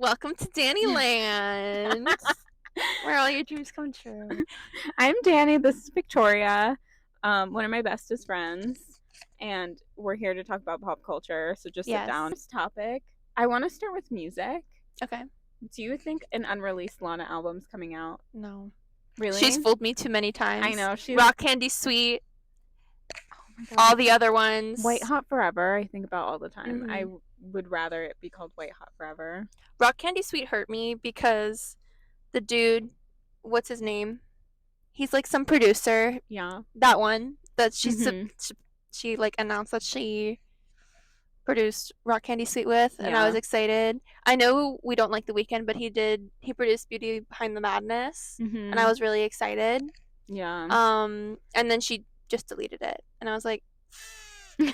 Welcome to Danny Land, where all your dreams come true. I'm Danny. This is Victoria, one of my bestest friends, and we're here to talk about pop culture. So just sit down. This topic. I want to start with music. Okay. Do you think an unreleased Lana album's coming out? No. Really? She's fooled me too many times. I know. She's Rock Candy Sweet. Oh my God. All the other ones. White Hot Forever. I think about all the time. Mm-hmm. I would rather it be called White Hot Forever. Rock Candy Sweet hurt me because the dude, what's his name? He's like some producer. Yeah. That one that she like announced that she produced Rock Candy Sweet with, and I was excited. I know we don't like The Weeknd, but he produced Beauty Behind the Madness, and I was really excited. Yeah. And then she just deleted it, and I was like, Lana!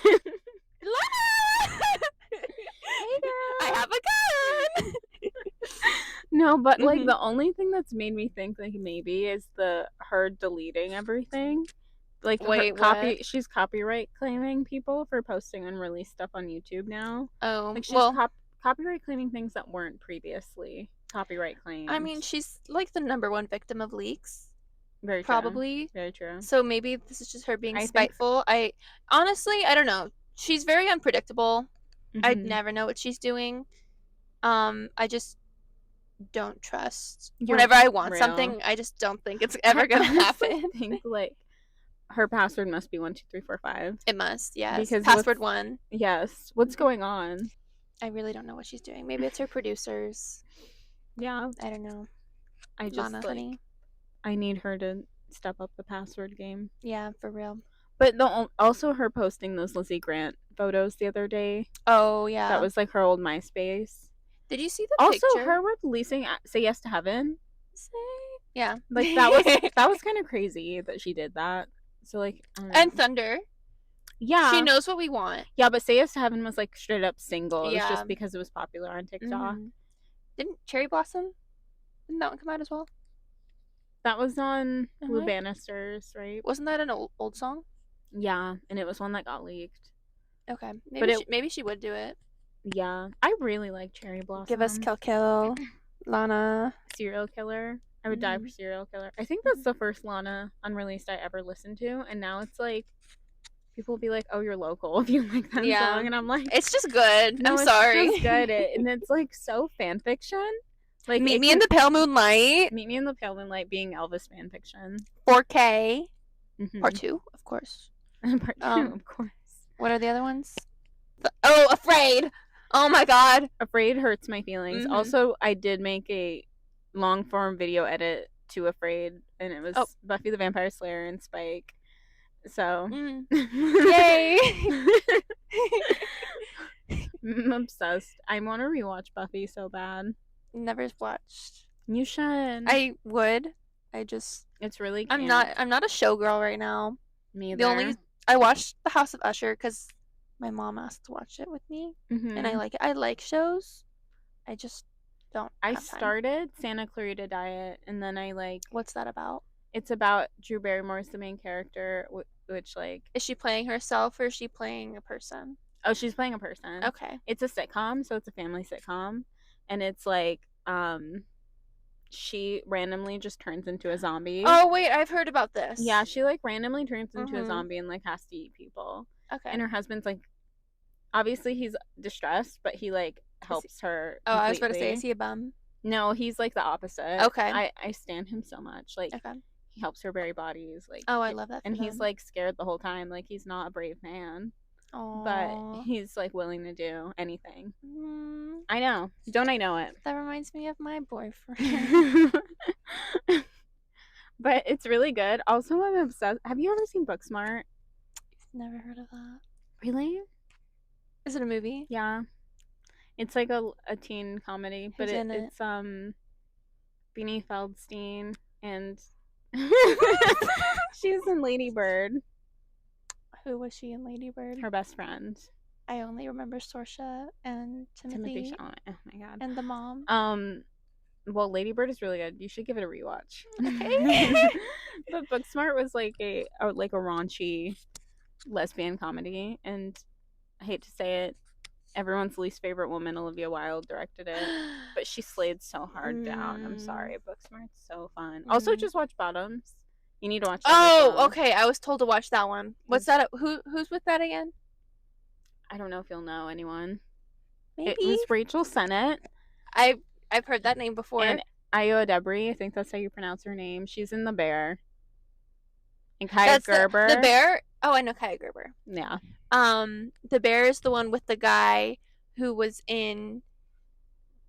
Hey girl, I have a gun. No, but like the only thing that's made me think like maybe is her deleting everything. Like she's copyright claiming people for posting unreleased stuff on YouTube now. Oh, like she's copyright claiming things that weren't previously copyright claimed. I mean, she's like the #1 victim of leaks. Very probably true. Very true. So maybe this is just her being spiteful. I honestly, I don't know. She's very unpredictable. I'd never know what she's doing. I just don't trust. Whenever I want something, I just don't think it's ever gonna happen. I think like her password must be 12345. It must, yes. Because password 1. Yes. What's going on? I really don't know what she's doing. Maybe it's her producers. Yeah. I don't know. I just honey. I need her to step up the password game. Yeah, for real. But also her posting those Lizzie Grant photos the other day. Oh, yeah. That was like her old MySpace. Did you see the picture? Also, her releasing Say Yes to Heaven. Yeah. Like that was kind of crazy that she did that. So like and Thunder. Yeah. She knows what we want. Yeah, but Say Yes to Heaven was like straight up single. It was just because it was popular on TikTok. Didn't Cherry Blossom? Didn't that one come out as well? That was on Blue Bannisters, right? Wasn't that an old song? Yeah, and it was one that got leaked. Okay. Maybe she would do it. Yeah. I really like Cherry Blossom. Give us Kill, Lana. Serial Killer. I would die for Serial Killer. I think that's the first Lana unreleased I ever listened to, and now it's like people will be like, "Oh, you're local if you like that song," and I'm like, "It's just good." No, I'm sorry. It's just good, and it's like so fan fiction. Like Meet Me in the Pale Moonlight. Meet Me in the Pale Moonlight being Elvis fan fiction. 4K. Part 2, of course. Part 2, of course. What are the other ones? Afraid. Oh my God. Afraid hurts my feelings. Also, I did make a long form video edit to Afraid, and it was Buffy the Vampire Slayer and Spike. So yay. I'm obsessed. I want to rewatch Buffy so bad. Never watched. You should. I would. It's really cute. I'm not a showgirl right now. Me either. I watched The House of Usher because my mom asked to watch it with me, and I like it. I like shows. I just don't. I started Santa Clarita Diet, and then I like. What's that about? It's about Drew Barrymore's the main character, which like. Is she playing herself or is she playing a person? Oh, she's playing a person. Okay. It's a sitcom, so it's a family sitcom, and it's like she randomly just turns into a zombie. Oh wait, I've heard about this. Yeah, she like randomly turns into a zombie and like has to eat people. Okay. And her husband's like, obviously he's distressed, but he like helps her. Oh, completely. I was about to say, is he a bum? No, he's like the opposite. Okay. I stand him so much. Like, he helps her bury bodies. Like, oh, I love that. And he's like scared the whole time. Like, he's not a brave man. Aww. But he's like willing to do anything. I know. Don't I know it? That reminds me of my boyfriend. But it's really good. Also, I'm obsessed. Have you ever seen Booksmart? Never heard of that. Really? Is it a movie? Yeah. It's like a teen comedy, but it's Beanie Feldstein, and she's in Lady Bird. Who was she in Lady Bird? Her best friend. I only remember Saoirse and Timothy Chalamet. Oh my God. And the mom. Well, Lady Bird is really good. You should give it a rewatch. Okay. But Booksmart was like a raunchy lesbian comedy, and I hate to say it, everyone's least favorite woman, Olivia Wilde, directed it. But she slayed so hard down. I'm sorry. Booksmart's so fun. Also, just watch Bottoms. You need to watch that as well. Okay. I was told to watch that one. What's that? Who's with that again? I don't know if you'll know anyone. Maybe. It was Rachel Sennett. I've heard that name before. And Ayo Debris, I think that's how you pronounce her name. She's in The Bear. And Kaya Gerber. The Bear? Oh, I know Kaya Gerber. Yeah. The Bear is the one with the guy who was in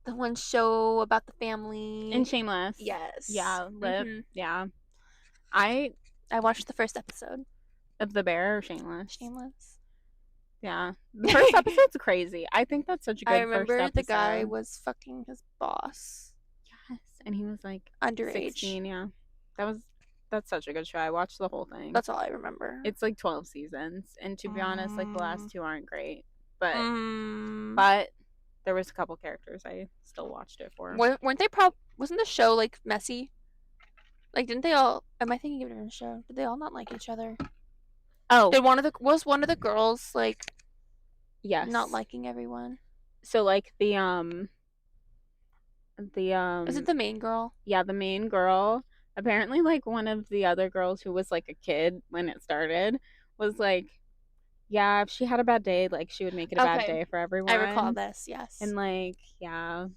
the one show about the family. In Shameless. Yes. Yeah, Lip. Mm-hmm. Yeah. I watched the first episode. Of The Bear or Shameless? Shameless. Yeah. The first episode's crazy. I think that's such a good first episode. I remember the guy was fucking his boss. Yes. And he was like underage. 16, yeah. That's such a good show. I watched the whole thing. That's all I remember. It's like 12 seasons. And to be honest, like the last 2 aren't great. But there was a couple characters I still watched it for. Weren't they wasn't the show like messy? Like didn't they all am I thinking of a different show? Did they all not like each other? Oh. Was one of the girls like yes. not liking everyone? So like the is it the main girl? Yeah, the main girl. Apparently, like, one of the other girls who was, like, a kid when it started was, like, yeah, if she had a bad day, like, she would make it a bad day for everyone. I recall this, yes. And, like, yeah,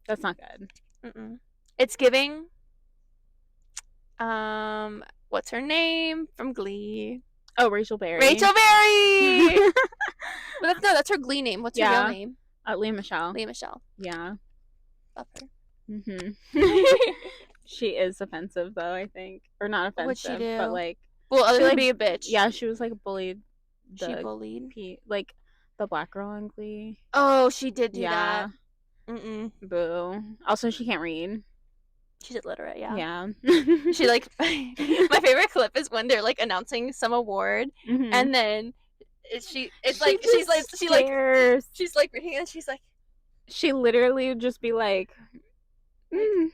that's not good. Mm-mm. It's giving, what's her name from Glee? Oh, Rachel Berry. Rachel Berry! That's her Glee name. What's her real name? Leah Michelle. Leah Michelle. Yeah. Love her. Mm-hmm. She is offensive, though, I think. Or not offensive, What'd she do? but, like... Well, other than being a bitch. Yeah, she was, like, bullied. She bullied? Like, the black girl in Glee. Oh, she did do that. Mm-mm. Boo. Also, she can't read. She's illiterate, yeah. Yeah. She, like... My favorite clip is when they're, like, announcing some award, and then she's like reading it, and she's like... She literally would just be like... Oh.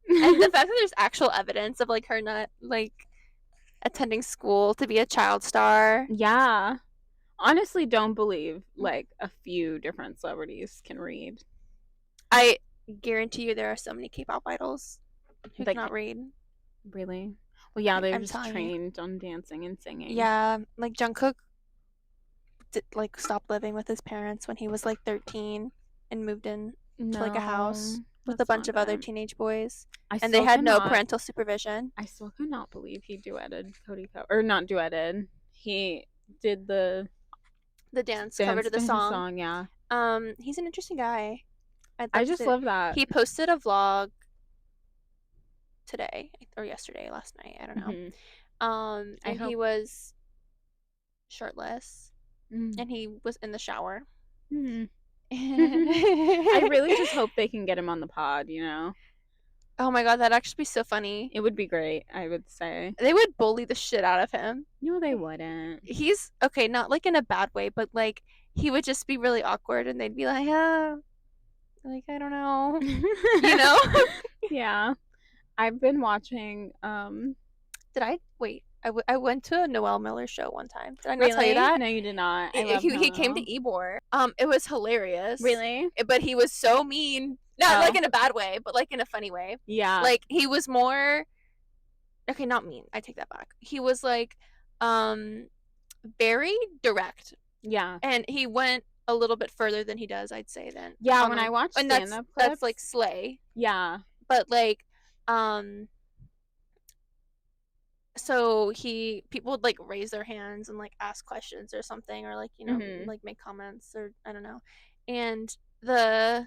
And the fact that there's actual evidence of like her not like attending school to be a child star. Yeah. Honestly, don't believe like a few different celebrities can read. I guarantee you there are so many K-pop idols who cannot read. Really? Well, yeah, they're just trained on dancing and singing. Yeah, like Jungkook stopped living with his parents when he was like 13 and moved in to like a house with a bunch of other teenage boys, and they had no parental supervision. I still could not believe he duetted Cody or not duetted. He did the dance cover to the song. Yeah. He's an interesting guy. I just love that he posted a vlog today or yesterday, last night. I don't know. And he was shirtless, and he was in the shower. I really just hope they can get him on the pod, you know? Oh my god, that'd actually be so funny. It would be great, I would say. They would bully the shit out of him. No, they wouldn't. He's, okay, not like in a bad way, but like, he would just be really awkward and they'd be like, like, I don't know. You know? Yeah. I've been watching, wait. I went to a Noel Miller show one time. Did I not tell you that? No, you did not. He came to Ybor. It was hilarious. Really? But he was so mean. Not like in a bad way, but like in a funny way. Yeah. Like he was more... Okay, not mean. I take that back. He was like very direct. Yeah. And he went a little bit further than he does, I'd say, then. Yeah, when I watched stand-up clips. That's like slay. Yeah. But like so people would like raise their hands and like ask questions or something, or like, you know, like make comments, or I don't know. And it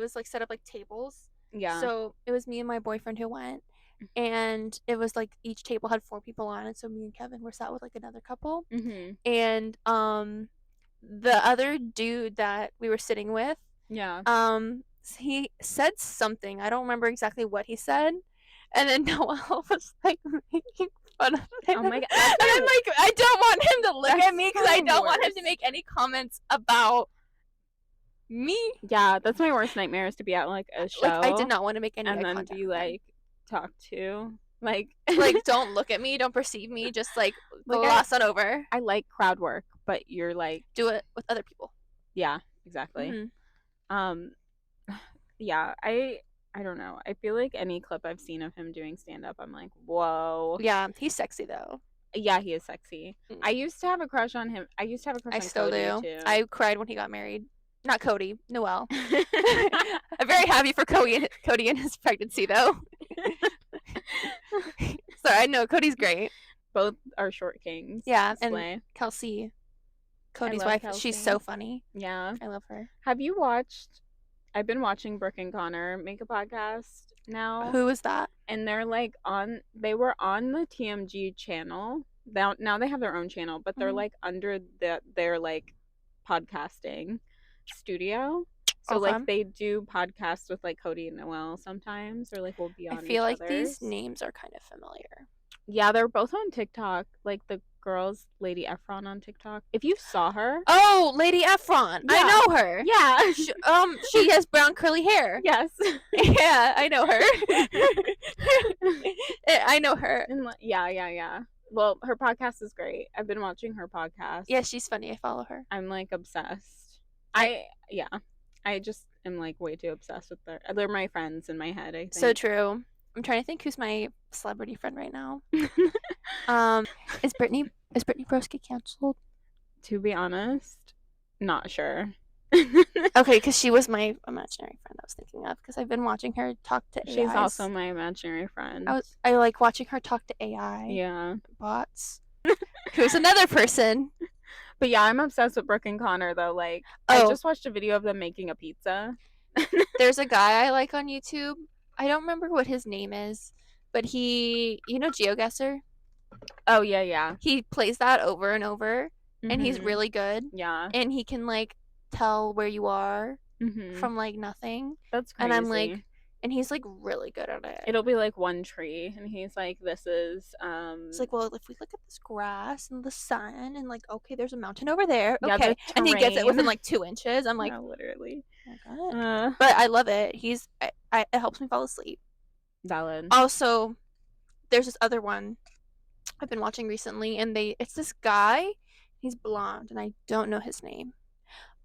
was like set up like tables. Yeah. So it was me and my boyfriend who went, and it was like each table had 4 people on it. So me and Kevin were sat with like another couple, and the other dude that we were sitting with, he said something. I don't remember exactly what he said. And then Noel was like making fun of him. Oh my god! And I'm like, I don't want him to look at me because I don't want him to make any comments about me. Yeah, that's my worst nightmare, is to be at like a show. Like, I did not want to make any and then contact be like talked to like don't look at me, don't perceive me, just like gloss on over. I like crowd work, but you're like do it with other people. Yeah, exactly. Yeah, I don't know. I feel like any clip I've seen of him doing stand up, I'm like, whoa. Yeah, he's sexy though. Yeah, he is sexy. I used to have a crush on him. I used to have a crush on Cody too. I cried when he got married. Not Cody, Noel. I'm very happy for Cody and his pregnancy though. Sorry, I know Cody's great. Both are short kings. Yeah, and Kelsey, Cody's wife, Kelsey. She's so funny. Yeah, I love her. Have you watched? I've been watching Brooke and Connor make a podcast now. Who is that? And they're like they were on the TMG channel. Now they have their own channel, but they're like under their like podcasting studio. So like they do podcasts with like Cody and Noel sometimes, or like we'll be on. I feel like these names are kind of familiar. Yeah, they're both on TikTok. Like the girl's Lady Efron on TikTok. If you saw her. Oh, Lady Efron. Yeah. I know her. Yeah. She has brown curly hair. Yes. Yeah, I know her. I know her. Yeah. Well, her podcast is great. I've been watching her podcast. Yeah, she's funny. I follow her. I'm like obsessed. I just am like way too obsessed with her. They're my friends in my head, I think. So true. I'm trying to think who's my celebrity friend right now. Is Brittany Broski canceled? To be honest, not sure. Okay, because she was my imaginary friend I was thinking of, because I've been watching her talk to AI. She's also my imaginary friend. I like watching her talk to AI. Yeah. Bots. Who's another person. But yeah, I'm obsessed with Brooke and Connor though. Like, I just watched a video of them making a pizza. There's a guy I like on YouTube. I don't remember what his name is, but GeoGuessr? Oh, yeah. He plays that over and over, and he's really good. Yeah. And he can, like, tell where you are from, like, nothing. That's crazy. And I'm like, and he's, like, really good at it. It'll be, like, one tree, and he's like, this is, It's like, well, if we look at this grass and the sun, and, like, okay, there's a mountain over there. Okay. Yeah, and he gets it within, like, 2 inches. I'm like, yeah, literally. Oh my God. But I love it. It helps me fall asleep. Valid. Also, there's this other one I've been watching recently, and it's this guy. He's blonde, and I don't know his name,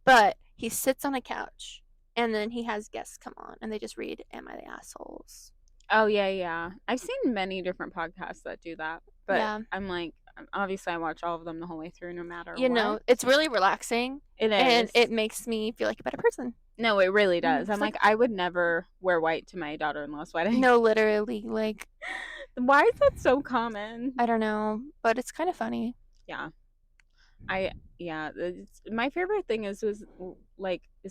but he sits on a couch, and then he has guests come on, and they just read "Am I the Assholes?" Oh yeah. I've seen many different podcasts that do that, but yeah. I'm like, obviously I watch all of them the whole way through, no matter what. Know, it's really relaxing. It is, and it makes me feel like a better person. No, it really does. I'm like, I would never wear white to my daughter-in-law's wedding. No, literally, like. Why is that so common? I don't know, but it's kind of funny. Yeah. My favorite thing is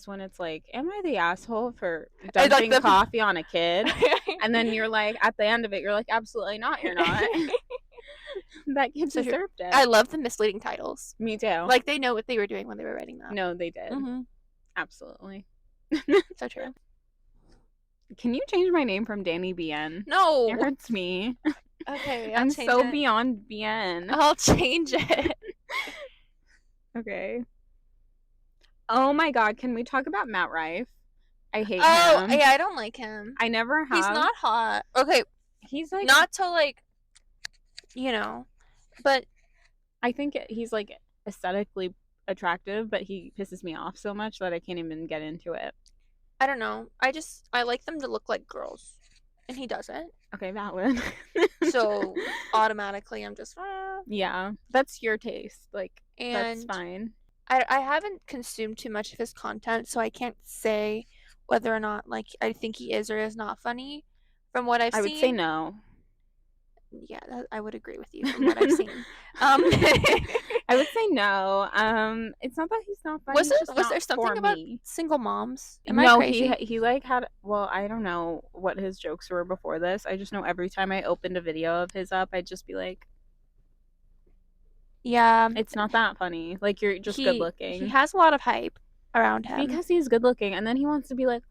when it's like, am I the asshole for dumping coffee on a kid? And then you're like, at the end of it, you're like, absolutely not, you're not. That kid deserved it. I love the misleading titles. Me too. Like, they know what they were doing when they were writing that. No, they did. Absolutely. So true. Can you change my name from Danny BN? No. It hurts me. Okay, I'm so beyond BN. I'll change it. Okay. Oh my God, can we talk about Matt Rife? I hate him. Oh, yeah, I don't like him. I never have. He's not hot. Okay. He's like... Not to, like, but... I think he's, like, aesthetically attractive, but he pisses me off so much that I can't even get into it. I don't know. I like them to look like girls, and he doesn't. Okay, valid. So automatically I'm just yeah, that's your taste. Like, that's fine. I haven't consumed too much of his content, so I can't say whether or not, like, I think he is or is not funny. From what I've seen, I would say no. Yeah, I would agree with you from what I've seen. I would say no. It's not that he's not funny. Was there something about single moms? Am I crazy? he like had. Well, I don't know what his jokes were before this. I just know every time I opened a video of his up, I'd just be like, yeah, it's not that funny. Like, you're just good looking. He has a lot of hype around him because he's good looking, and then he wants to be like,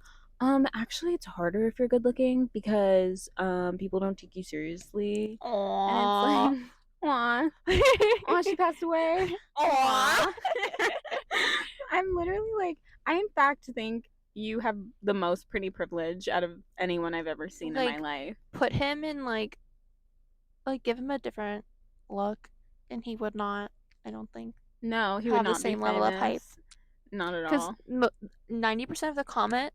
actually, it's harder if you're good looking because people don't take you seriously. Aww. And it's like, aw, she passed away. Aww. I'm literally like, I in fact think you have the most pretty privilege out of anyone I've ever seen in my life. Put him in like give him a different look, and he would not. I don't think. No, he would have the not be same level of hype. famous. Not at Because all. 90% of the content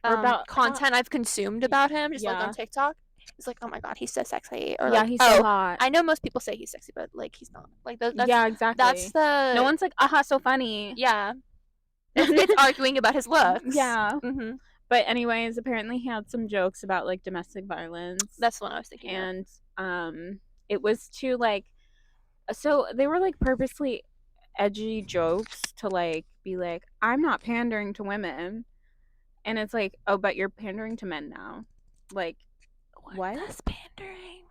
about I've consumed about him, just like yeah. on TikTok, is like, oh my god, he's so sexy, or Yeah, like, he's so oh, hot. I know most people say he's sexy, but like he's not. Like that's Yeah, exactly. that's the No one's like, aha, so funny. yeah. It's arguing about his looks. Yeah. Mm-hmm. But anyways, apparently he had some jokes about like domestic violence. That's the one I was thinking and it was to like, so they were like purposely edgy jokes to like be like, I'm not pandering to women, and it's like, oh, but you're pandering to men now. Like, what does pandering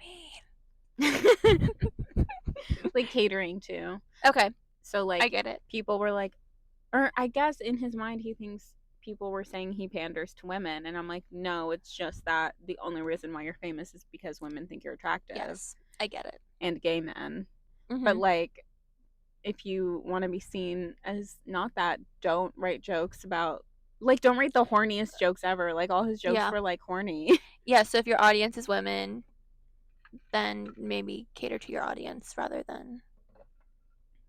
mean? Like catering to. Okay, So like, I get it. People were like, or I guess in his mind he thinks people were saying he panders to women, and I'm like, no, it's just that the only reason why you're famous is because women think you're attractive. Yes, I get it. And gay men. Mm-hmm. But like, if you want to be seen as not that, don't write jokes about, like, don't write the horniest jokes ever. Like, all his jokes were like horny. Yeah, so if your audience is women, then maybe cater to your audience rather than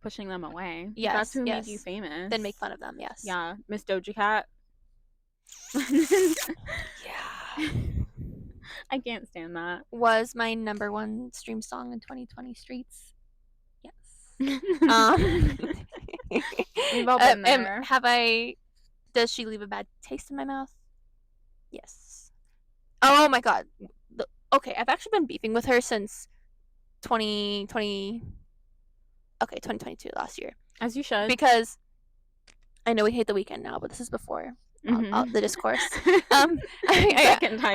pushing them away. Yes, that's who made you famous. Then make fun of them. Yes. Yeah, Miss Doja Cat. Yeah. I can't stand that. Was my number one stream song in 2020 Streets. Yes. We've all been there. Does she leave a bad taste in my mouth? Yes. Oh my god. Okay, I've actually been beefing with her since 2022, last year. As you should. Because I know we hate The Weeknd now, but this is before the discourse. I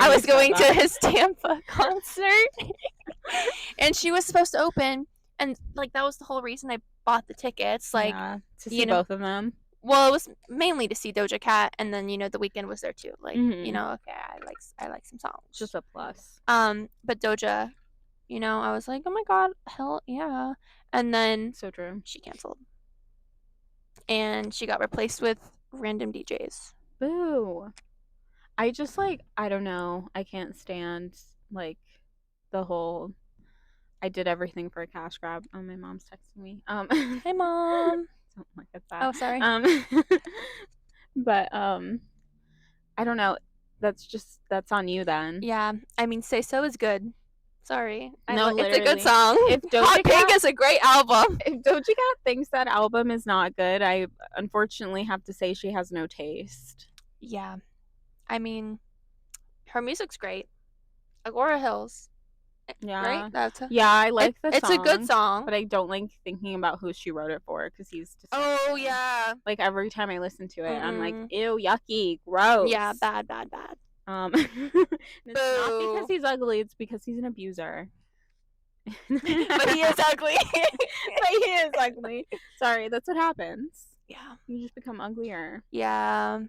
was going to his Tampa concert, and she was supposed to open, and like that was the whole reason I bought the tickets. Like, to see both of them. Well, it was mainly to see Doja Cat, and then The Weeknd was there too. Like, okay, I like some songs. Just a plus. But Doja, I was like, oh my god, hell yeah. And then so true. She canceled. And she got replaced with random DJs. Boo. I just I don't know. I can't stand like the whole I did everything for a cash grab. Oh, my mom's texting me. Hey mom. Don't look at that. Oh, sorry. But I don't know. That's on you then. Yeah. I mean, Say So is good. Sorry. No, it's a good song. If Hot Pink is a great album. If Doja Cat thinks that album is not good, I unfortunately have to say she has no taste. Yeah. I mean, her music's great. Agora Hills. Yeah. Right? I like the song. It's a good song. But I don't like thinking about who she wrote it for, because he's just... Oh, yeah. Like, every time I listen to it, I'm like, ew, yucky, gross. Yeah, bad. It's not because he's ugly, it's because he's an abuser. But he is ugly. But he is ugly. Sorry, that's what happens. Yeah. You just become uglier. Yeah.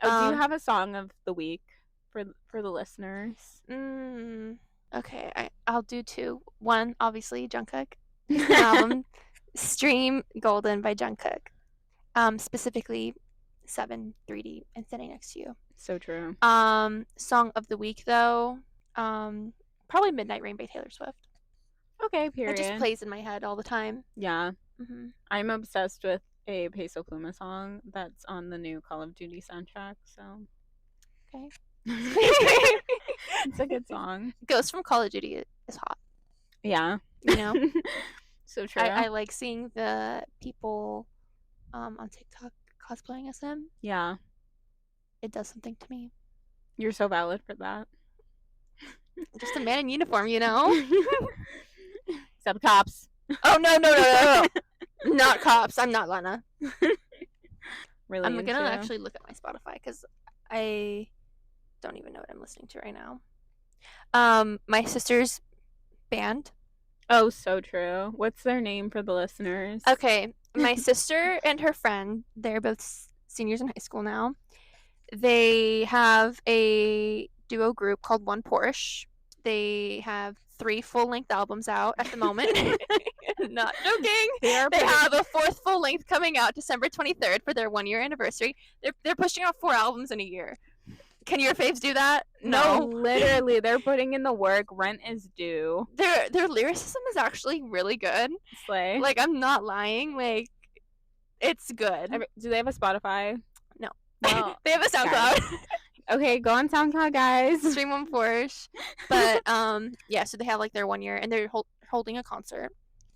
Oh, do you have a song of the week for the listeners? Okay, I'll do two. One, obviously, Jungkook. Album, Stream Golden by Jungkook. Specifically, 7, 3D, and Sitting Next to You. So true. Song of the week, though, probably Midnight Rain by Taylor Swift. Okay, period. It just plays in my head all the time. Yeah. Mm-hmm. I'm obsessed with a Peso Pluma song that's on the new Call of Duty soundtrack, so... Okay. It's a good song. Ghost from Call of Duty is hot. Yeah. So true. I like seeing the people on TikTok cosplaying as him. Yeah. It does something to me. You're so valid for that. Just a man in uniform, Except cops. Oh, no. Not cops. I'm not Lena. Really? I'm gonna actually look at my Spotify because I don't even know what I'm listening to right now. My sister's band. Oh, so true. What's their name for the listeners? Okay, my sister and her friend, they're both seniors in high school now. They have a duo group called One Porsche. They have 3 full-length albums out at the moment. Not joking. They have a 4th full-length coming out December 23rd for their 1-year anniversary. They're pushing out 4 albums in a year. Can your faves do that? No, No. literally, they're putting in the work. Rent is due. Their lyricism is actually really good. Slay. Like, I'm not lying. Like, it's good. Do they have a Spotify? No. Well, they have a SoundCloud. Okay, go on SoundCloud, guys. Stream on Porsche. But yeah, so they have like their 1 year, and they're holding a concert.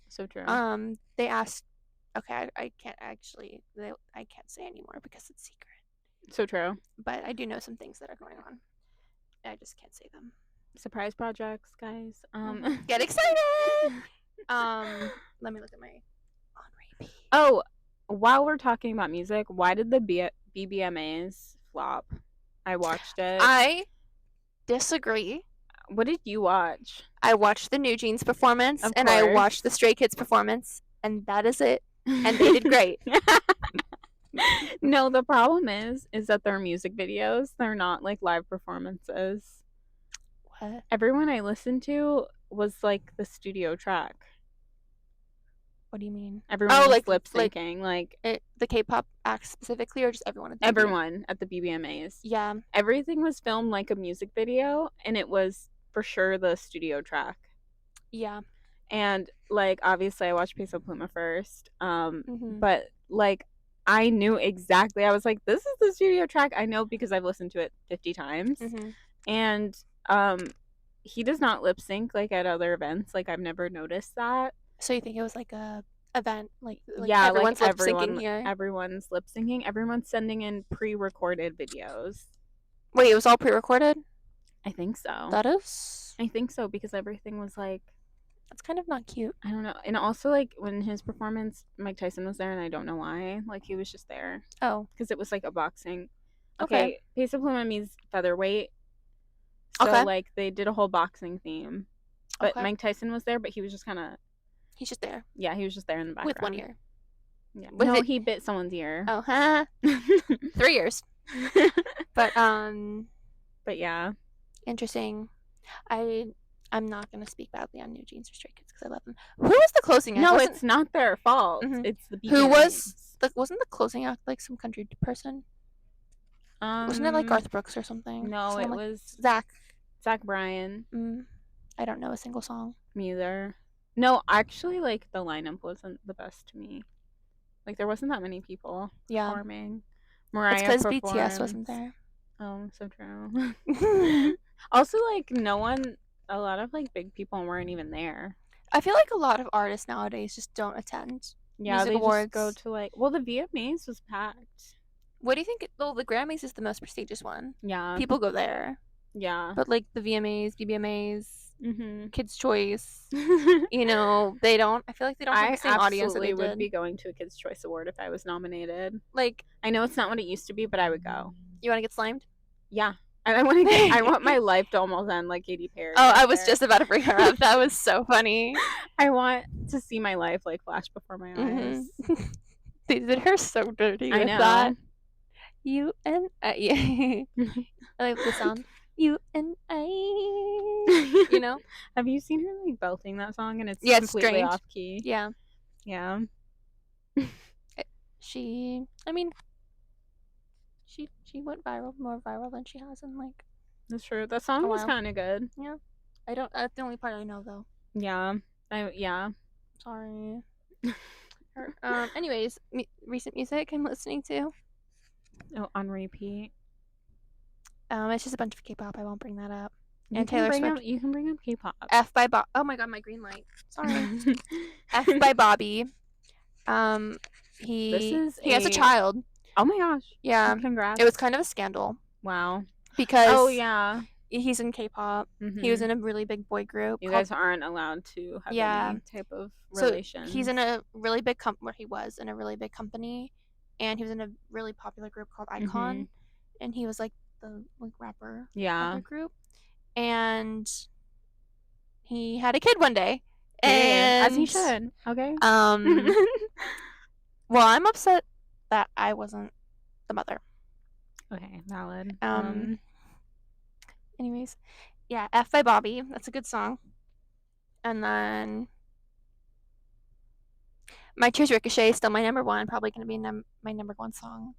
So true. They asked. Okay, I can't actually. I can't say anymore because it's secret. So true. But I do know some things that are going on. I just can't say them. Surprise projects, guys. Get excited. Let me look at my on repeat. Oh, while we're talking about music, why did the BBMAs flop? I watched it. I disagree. What did you watch? I watched the New Jeans performance, and I watched the Stray Kids performance, and that is it. And they did great. No, the problem is that their music videos, they're not like live performances. What? Everyone I listened to was like the studio track. What do you mean? Everyone was lip syncing, the K-pop acts specifically, or just everyone at the everyone at the BBMAs. Yeah, everything was filmed like a music video, and it was for sure the studio track. Yeah, and like obviously I watched Peso Pluma first, but like I knew exactly. I was like, this is the studio track. I know because I've listened to it 50 times, and he does not lip sync like at other events. Like I've never noticed that. So you think it was like a event, like yeah, everyone's lip syncing here? Everyone's lip syncing. Everyone's sending in pre-recorded videos. Wait, it was all pre-recorded? I think so. That is. I think so because everything was like. That's kind of not cute. I don't know. And also, like, when his performance, Mike Tyson was there, and I don't know why. Like, he was just there. Oh. Because it was, like, a boxing. Okay. Peso Pluma means featherweight. So, like, they did a whole boxing theme. But Mike Tyson was there, but he was just kind of... He's just there. Yeah, he was just there in the background. With 1 ear. Yeah. No, he bit someone's ear. Oh, huh? 3 years. But yeah. Interesting. I'm not going to speak badly on New Jeans or Stray Kids because I love them. Who was the closing act? No, it's not their fault. It's the BBMAs. Who was... wasn't the closing act like some country person? Wasn't it like Garth Brooks or something? No, it was... Zach Bryan. I don't know a single song. Me either. No, actually, like, the lineup wasn't the best to me. Like, there wasn't that many people performing. Mariah it's because BTS wasn't there. Oh, so true. Also, like, a lot of, like, big people weren't even there. I feel like a lot of artists nowadays just don't attend. Yeah, music awards. Just go to, like... Well, the VMAs was packed. What do you think? Well, the Grammys is the most prestigious one. Yeah. People go there. Yeah. But, like, the VMAs, BBMAs, Kids' Choice, you know, they don't... I feel like they don't have the same audience that they did. I would be going to a Kids' Choice Award if I was nominated. Like... I know it's not what it used to be, but I would go. You want to get slimed? Yeah. I want my life to almost end like Katy Perry. Oh, I was just about to bring her up. That was so funny. I want to see my life like flash before my eyes. They did her so dirty with that. You and I. I like the sound. You and I. You know? Have you seen her like belting that song? And it's completely strange. off key. Yeah. Yeah. She went more viral than she has in like. That's true. That song was kind of good. Yeah. That's the only part I know though. Yeah. Sorry. Anyways, recent music I'm listening to. Oh, on repeat. It's just a bunch of K-pop. I won't bring that up. And Taylor Swift. You can bring up K-pop. F by Bob. Oh my god, my green light. Sorry. F by Bobby. He has a child. Oh my gosh. Yeah. Congrats. It was kind of a scandal. Wow. Because yeah. He's in K-pop. He was in a really big boy group. You guys aren't allowed to have any type of relations. So he's in a really big he was in a really big company, and he was in a really popular group called Icon, and he was like the rapper of the group, and he had a kid one day, as he should. Okay. Well, I'm upset that I wasn't the mother. Okay, valid. Anyways, yeah, F by Bobby. That's a good song. And then My Tears Ricochet is still my number one. Probably going to be my number one song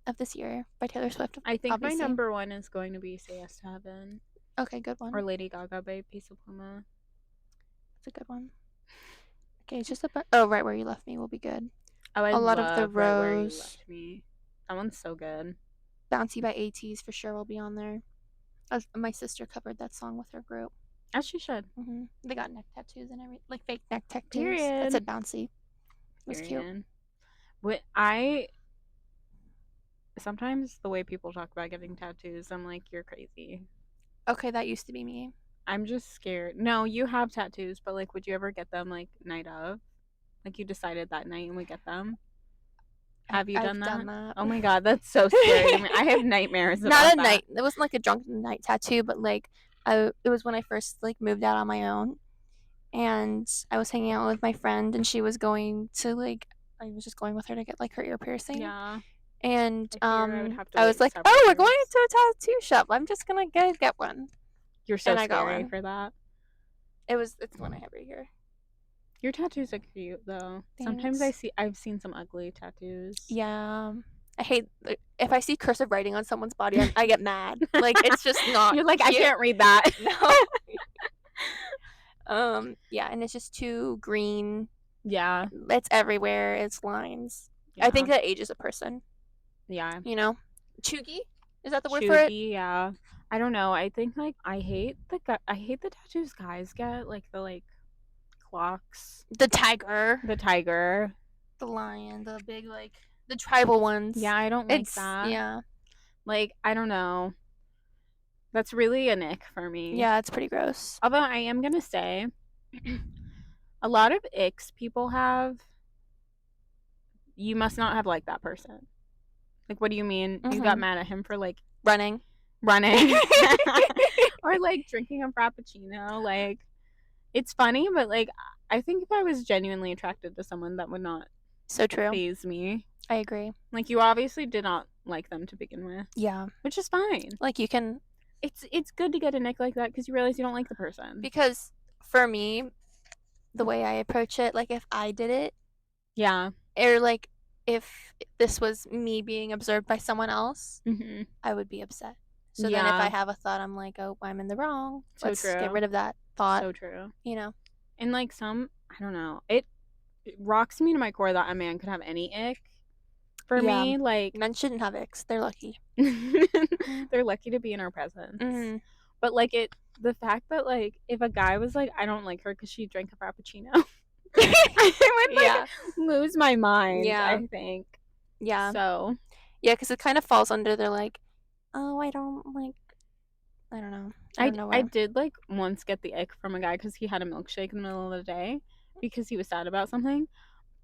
of this year by Taylor Swift. I think obviously. my number one is going to be Say Yes to Heaven. Okay, good one. Or Lady Gaga by Peso Pluma. That's a good one. Okay, it's just about Right Where You Left Me will be good. Oh, I a lot love of the Right Where You Rose. Left Me. That one's so good. Bouncy by ATs for sure will be on there. My sister covered that song with her group. As she should. Mm-hmm. They got neck tattoos and everything, like fake neck tattoos. Period. That said Bouncy. It was cute. Sometimes the way people talk about getting tattoos, I'm like, you're crazy. Okay, that used to be me. I'm just scared. No, you have tattoos, but like, would you ever get them like night of? Like you decided that night and we get them? Have you done that? Oh my god, that's so scary to me. I have nightmares about Not a that. night. It wasn't like a drunken night tattoo, but like it was when I first like moved out on my own, and I was hanging out with my friend, and she was going to like I was just going with her to get like her ear piercing. Yeah. And I was like, oh, we're going to a tattoo shop. I'm just gonna get one. You're so scary for that. It's the one I have right here. Your tattoos are cute though. Thanks. Sometimes I've seen some ugly tattoos. Yeah. I hate if I see cursive writing on someone's body, I get mad. Like it's just not. You're like, cute. I can't read that. No. Yeah, and it's just too green. Yeah. It's everywhere. It's lines. Yeah. I think that ages a person. Yeah. You know, chuggy? Is that the word for it? Yeah. I don't know. I think like I hate the tattoos guys get, like the like clocks, the tiger, the lion, the big like the tribal ones. Yeah, I don't like that. Yeah. Like I don't know. That's really an ick for me. Yeah, it's pretty gross. Although I am gonna say, a lot of icks people have, you must not have liked that person. Like, what do you mean? You got mad at him for like running, or like drinking a frappuccino? Like, it's funny, but like, I think if I was genuinely attracted to someone, that would not faze me. I agree. Like, you obviously did not like them to begin with. Yeah, which is fine. Like you can. It's good to get a nick like that because you realize you don't like the person. Because for me, the way I approach it, like if I did it, yeah, or like if this was me being observed by someone else, I would be upset. So then if I have a thought, I'm like, oh, I'm in the wrong. Let's get rid of that thought. So true. You know? And like I don't know. It rocks me to my core that a man could have any ick. For me, like... Men shouldn't have icks. They're lucky. They're lucky to be in our presence. But like the fact that like, if a guy was like, I don't like her because she drank a frappuccino... I would like lose my mind. I think. Yeah. So. Yeah, because it kind of falls under their like, oh, I don't know. I did like once get the ick from a guy because he had a milkshake in the middle of the day because he was sad about something.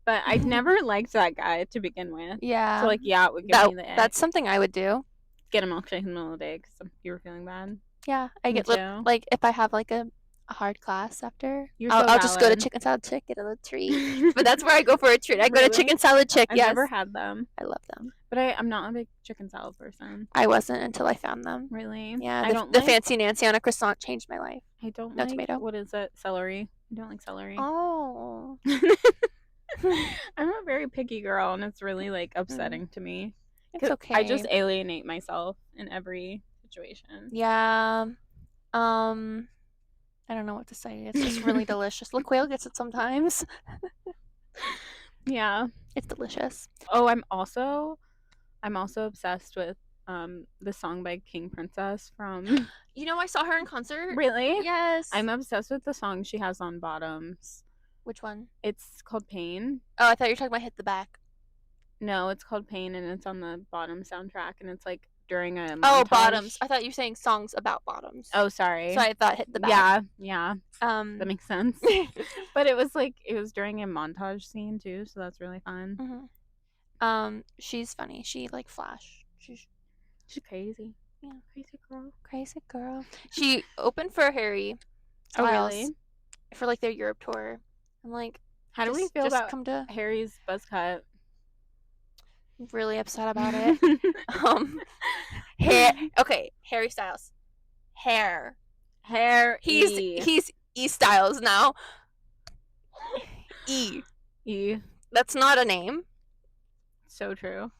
But I'd never liked that guy to begin with. Yeah. So like, yeah, it would give me the ick. That's something I would do. Get a milkshake in the middle of the day because you were feeling bad. Yeah, I get like if I have like a hard class after, I'll just go to Chicken Salad Chick, get a little treat. But that's where I go for a treat. I go to Chicken Salad Chick. I've never had them. I love them. But I'm not a big chicken salad person. I wasn't until I found them. Really? Yeah. The Fancy Nancy on a croissant changed my life. I don't like tomato. What is it? Celery. I don't like celery. Oh. I'm a very picky girl, and it's really like upsetting to me. It's okay. I just alienate myself in every situation. Yeah. I don't know what to say. It's just really delicious. LaQuail gets it sometimes. Yeah. It's delicious. Oh, I'm also obsessed with the song by King Princess from... You know, I saw her in concert. Really? Yes. I'm obsessed with the song she has on Bottoms. Which one? It's called Pain. Oh, I thought you were talking about Hit the Back. No, it's called Pain, and it's on the Bottoms soundtrack, and it's like during a montage. Oh, Bottoms. I thought you were saying songs about bottoms. Oh, sorry. So I thought Hit the Back. Yeah. That makes sense. But it was during a montage scene too, so that's really fun. She's funny. She like Flash. She's crazy. Yeah, crazy girl. She opened for Harry Styles. Oh, really? For like their Europe tour. I'm like, how do we feel about Harry's buzz cut? I'm really upset about it. Harry Styles. Hair. He's E Styles now. E. E. That's not a name. So true.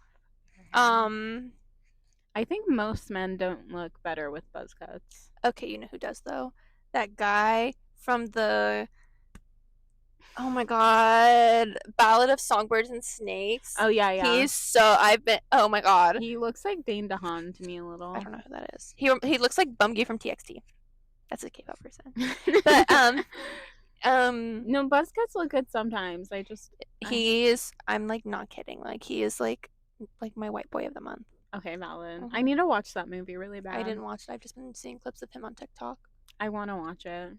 I think most men don't look better with buzz cuts. Okay, you know who does though? That guy from the oh my god, Ballad of Songbirds and Snakes. Oh yeah, yeah. He's so oh my god. He looks like Dane DeHaan to me a little. I don't know who that is. He looks like Bumgee from TXT. That's a K-pop person. But no, buzz cuts look good sometimes. I'm like not kidding. Like he is like my white boy of the month. Okay, valid. I need to watch that movie really bad. I didn't watch it. I've just been seeing clips of him on TikTok. I want to watch it.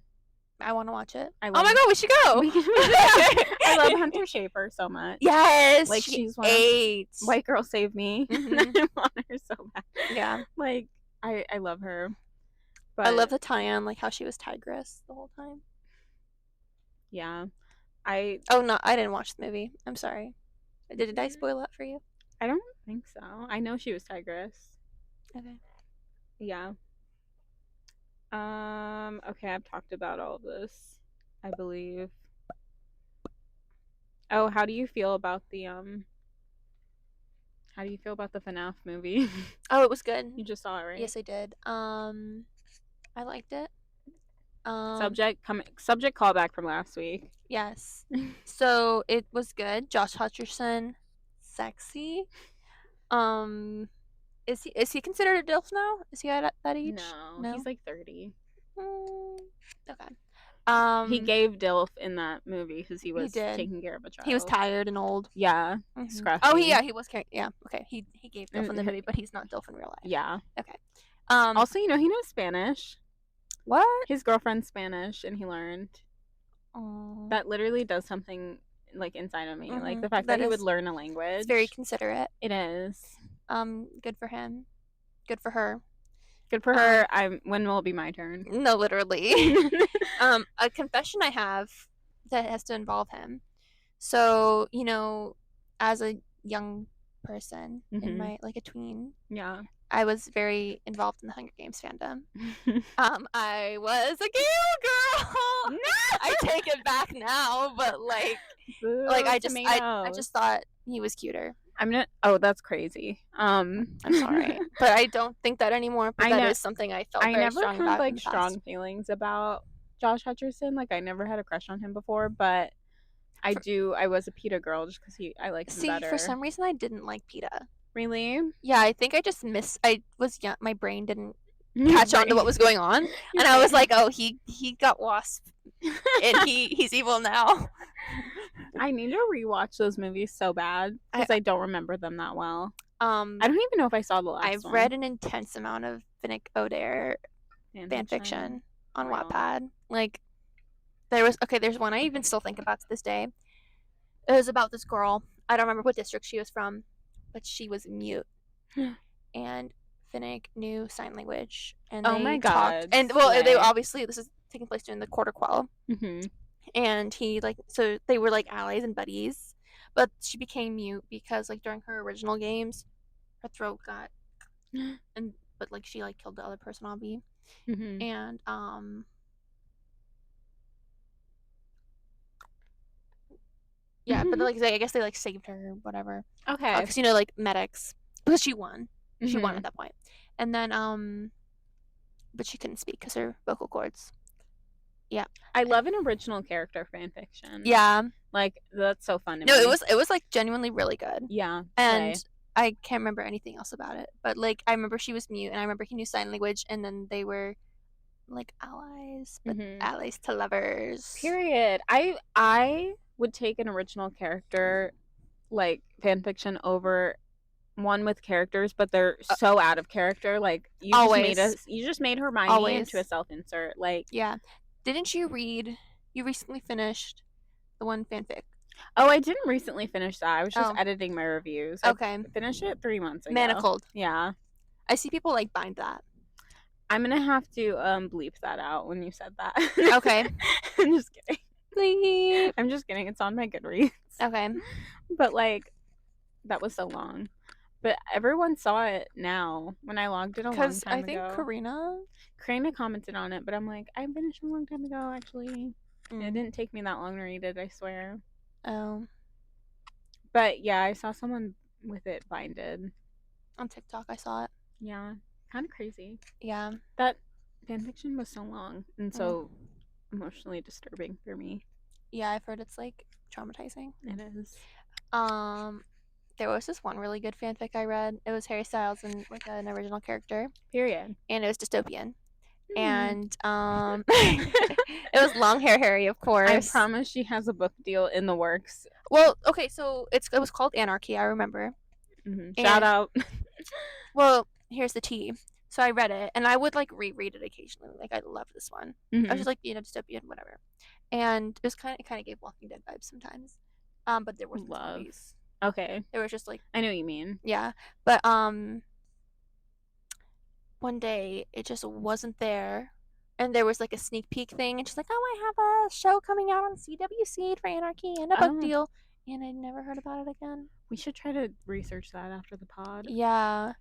I want to watch it. Oh my god, we should go. I love Hunter Schafer so much. Yes, like she's one of White Girl Save Me. Mm-hmm. I want her so bad. Yeah, like I love her. But I love the tie-in, like how she was Tigress the whole time. Yeah, I didn't watch the movie. I'm sorry. Did I spoil that for you? I don't think so. I know she was Tigress. Okay. Yeah. Okay, I've talked about all of this, I believe. Oh, how do you feel about the FNAF movie? Oh, it was good. You just saw it, right? Yes, I did. I liked it. Subject callback from last week. Yes. So it was good. Josh Hutcherson, sexy. Is he considered a DILF now? Is he at that age? No, he's like 30. Okay. He gave DILF in that movie because he was taking care of a child. He was tired and old. Yeah. Scruffy. Oh, he was carrying. Yeah. Okay. He gave DILF in the movie, but he's not DILF in real life. Yeah. Okay. Also, he knows Spanish. What? His girlfriend's Spanish, and he learned. Aww. That literally does something like inside of me. Like the fact that he would learn a language. It's very considerate. It is. Good for him. Good for her. Good for her. When will it be my turn? No, literally. A confession I have that has to involve him. So, as a young person in my a tween. Yeah. I was very involved in the Hunger Games fandom. I was a Gale girl. No! I take it back now, but I just thought he was cuter. Oh, that's crazy. I'm sorry, but I don't think that anymore. But that is something I felt very strong about. I never had strong feelings about Josh Hutcherson. Like I never had a crush on him before, but I was a PETA girl just because I liked him better. For some reason I didn't like PETA. Really? Yeah, I think I just I was young. My brain didn't catch on to what was going on, and I was like, "Oh, he got wasp, and he's evil now." I need to rewatch those movies so bad because I don't remember them that well. I don't even know if I saw the last one. I've read an intense amount of Finnick Odair fan fiction on Wattpad. Like, there's one I even still think about to this day. It was about this girl. I don't remember what district she was from, but she was mute. And Finnick knew sign language. And they talked. And, they obviously, this is taking place during the Quarter Quell. Mm-hmm. And so they were, allies and buddies. But she became mute because, during her original games, her throat got... But, she, killed the other person, Abby. Mm-hmm. And, yeah, but I guess they saved her or whatever. Okay. Because medics, because she won. Mm-hmm. She won at that point. And then but she couldn't speak because her vocal cords. Yeah. I love an original character fan fiction. Yeah. That's so fun to me. No, it was genuinely really good. Yeah. And I can't remember anything else about it. But I remember she was mute and I remember he knew sign language and then they were allies, but allies to lovers. Period. I would take an original character fan fiction over one with characters, but they're so out of character. You just made Hermione into a self-insert. Yeah. Didn't you read? You recently finished the one fanfic. Oh, I didn't recently finish that. I was just editing my reviews. Okay. I finished it 3 months ago. Manacled. Yeah. I see people bind that. I'm gonna have to bleep that out when you said that. Okay. I'm just kidding. Bleep. I'm just kidding. It's on my Goodreads. Okay. But that was so long. But everyone saw it now when I logged it a long time ago. Because I think Karina commented on it, but I'm like, I finished a long time ago, actually. It didn't take me that long to read it, I swear. Oh. But yeah, I saw someone with it binded. On TikTok, I saw it. Yeah, kind of crazy. Yeah. That fanfiction was so long and so emotionally disturbing for me. Yeah, I've heard it's like traumatizing. It is. There was this one really good fanfic I read. It was Harry Styles and like an original character. Period. And it was dystopian. And it was long hair Harry, of course. I promise she has a book deal in the works. Well, okay, so it was called Anarchy, I remember. Shout out. Well, here's the tea. So I read it, and I would like reread it occasionally. Like I love this one. I was just like, dystopian, whatever. And it kind of gave Walking Dead vibes sometimes. But there wasn't zombies. Okay. There was just like, I know what you mean. Yeah, but one day it just wasn't there, and there was like a sneak peek thing, and she's like, "Oh, I have a show coming out on CWC for Anarchy and a book deal," and I never heard about it again. We should try to research that after the pod. Yeah.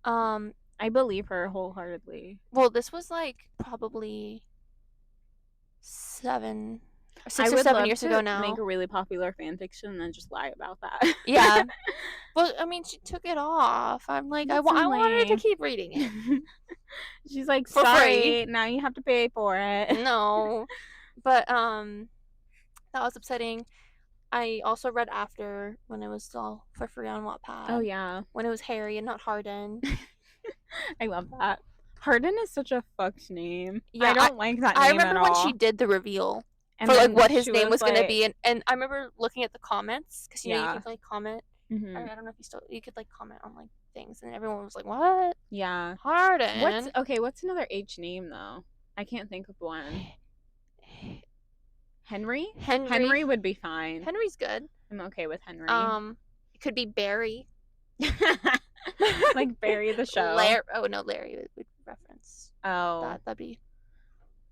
I believe her wholeheartedly. Well, this was like probably 6 or 7 years ago now. Make a really popular fan fiction and then just lie about that. Yeah. Well, I mean, she took it off. I'm like, I wanted her to keep reading it. She's like, sorry, now you have to pay for it. No. But that was upsetting. I also read After when it was still for free on Wattpad. Oh yeah. When it was Harry and not Harden. I love that. Harden is such a fucked name. Yeah, I don't like that name I remember when she did the reveal for like what his name was gonna be, and I remember looking at the comments because you know you could like comment. I don't know if you could like comment on like things, and everyone was like, "What?" Yeah, Harden. What's another H name though? I can't think of one. Henry would be fine. Henry's good. I'm okay with Henry. It could be Barry. Like Barry the show. Larry would reference. Oh, that'd be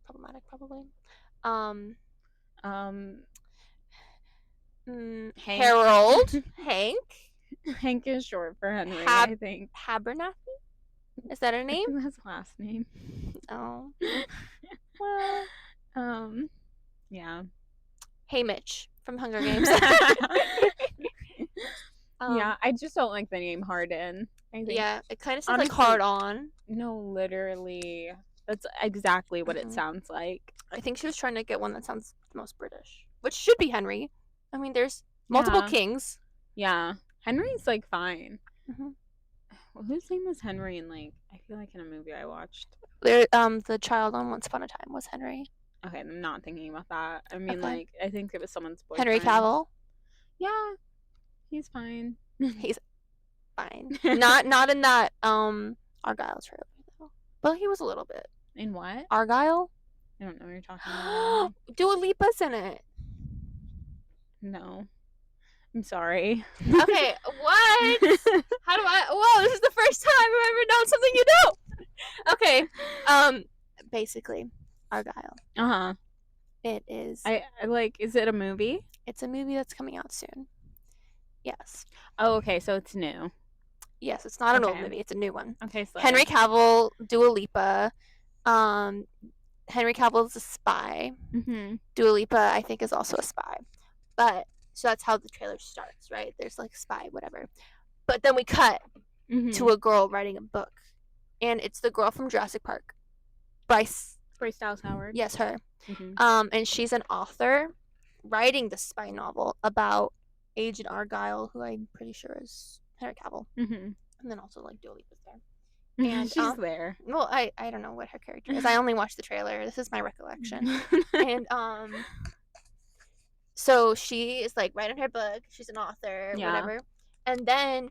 problematic probably. Harold. Hank. Hank is short for Henry, I think. Abernathy? Is that a name? I think that's a last name. Oh. Well, yeah. Hey Mitch from Hunger Games. Yeah, I just don't like the name Harden. I think. Yeah, it kind of sounds like hard on. No, literally. That's exactly what it sounds like. I think she was trying to get one that sounds the most British, which should be Henry. I mean, there's multiple kings. Yeah, Henry's like fine. Well, whose name was Henry in like? I feel like in a movie I watched. The child on Once Upon a Time was Henry. Okay, I'm not thinking about that. I mean, like I think it was someone's boyfriend. Henry Cavill. Yeah, he's fine. He's fine. not in that Argyle trailer though. But he was a little bit. In what? Argyle? I don't know what you're talking about. Dua Lipa's in it. No. I'm sorry. Okay, what? How do I? Whoa, this is the first time I've ever known something you know. Okay. Basically, Argyle. It is. I like. Is it a movie? It's a movie that's coming out soon. Yes. Oh, okay. So it's new. Yes, it's not an old movie. It's a new one. Okay. So Henry Cavill, Dua Lipa. Henry Cavill is a spy. Dua Lipa, I think, is also a spy. But so that's how the trailer starts, right? There's like spy, whatever. But then we cut to a girl writing a book, and it's the girl from Jurassic Park, Bryce Dallas Howard. Yes, her. And she's an author writing the spy novel about Agent Argyle, who I'm pretty sure is Henry Cavill, and then also like Dua Lipa's there. And she's there. Well, I don't know what her character is. I only watched the trailer. This is my recollection. And so she is like writing her book. She's an author, whatever. And then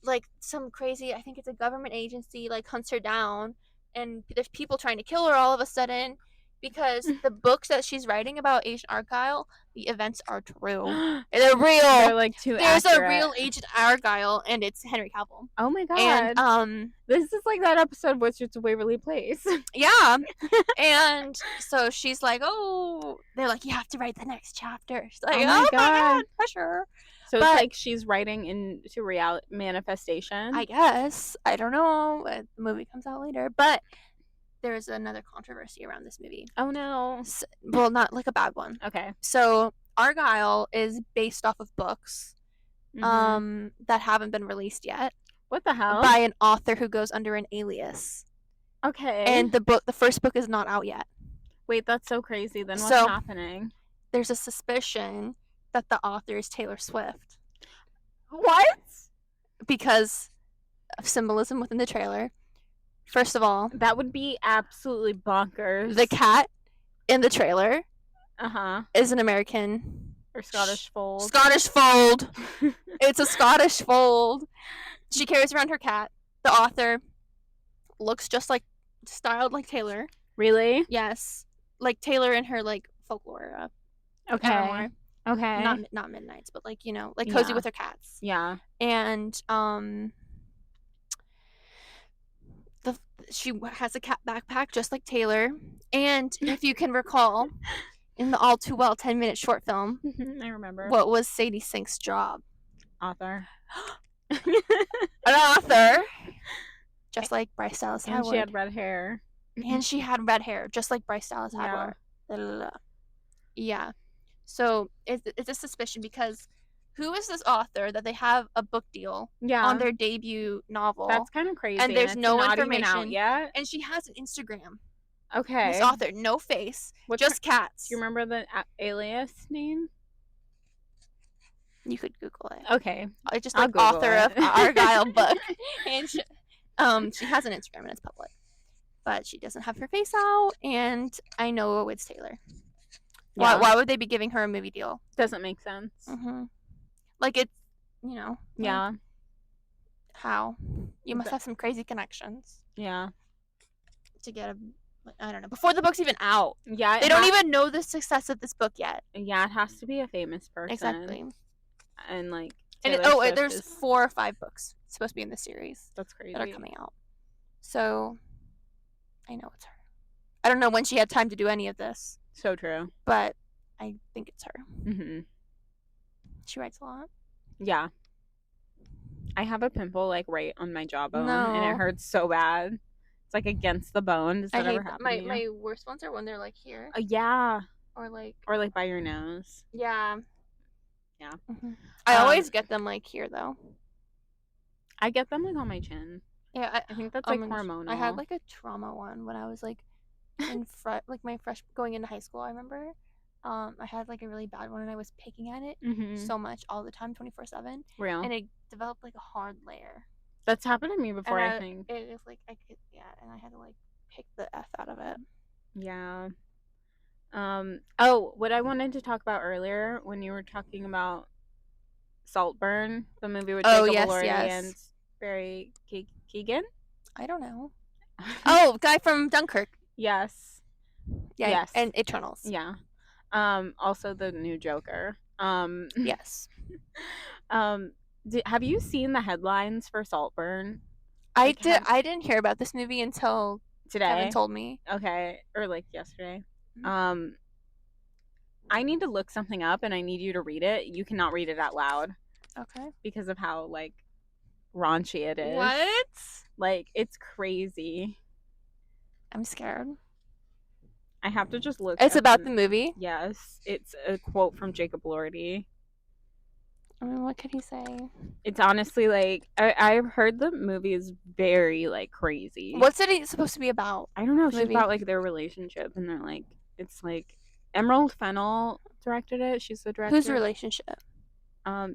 like some crazy, I think it's a government agency, like hunts her down, and there's people trying to kill her all of a sudden because the books that she's writing about Agent Argyle, the events are true. They're real. They're like There's a real Agent Argyle, and it's Henry Cavill. Oh my god! And this is like that episode which it's Waverly Place. Yeah. And so she's like, oh, they're like, you have to write the next chapter. She's like, oh my god, pressure. So it's like she's writing into reality manifestation. I guess. I don't know. The movie comes out later, but there's another controversy around this movie. Oh no. Well, not like a bad one. Okay. So Argyle is based off of books that haven't been released yet. What the hell? By an author who goes under an alias. Okay. And the first book is not out yet. Wait, that's so crazy. Then what's happening? There's a suspicion that the author is Taylor Swift. What? Because of symbolism within the trailer. First of all, that would be absolutely bonkers. The cat in the trailer is an American or Scottish fold. Scottish fold. It's a Scottish fold. She carries around her cat. The author looks just like, styled like Taylor. Really? Yes, like Taylor in her like folklore. Okay. Okay. Not Midnights, but like, you know, like cozy with her cats. Yeah. And she has a cat backpack just like Taylor. And if you can recall, in the All Too Well 10-minute short film, I remember. What was Sadie Sink's job? Author. An author. Just like Bryce Dallas Howard. And she had red hair. And she had red hair, just like Bryce Dallas Howard. Yeah. So it's a suspicion because who is this author that they have a book deal on their debut novel? That's kind of crazy. And there's no information out yet. And she has an Instagram. Okay. This author, no face, just cats. Do you remember the alias name? You could Google it. Okay. I just like author of Argyle book. And she has an Instagram and it's public. But she doesn't have her face out, and I know it's Taylor. Yeah. Why would they be giving her a movie deal? Doesn't make sense. Like, it's, you know. Yeah. How? You must have some crazy connections. Yeah. To get I don't know. Before the book's even out. Yeah. They don't even know the success of this book yet. Yeah, it has to be a famous person. Exactly. And, like, there's 4 or 5 books supposed to be in the series. That's crazy. That are coming out. So, I know it's her. I don't know when she had time to do any of this. So true. But I think it's her. Mm-hmm. She writes a lot. Yeah. I have a pimple, like, right on my jawbone, and it hurts so bad. It's, like, against the bone. Does that ever happen to you? My worst ones are when they're, like, here. Yeah. Or, like, by your nose. Yeah. Yeah. Mm-hmm. I always get them, like, here, though. I get them, like, on my chin. Yeah, I think that's, like, hormonal. I had, like, a trauma one when I was, like, going into high school, I remember. I had, like, a really bad one, and I was picking at it so much all the time, 24/7. Real. And it developed, like, a hard layer. That's happened to me before, I think. It was, like, and I had to, like, pick the F out of it. Yeah. What I wanted to talk about earlier when you were talking about Saltburn, the movie with Jacob Elordi and Barry Keoghan? I don't know. Oh, guy from Dunkirk. Yes. Yeah. Yes. And Eternals. Yeah. Also the new Joker. Yes. Have you seen the headlines for Saltburn? I didn't hear about this movie until today. Kevin told me. Okay, or like yesterday. I need to look something up, and I need you to read it. You cannot read it out loud. Okay. Because of how, like, raunchy it is. What? Like, it's crazy. I'm scared. I have to just look. It's about the movie? Yes. It's a quote from Jacob Elordi. I mean, what could he say? It's honestly, like, I've heard the movie is very, like, crazy. What's it supposed to be about? I don't know. It's about, like, their relationship, and they're, like, it's, like, Emerald Fennell directed it. She's the director. Whose relationship?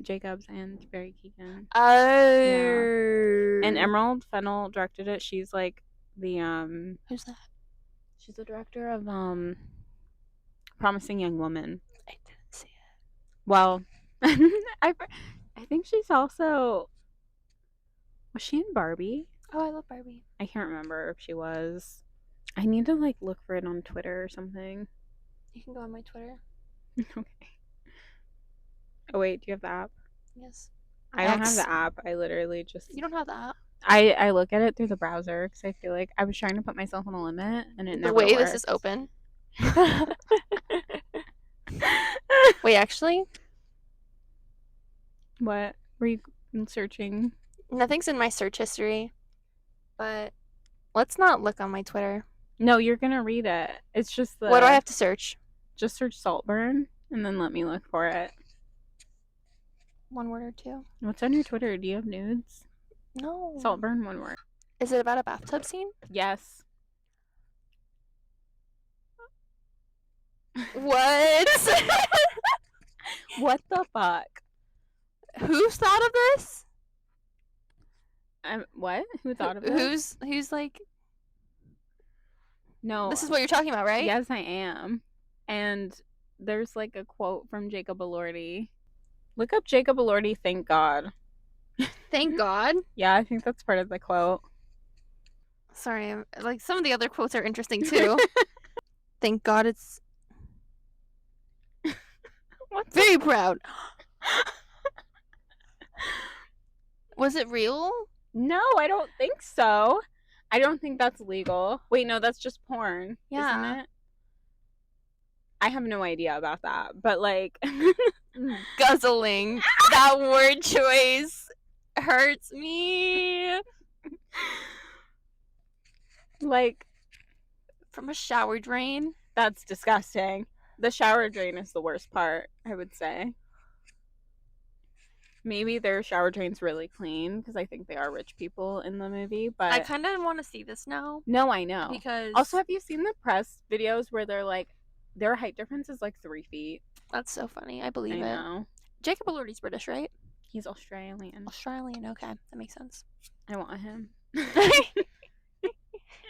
Jacob's and Barry Keoghan. Oh. Yeah. And Emerald Fennell directed it. She's, like, the, Who's that? She's the director of, Promising Young Woman. I didn't see it. Well, I think she's also... Was she in Barbie? Oh, I love Barbie. I can't remember if she was. I need to, like, look for it on Twitter or something. You can go on my Twitter. Okay. Oh, wait, do you have the app? Yes. I don't have the app. I literally just... You don't have the app? I look at it through the browser because I feel like I was trying to put myself on a limit and it never worked. The way this is open. Wait, actually? What? Were you searching? Nothing's in my search history. But let's not look on my Twitter. No, you're going to read it. It's just the... What do I have to search? Just search Saltburn and then let me look for it. One word or two. What's on your Twitter? Do you have nudes? No. Saltburn, one word. Is it about a bathtub scene? Yes. What? What the fuck? Who's thought of this? What? Who thought of this? Who's like... No. This is what you're talking about, right? Yes, I am. And there's like a quote from Jacob Elordi. Look up Jacob Elordi, thank God. Thank God? Yeah, I think that's part of the quote. Sorry, like some of the other quotes are interesting too. Thank God it's... Very proud. Was it real? No, I don't think so. I don't think that's legal. Wait, no, that's just porn, isn't it? I have no idea about that, but like... Guzzling. That word choice hurts me. Like... From a shower drain? That's disgusting. The shower drain is the worst part, I would say. Maybe their shower drain's really clean because I think they are rich people in the movie, but I kind of want to see this now. No, I know. Because also, have you seen the press videos where they're like, their height difference is like 3 feet? That's so funny. I believe it. I know. Jacob Elordi's British, right? He's Australian. Australian, okay. That makes sense. I want him.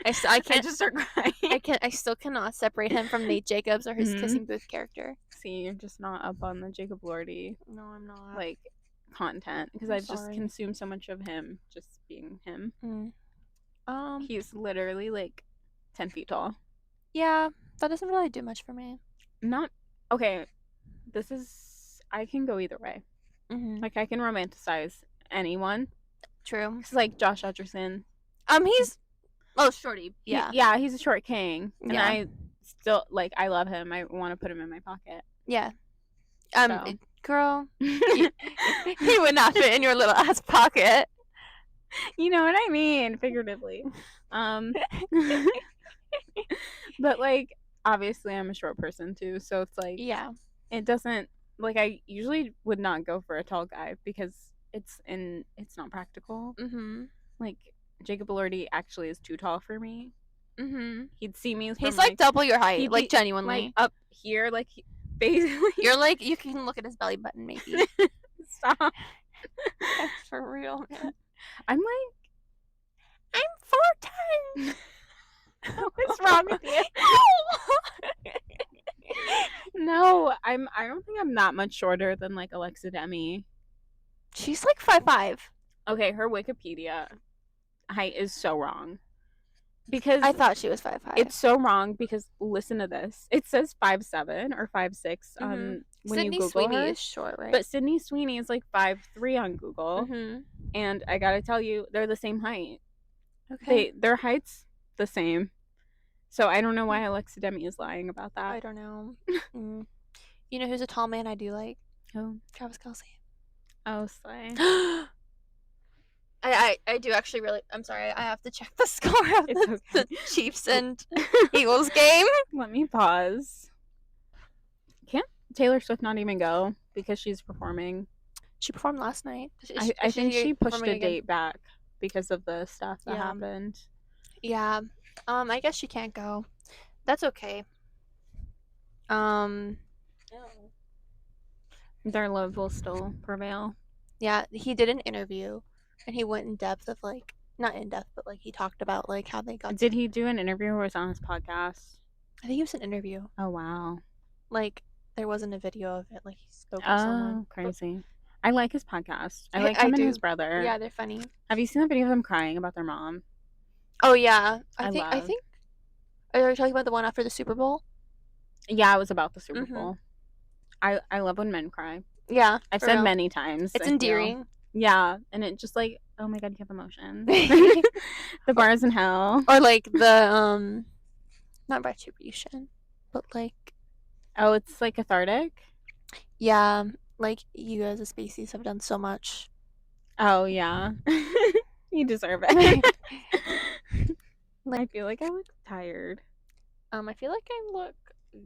I can't I just start crying. I still cannot separate him from Nate Jacobs or his kissing booth character. See, you're just not up on the Jacob Elordi. No, I'm not. Like, content because I've just consumed so much of him just being him. He's literally like 10 feet tall. Yeah, that doesn't really do much for me. Not okay. This is I can go either way. Like I can romanticize anyone. True. It's like Josh Hutcherson. He's shorty. Yeah. Yeah, he's a short king, and I still like. I love him. I want to put him in my pocket. Yeah. Girl, he would not fit in your little ass pocket. You know what I mean, figuratively. But like, obviously, I'm a short person too, so it's like, it doesn't like. I usually would not go for a tall guy because it's not practical. Like Jacob Elordi actually is too tall for me. He'd see me. He's like double your height, like genuinely like, up here, like. Basically. You're like, you can look at his belly button, maybe. Stop. For real, man. I'm like, I'm 4'10". What's wrong with you? No, I don't think I'm that much shorter than like Alexa Demi. She's like 5'5". Okay, her Wikipedia height is so wrong. Because I thought she was 5'5". It's so wrong because listen to this. It says 5'7" or 5'6" on when Sydney you Google Sweeney her. is short, right? But Sydney Sweeney is like 5'3" on Google. And I gotta tell you, they're the same height. Okay. Their height's the same. So I don't know why Alexa Demi is lying about that. I don't know. You know who's a tall man I do like? Who? Travis Kelce. Oh, slay. I do actually really... I'm sorry. I have to check the score of the Chiefs and Eagles game. Let me pause. Can't Taylor Swift not even go because she's performing? She performed last night. I think she pushed a date back because of the stuff that happened. Yeah. I guess she can't go. That's okay. Their love will still prevail. Yeah, he did an interview. And he went in depth of like, not in depth, but like he talked about like how they got. Did he do an interview or was it on his podcast? I think it was an interview. Oh wow! Like there wasn't a video of it. Like he spoke to someone. Crazy! I like his podcast. I like him and his brother. Yeah, they're funny. Have you seen the video of them crying about their mom? Oh yeah, I think. Are you talking about the one after the Super Bowl? Yeah, it was about the Super Bowl. I love when men cry. Yeah, I've said many times. It's endearing. Yeah, and it just like, oh my god, you have emotion. The bars in hell. Or like the not retribution, but like, oh, it's like cathartic. Yeah, like you as a species have done so much. Oh yeah, you deserve it. I feel like I look tired. I feel like I look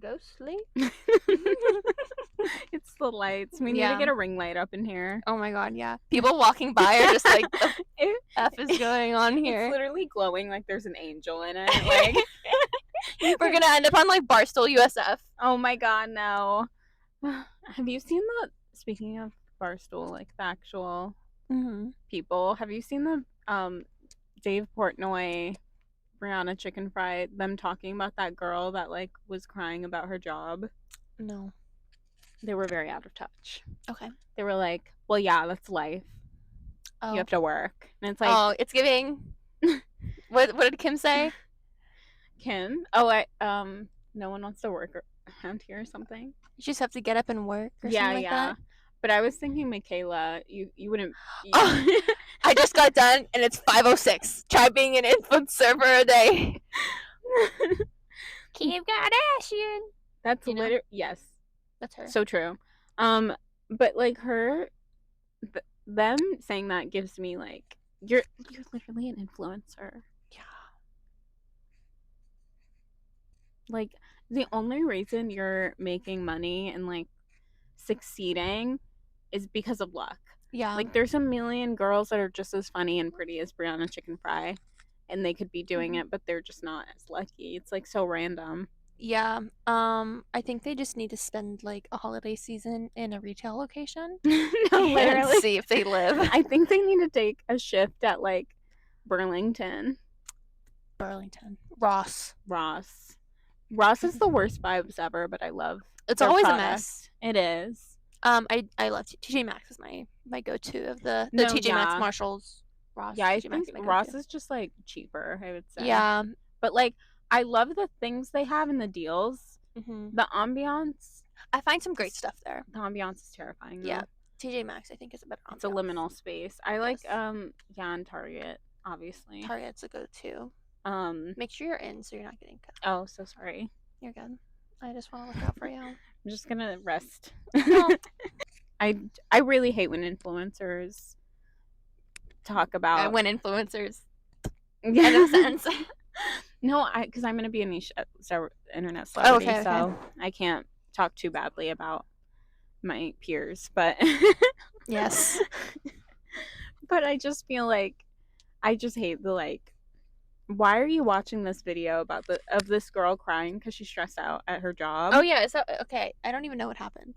ghostly. It's the lights. We need to get a ring light up in here. Oh my god, yeah. People walking by are just like, the F is going on here? It's literally glowing like there's an angel in it. Like we're gonna end up on like Barstool USF. Oh my god, no. Have you seen the, speaking of Barstool, like the actual people, have you seen the Dave Portnoy, Brianna Chicken Fry, them talking about that girl that like was crying about her job? No. They were very out of touch. Okay. They were like, well, yeah, that's life. Oh. You have to work. And it's like, oh, it's giving. What did Kim say? Kim? Oh, no one wants to work around here or something. You just have to get up and work or something like that? But I was thinking, Michaela, you wouldn't... I just got done, and it's 5:06. Try being an influencer for a day. Kim Kardashian. That's literally... Yes. That's her. So true. But, like, them saying that gives me, like... You're literally an influencer. Yeah. Like, the only reason you're making money and, like, succeeding is because of luck. Yeah. Like, there's a million girls that are just as funny and pretty as Brianna Chicken Fry, and they could be doing it, but they're just not as lucky. It's, like, so random. Yeah. I think they just need to spend, like, a holiday season in a retail location. No, literally. And see if they live. I think they need to take a shift at, like, Burlington. Ross is the worst vibes ever, but I love it's always product. A mess. It is. I love TJ Maxx is my go-to of the TJ Maxx, Marshalls, Ross. Yeah, I think Ross is just like cheaper, I would say. Yeah, but like I love the things they have in the deals. The ambiance. I find some great stuff there. The ambiance is terrifying. Though. Yeah, TJ Maxx I think is a better ambiance. It's a liminal space. I like and Target obviously. Target's a go-to. Make sure you're in so you're not getting cut. Oh, so sorry. You're good. I just want to look out for you. I'm just gonna rest. I really hate when influencers talk about when influencers end of sentence. No, because I'm gonna be a niche internet celebrity, so I can't talk too badly about my peers. But yes, but I just feel like I just hate the like. Why are you watching this video about of this girl crying because she's stressed out at her job? Oh yeah, so okay. I don't even know what happened.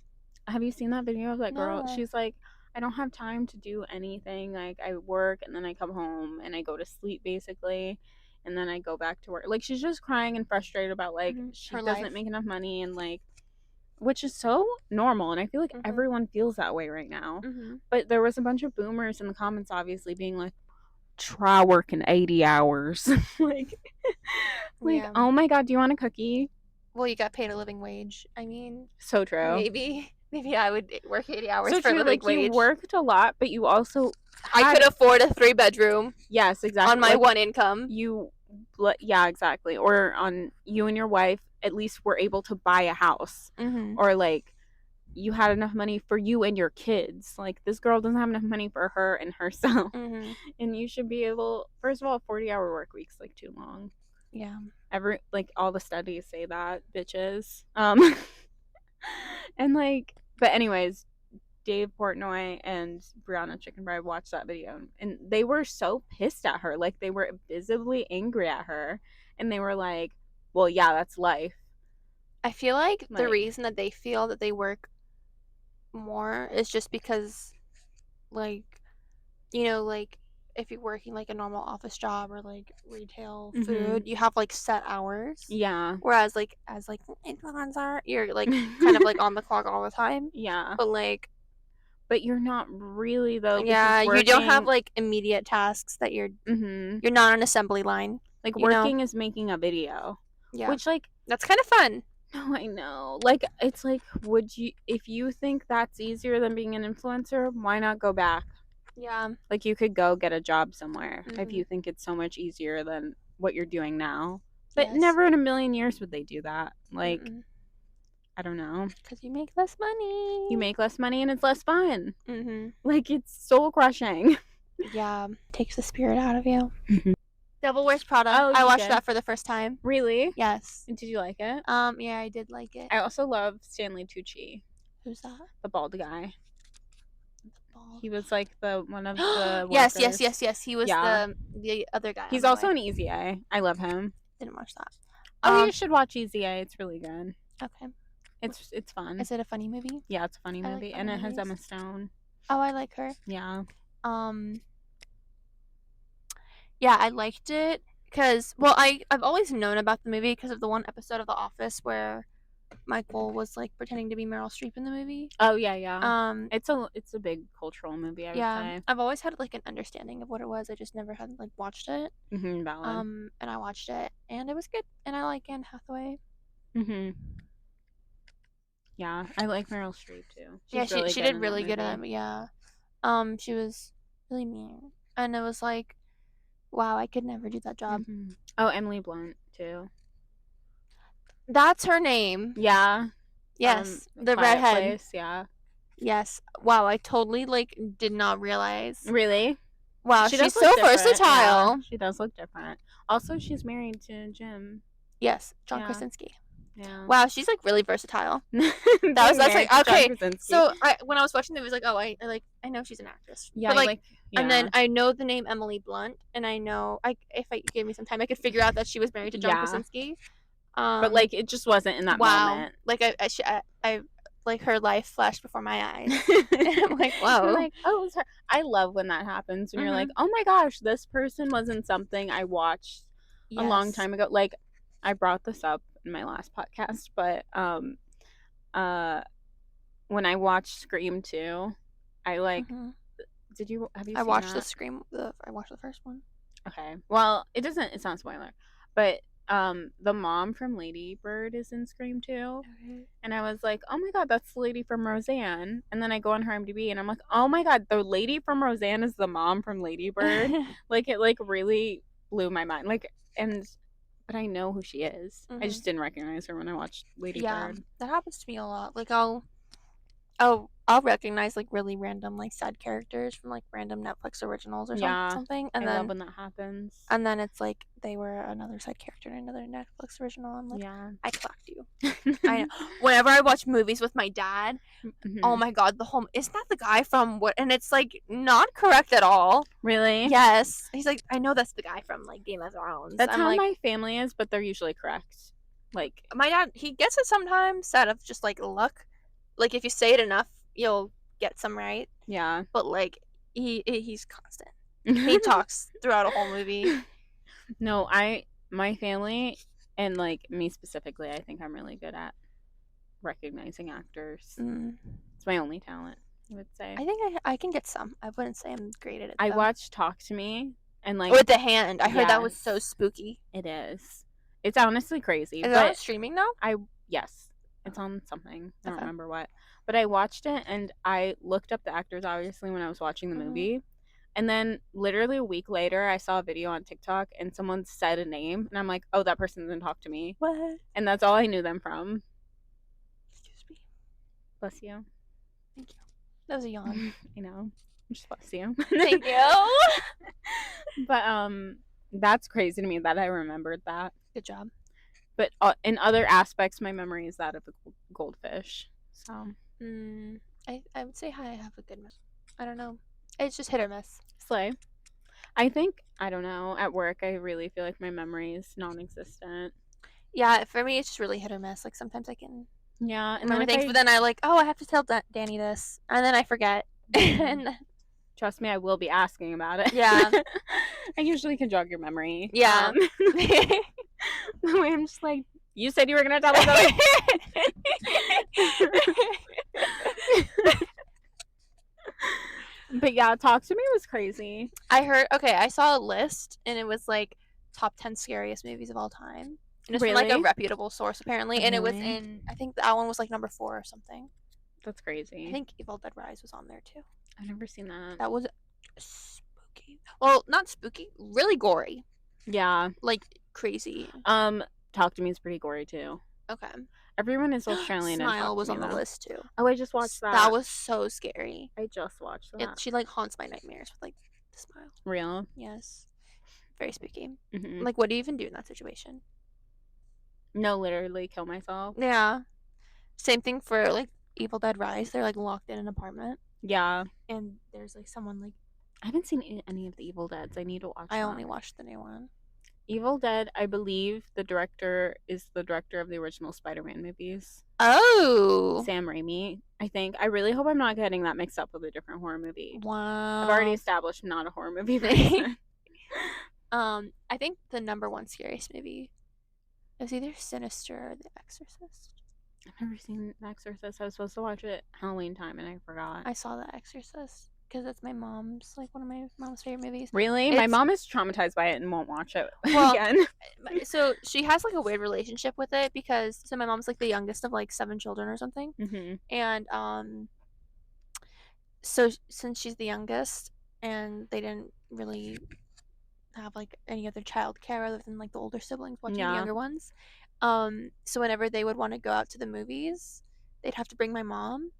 Have you seen that video of that girl? She's like, I don't have time to do anything. Like I work and then I come home and I go to sleep basically, and then I go back to work. Like she's just crying and frustrated about like she doesn't make enough money and like, which is so normal. And I feel like everyone feels that way right now. But there was a bunch of boomers in the comments obviously being like, try working 80 hours. like yeah. Oh my god, do you want a cookie? Well, you got paid a living wage. I mean, so true. Maybe I would work 80 hours so for a living wage. You worked a lot, but you also I could afford a 3-bedroom. Yes, exactly. On my one income. Yeah, exactly. Or on you and your wife at least were able to buy a house. Or like you had enough money for you and your kids. Like this girl doesn't have enough money for her and herself. And you should be able, first of all, 40-hour work week's like too long. Yeah. All the studies say that, bitches. And like, but anyways, Dave Portnoy and Brianna Chicken Fry watched that video and they were so pissed at her. Like they were visibly angry at her and they were like, well, yeah, that's life. I feel like the reason that they feel that they work more is just because like, you know, like if you're working like a normal office job or like retail food, you have like set hours. Yeah. Whereas like as like influencer, you're like kind of like on the clock all the time. Yeah. But you're not really though. Yeah, you don't have like immediate tasks that you're you're not on an assembly line. Like working is making a video. Yeah. Which like that's kind of fun. No, I know. Like it's like if you think that's easier than being an influencer, why not go back? Yeah. Like you could go get a job somewhere if you think it's so much easier than what you're doing now. But never in a million years would they do that. Like I don't know. Because you make less money. You make less money and it's less fun. Like it's soul crushing. Yeah. Takes the spirit out of you. Devil Wears Prada. Oh, I you watched did? that for the first time. Really? Yes. And did you like it? Yeah, I did like it. I also love Stanley Tucci. Who's that? The bald guy. The bald. He was like one of the yes, workers. yes. He was the other guy. He's also an Easy A. I love him. Didn't watch that. Oh, you should watch Easy A. It's really good. Okay. It's fun. Is it a funny movie? Yeah, it's a funny movie, and it has Emma Stone. Oh, I like her. Yeah. Yeah, I liked it because I've always known about the movie because of the one episode of The Office where Michael was like pretending to be Meryl Streep in the movie. Oh yeah. It's a big cultural movie. I would say. I've always had like an understanding of what it was. I just never had like watched it. Valid. And I watched it and it was good. And I like Anne Hathaway. Yeah, I like Meryl Streep too. She did really good at it. Yeah. She was really mean, and it was like, wow, I could never do that job. Oh, Emily Blunt too. That's her name. Yeah. Yes, the redhead. Place, yeah. Yes. Wow, I totally like did not realize. Really? Wow, she's so versatile. Yeah, she does look different. Also, she's married to Jim. Yes, John Krasinski. Yeah. Wow, she's like really versatile. that's like okay. So when I was watching it was like, oh, I know she's an actress. Yeah. But and then I know the name Emily Blunt, and I know if you gave me some time, I could figure out that she was married to John Krasinski. But like it just wasn't in that moment. Like I like her life flashed before my eyes. And I'm like, whoa. You're like, oh, it was her. I love when that happens when you're like, oh my gosh, this person wasn't something I watched a long time ago. Like I brought this up in my last podcast, but when I watched Scream 2, I like have you seen I watched that? I watched the first one. Okay. Well, it's not a spoiler. But the mom from Lady Bird is in Scream 2. Okay. And I was like, oh my god, that's the lady from Roseanne. And then I go on her IMDb and I'm like, oh my god, the lady from Roseanne is the mom from Lady Bird. Like it like really blew my mind. But I know who she is. I just didn't recognize her when I watched Lady Bird. That happens to me a lot. Like I'll recognize like really random like side characters from like random Netflix originals or something. And I love when that happens. And then it's like they were another side character in another Netflix original. I'm like, I clocked you. I know. Whenever I watch movies with my dad, oh my god, isn't that the guy from what? And it's like not correct at all. Really? Yes. He's like, I know that's the guy from like Game of Thrones. That's how my family is, but they're usually correct. Like my dad, he gets it sometimes out of just like luck. Like if you say it enough, you'll get some right. Yeah. But like he's constant. He talks throughout a whole movie. No, my family and like me specifically, I think I'm really good at recognizing actors. It's my only talent, I would say. I think I can get some. I wouldn't say I'm great at it. I watched Talk to Me and like with the hand. I heard that was so spooky. It is. It's honestly crazy. Is it on streaming now? Yes. It's on something. I don't remember what. But I watched it and I looked up the actors obviously when I was watching the movie. And then literally a week later I saw a video on TikTok and someone said a name and I'm like, oh, that person didn't talk to me. What? And that's all I knew them from. Excuse me. Bless you. Thank you. That was a yawn. I know. Just bless you. Thank you. But that's crazy to me that I remembered that. Good job. But in other aspects, my memory is that of a goldfish. So, I would say I have a good. I don't know. It's just hit or miss. Slay. I think I don't know. At work, I really feel like my memory is non-existent. Yeah, for me, it's just really hit or miss. Like sometimes I can. Yeah, and remember things, but then I like, oh, I have to tell Danny this, and then I forget. And trust me, I will be asking about it. Yeah. I usually can jog your memory. Yeah. I'm just like, you said you were gonna tell us about But yeah, Talk to Me was crazy. I saw a list and it was like top 10 scariest movies of all time. And it's from like a reputable source apparently. And it was I think that one was like number 4 or something. That's crazy. I think Evil Dead Rise was on there too. I've never seen that. That was spooky. Well, not spooky, really gory. Yeah. Like crazy. Talk to Me is pretty gory too. Okay. Everyone is Australian. Smile was on the list too. Oh, I just watched that. That was so scary. I just watched that. She like haunts my nightmares with like the smile. Real? Yes. very spooky. Like, what do you even do in that situation? No, literally kill myself. Yeah. Same thing for, like, Evil Dead Rise. They're, like, locked in an apartment. Yeah. And there's, like, someone, like... I haven't seen any of the Evil Deads. I need to watch I them. only watched the new one. Evil Dead, I believe the director is the director of the original Spider-Man movies. Oh! Sam Raimi, I think. I really hope I'm not getting that mixed up with a different horror movie. Wow. I've already established I'm not a horror movie person. I think the number one scariest movie is either Sinister or The Exorcist. I've never seen The Exorcist. I was supposed to watch it Halloween time and I forgot. I saw The Exorcist because it's my mom's, like, one of my mom's favorite movies. Really? My mom is traumatized by it and won't watch it again. So she has, like, a weird relationship with it because my mom's, like, the youngest of, like, 7 children or something. And so since she's the youngest and they didn't really have, like, any other child care other than, like, the older siblings watching the younger ones, so whenever they would want to go out to the movies, they'd have to bring my mom.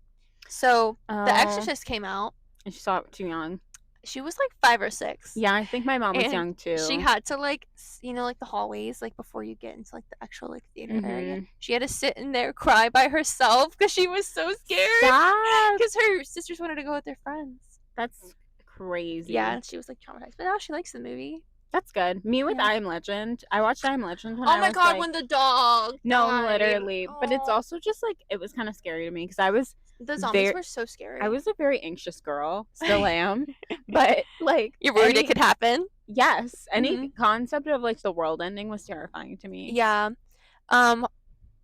So The Exorcist came out and she saw it too young. She was, like, 5 or 6. Yeah, I think my mom was young too. She had to, like, you know, like, the hallways, like, before you get into, like, the actual, like, theater area. She had to sit in there, cry by herself because she was so scared. Because her sisters wanted to go with their friends. That's crazy. Yeah, and she was, like, traumatized. But now she likes the movie. That's good. Me with I Am Legend. I watched I Am Legend when I was, oh my god, like, when the dog No, died. literally. Oh. But it's also just, like, it was kind of scary to me because I was... The zombies were so scary. I was a very anxious girl. Still am. But, like... You're worried it could happen? Yes. Any concept of, like, the world ending was terrifying to me. Yeah.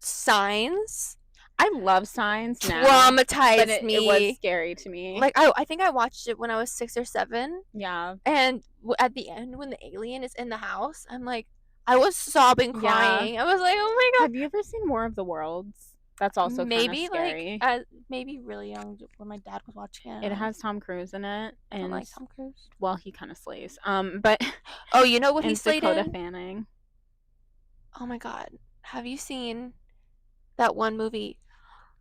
Signs... I love Signs now. Traumatized me. It was scary to me. Like, I think I watched it when I was 6 or 7. Yeah. And at the end, when the alien is in the house, I'm like, I was sobbing, crying. I was like, oh my god. Have you ever seen War of the Worlds? That's also kind of scary. Like, maybe really young when my dad was watching it. It has Tom Cruise in it. And I like Tom Cruise. Well, he kind of slays. But oh, you know what he slayed Dakota in? Fanning. Oh my god. Have you seen that one movie?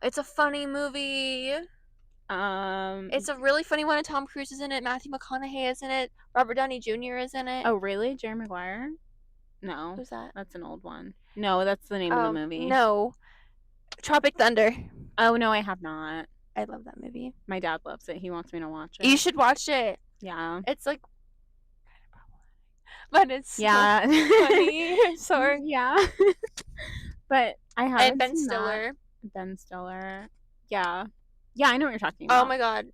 It's a funny movie. It's a really funny one, and Tom Cruise is in it. Matthew McConaughey is in it. Robert Downey Jr. is in it. Oh, really? Jerry Maguire? No. Who's that? That's an old one. No, that's the name of the movie. No. Tropic Thunder. Oh, no, I have not. I love that movie. My dad loves it. He wants me to watch it. You should watch it. Yeah. It's, like, but it's so funny. Sorry. Yeah. But I haven't and Ben seen Stiller. That. Ben Stiller. Yeah. Yeah, I know what you're talking about. Oh my god.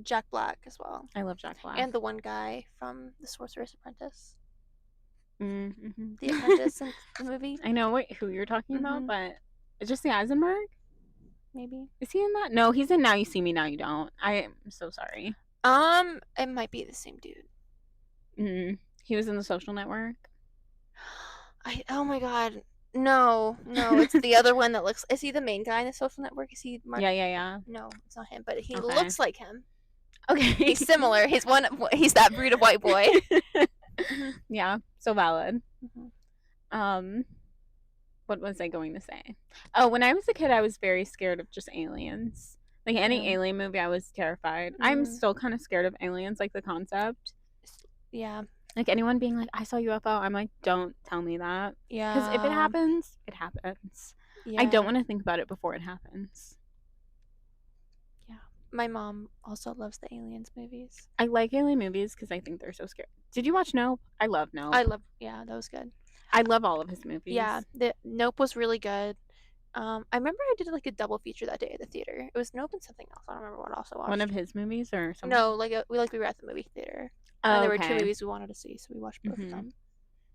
Jack Black as well. I love Jack Black. And the one guy from The Sorcerer's Apprentice. Mm-hmm. The Apprentice in the movie. I know who you're talking about, but Jesse Eisenberg? Maybe. Is he in that? No, he's in Now You See Me, Now You Don't. I am so sorry. It might be the same dude. He was in The Social Network. Oh my god. No, it's the other one that looks... Is he the main guy in The Social Network? Is he... Yeah. No, it's not him, but he looks like him. Okay. He's similar. He's that breed of white boy. Yeah, so valid. What was I going to say? Oh, when I was a kid, I was very scared of just aliens. Like, any alien movie, I was terrified. I'm still kind of scared of aliens, like, the concept. Yeah. Like, anyone being like, I saw a UFO, I'm like, don't tell me that. Yeah. Because if it happens, it happens. Yeah. I don't want to think about it before it happens. Yeah. My mom also loves the aliens movies. I like alien movies because I think they're so scary. Did you watch Nope? I love Nope. Yeah, that was good. I love all of his movies. Yeah, the Nope was really good. I remember I did, like, a double feature that day at the theater. It was Nope and something else. I don't remember what else I watched. One of his movies or something? No, we were at the movie theater. Oh, and there were 2 movies we wanted to see, so we watched both of them.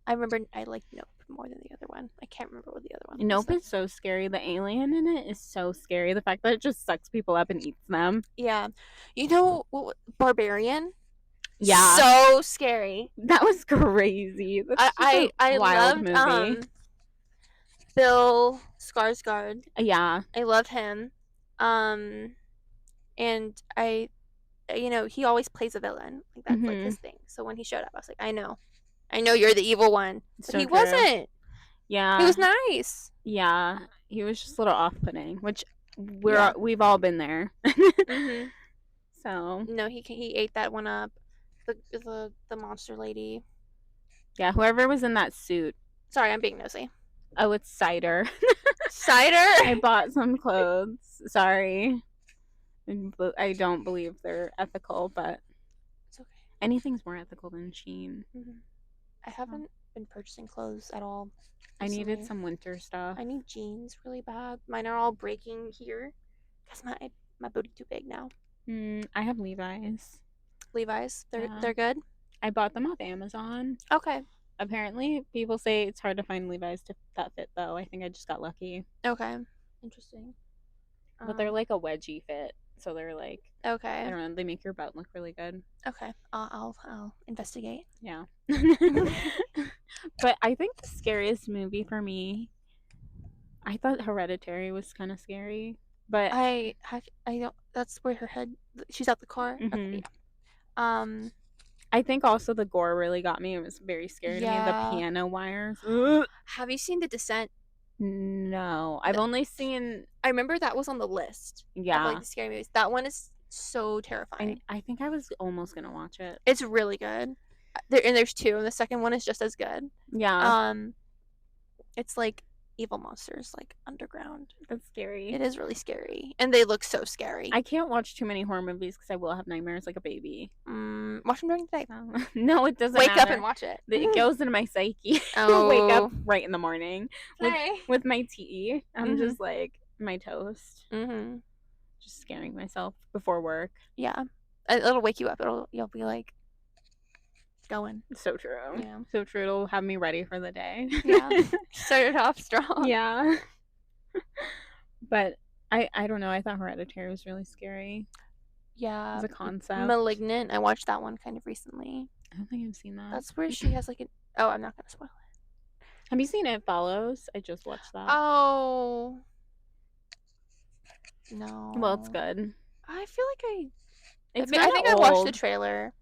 I remember I liked Nope more than the other one. I can't remember what the other one was. Nope is so scary. The alien in it is so scary. The fact that it just sucks people up and eats them. Yeah. You know, Barbarian? Yeah. So scary. That was crazy. That's I wild loved movie. Bill Skarsgård. Yeah. I love him. And he always plays a villain. Like, that's like his thing. So when he showed up, I was like, I know you're the evil one. But so he true. Wasn't. Yeah. He was nice. Yeah. He was just a little off-putting, which we've all been there. So. No, he ate that one up. The monster lady. Yeah, whoever was in that suit. Sorry, I'm being nosy. Oh, it's cider. Cider? I bought some clothes. Sorry. I don't believe they're ethical, but It's okay. Anything's more ethical than Shein. Mm-hmm. I haven't been purchasing clothes at all recently. I needed some winter stuff. I need jeans really bad. Mine are all breaking here because my booty too big now. I have Levi's. Levi's, they're good. I bought them off Amazon. Okay. Apparently, people say it's hard to find Levi's that fit, though. I think I just got lucky. Okay. Interesting. But they're like a wedgie fit, so they're like, okay. I don't know. They make your butt look really good. Okay. I'll investigate. Yeah. But I think the scariest movie for me, I thought Hereditary was kind of scary, but I don't. That's where her head. She's out the car. Mm-hmm. Okay, yeah. I think also the gore really got me. It was very scary to me. The piano wires. Have you seen The Descent? No, I've only seen. I remember that was on the list. Yeah, of, like the scary movies. That one is so terrifying. I think I was almost gonna watch it. It's really good. There's two, and the second one is just as good. Yeah. It's like evil monsters, like underground. That's scary. It is really scary, and they look so scary. I can't watch too many horror movies because I will have nightmares like a baby. Watch them during the day. No, it doesn't. Wake matter. up and watch it. It goes into my psyche. Oh. Wake up right in the morning Okay. with my tea. I'm just like my toast. Mm-hmm. Just scaring myself before work. Yeah, it'll wake you up. You'll be like going. So true. Yeah. So true. It'll have me ready for the day. Yeah. Started off strong. Yeah. But I don't know. I thought Hereditary was really scary. Yeah. As a concept. Malignant. I watched that one kind of recently. I don't think I've seen that. That's where she has like an. Oh, I'm not gonna spoil it. Have you seen It Follows? I just watched that. Oh. No. Well, it's good. I feel like I think I watched the trailer.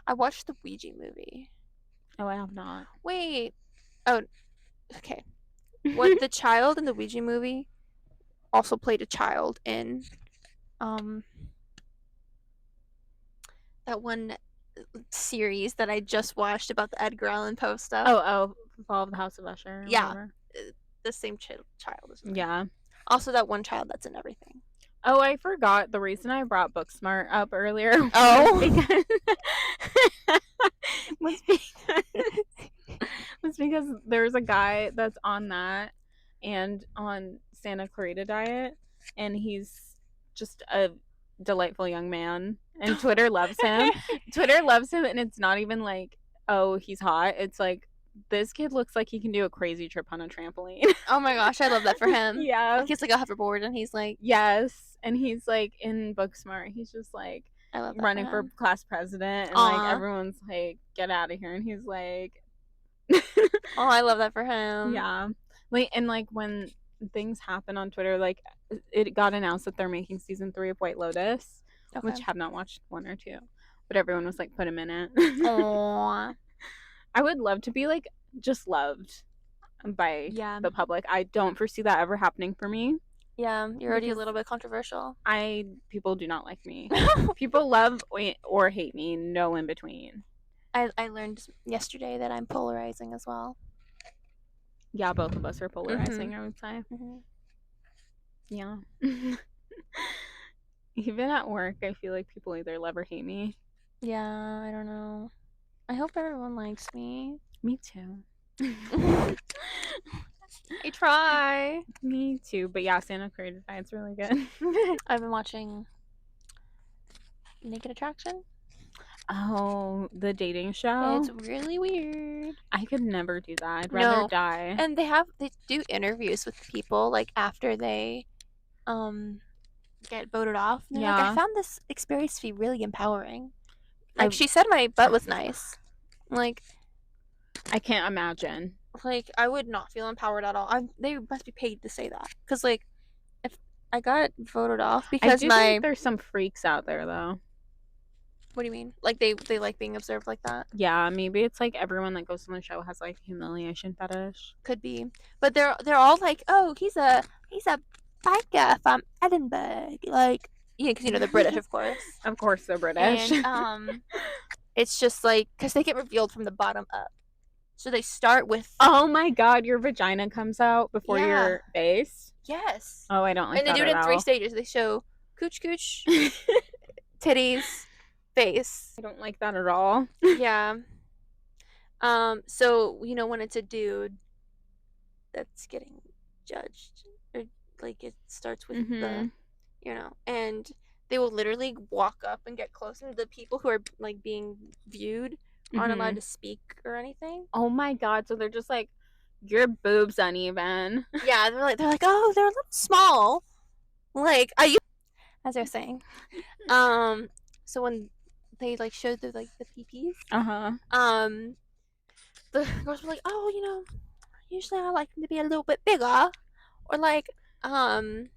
I watched the Ouija movie. Oh, I have not. Wait. Oh, okay. What the child in the Ouija movie also played a child in that one series that I just watched about the Edgar Allan Poe stuff. Oh, Fall of the House of Usher. Yeah. The same child is in there. Yeah. Also that one child that's in everything. Oh, I forgot. The reason I brought Booksmart up earlier was because there's a guy that's on that and on Santa Clarita Diet, and he's just a delightful young man, and Twitter loves him. Twitter loves him, and it's not even like, oh, he's hot. It's like, this kid looks like he can do a crazy trip on a trampoline. Oh my gosh, I love that for him. Yeah. Like, he's like a hoverboard, and he's like... Yes, and he's like in Booksmart. He's just like running for class president, and like everyone's like, get out of here, and he's like... Oh, I love that for him. Yeah. Like, and like when things happen on Twitter, like it got announced that they're making season 3 of White Lotus, which I have not watched 1 or 2, but everyone was like, put him in it. Aww. I would love to be like just loved by the public. I don't foresee that ever happening for me. Yeah, you're already a little bit controversial. People do not like me. People love or hate me, no in between. I learned yesterday that I'm polarizing as well. Yeah, both of us are polarizing, I would say. Yeah. Even at work, I feel like people either love or hate me. Yeah, I don't know. I hope everyone likes me. Me too. I try. Me too. But yeah, Santa Clarita Diet's really good. I've been watching Naked Attraction. Oh, the dating show? It's really weird. I could never do that. I'd rather die. And they do interviews with people like after they get voted off. And like, I found this experience to be really empowering. Like, she said my butt was nice. Like, I can't imagine. Like, I would not feel empowered at all. They must be paid to say that. Because, like, if I got voted off because I think there's some freaks out there, though. What do you mean? Like, they like being observed like that? Yeah, maybe it's like everyone that goes on the show has like humiliation fetish. Could be. But they're all like, oh, he's a biker from Edinburgh. Like, yeah, because, you know, they're British, of course. Of course they're British. And, it's just like, because they get revealed from the bottom up. So they start with. Oh my god, your vagina comes out before your face? Yes. Oh, I don't like that. And they do it in 3 stages. They show cooch cooch, titties, face. I don't like that at all. Yeah. So when it's a dude that's getting judged, or like it starts with the, and they will literally walk up and get close, and the people who are like being viewed aren't allowed to speak or anything. Oh my god! So they're just like, your boobs uneven. Yeah, they're like, oh, they're a little small. Like as I was saying, so when they like showed the peepees, the girls were like, oh, usually I like them to be a little bit bigger, or like, so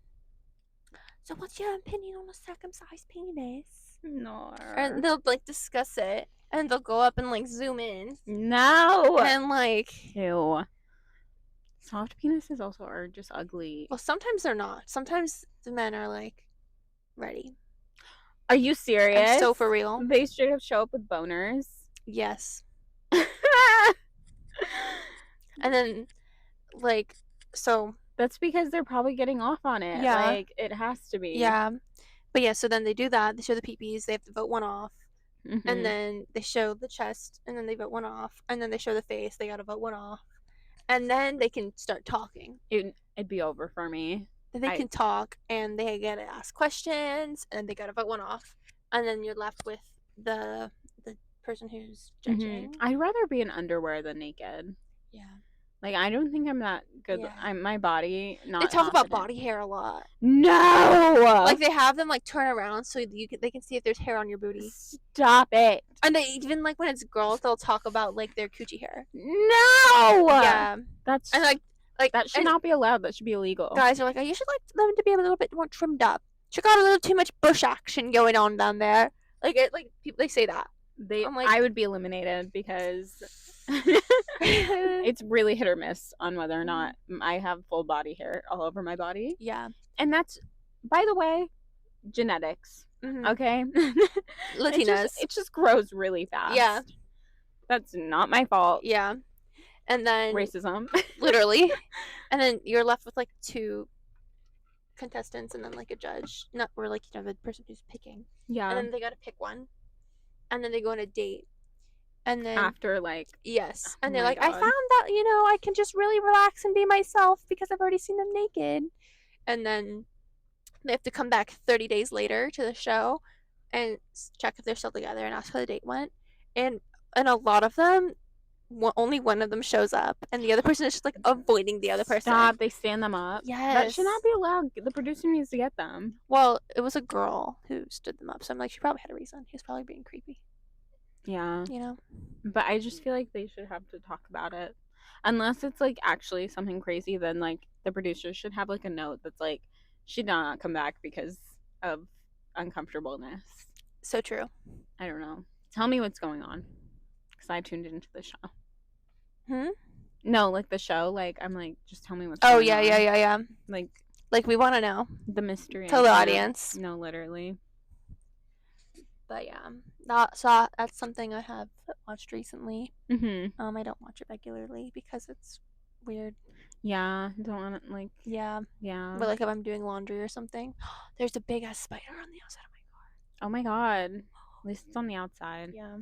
what's your opinion on a circumcised penis? No. And they'll like discuss it, and they'll go up and like zoom in. No. And like, ew. Soft penises also are just ugly. Well, sometimes they're not. Sometimes the men are like ready. Are you serious? I'm so for real. They straight up show up with boners. Yes. And then, like, so. That's because they're probably getting off on it. Yeah. Like, it has to be. Yeah. But yeah, so then they do that. They show the peepees. They have to vote one off. And then they show the chest. And then they vote one off. And then they show the face. They gotta vote one off. And then they can start talking. It'd be over for me. Then they can talk. And they gotta ask questions. And they gotta vote one off. And then you're left with the person who's judging. I'd rather be in underwear than naked. Yeah. Like, I don't think I'm that good. Yeah. My body, not. They talk about body hair a lot. No! Like, they have them, like, turn around so they can see if there's hair on your booty. Stop it. And they even, like, when it's girls, they'll talk about, like, their coochie hair. No! Yeah. That's... And, like that should not be allowed. That should be illegal. Guys are like, you should like them to be a little bit more trimmed up. She got a little too much bush action going on down there. Like, people, they say that. I would be eliminated because... it's really hit or miss on whether or not I have full body hair all over my body. Yeah. And that's, by the way, genetics. Okay? Latinas. It just grows really fast. Yeah. That's not my fault. Yeah. And then... Racism. Literally. And then you're left with, like, 2 contestants and then, like, a judge. Or, like, the person who's picking. Yeah. And then they gotta pick one. And then they go on a date. And then after, like... Yes. And they're like, God. I found that, I can just really relax and be myself because I've already seen them naked. And then they have to come back 30 days later to the show and check if they're still together and ask how the date went. And a lot of them, only one of them shows up. And the other person is just, like, avoiding the other person. Stop. They stand them up. Yes. That should not be allowed. The producer needs to get them. Well, it was a girl who stood them up. So I'm like, she probably had a reason. He was probably being creepy. Yeah. You know? But I just feel like they should have to talk about it. Unless it's, like, actually something crazy, then, like, the producers should have, like, a note that's, like, she did not come back because of uncomfortableness. So true. I don't know. Tell me what's going on. Because I tuned into the show. No, like, the show. Like, I'm like, just tell me what's going on. Oh, yeah. Like, we want to know. The mystery. Tell the audience. No, literally. But yeah, that's something I have watched recently. I don't watch it regularly because it's weird. Yeah, don't want to, like... Yeah. But, like, if I'm doing laundry or something, there's a big-ass spider on the outside of my car. Oh, my God. At least it's on the outside. Yeah.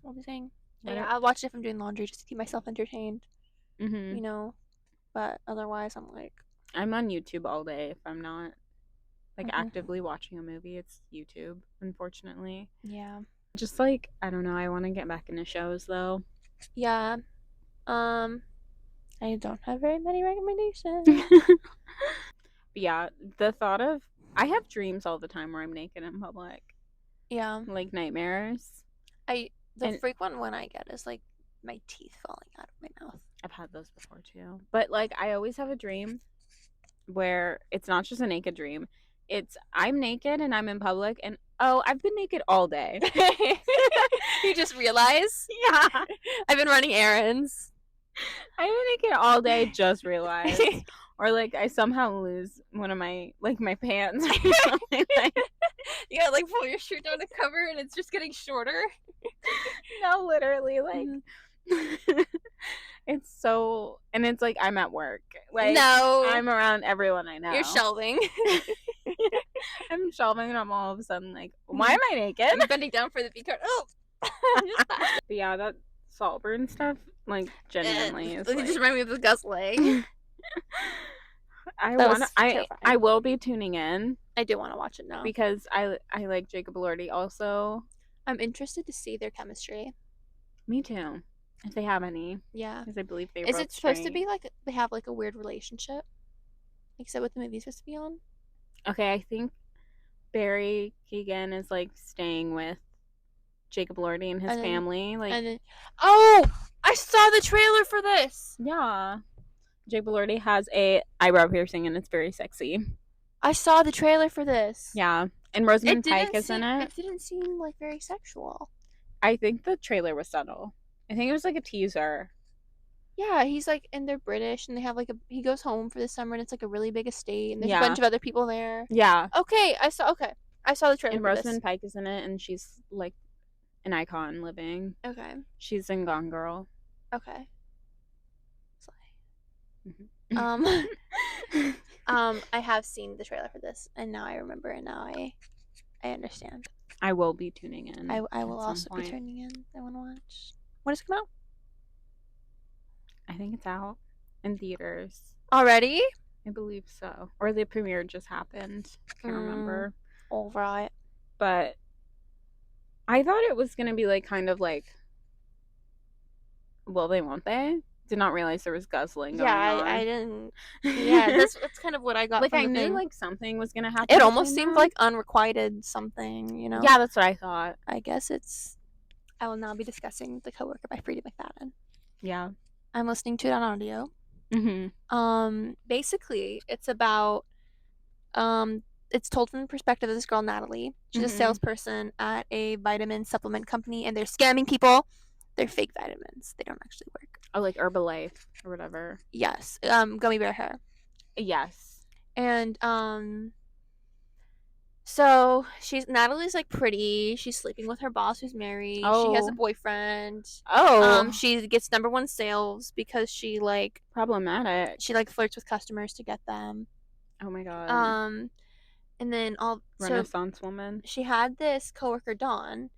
What was I saying? Yeah, I'll watch it if I'm doing laundry just to keep myself entertained. But otherwise, I'm like... I'm on YouTube all day if I'm not... like, actively watching a movie. It's YouTube, unfortunately. Yeah. Just, like, I don't know. I want to get back into shows, though. Yeah. I don't have very many recommendations. But yeah, the thought of... I have dreams all the time where I'm naked in public. Yeah. Like, nightmares. The frequent one I get is, like, my teeth falling out of my mouth. I've had those before, too. But, like, I always have a dream where it's not just a naked dream. It's I'm naked and I'm in public and I've been naked all day. You just realize? Yeah. I've been running errands. I've been naked all day, just realized. Or like I somehow lose one of my my pants or something. You gotta like pull your shirt down to cover and it's just getting shorter. No, literally, like It's so, and it's like I'm at work. Like, no, I'm around everyone I know. You're shelving. I'm shelving and I'm all of a sudden like, why am I naked? I'm bending down for the V card. Oh, but yeah, that Saltburn stuff, like, genuinely is like... just remind me of the guzzling. I will be tuning in. I do want to watch it now because I like Jacob Elordi also. I'm interested to see their chemistry. Me too. If they have any. Yeah. Because I believe they Is it supposed to be like they have like a weird relationship? Like, is that what the movie's supposed to be on? Okay, I think Barry Keoghan is like staying with Jacob Elordi and his family. Like, oh, I saw the trailer for this. Yeah. Jacob Elordi has a eyebrow piercing and it's very sexy. I saw the trailer for this. Yeah. And Rosamund Pike is in it. It didn't seem like very sexual. I think the trailer was subtle. I think it was like a teaser. Yeah, he's like, and they're British, and they have like he goes home for the summer, and it's like a really big estate, and there's a bunch of other people there. Yeah. Okay, I saw the trailer. And Rosamund Pike is in it, and she's like an icon living. Okay. She's in Gone Girl. Okay. Mm-hmm. I have seen the trailer for this, and now I remember, and now I understand. I will be tuning in. I will also be tuning in. I want to watch. When does it come out? I think it's out in theaters already. I believe so, or the premiere just happened. Can't remember. All right. But I thought it was gonna be like kind of like, well, they won't they? Did not realize there was guzzling going on. I didn't. Yeah, that's kind of what I got. Like, from I the knew thing. like something was gonna happen. It almost seemed like unrequited something, you know. Yeah, that's what I thought. I guess it's. I will now be discussing The Coworker by Frida McFadden. Yeah. I'm listening to it on audio. Mm-hmm. Basically, it's about. It's told from the perspective of this girl Natalie. She's a salesperson at a vitamin supplement company, and they're scamming people. They're fake vitamins. They don't actually work. Oh, like Herbalife or whatever. Yes. Gummy bear hair. Yes. And so Natalie's like pretty. She's sleeping with her boss who's married. Oh. She has a boyfriend. Oh. She gets #1 sales because she like problematic. She like flirts with customers to get them. Oh my god. And then Renaissance woman. She had this coworker Dawn,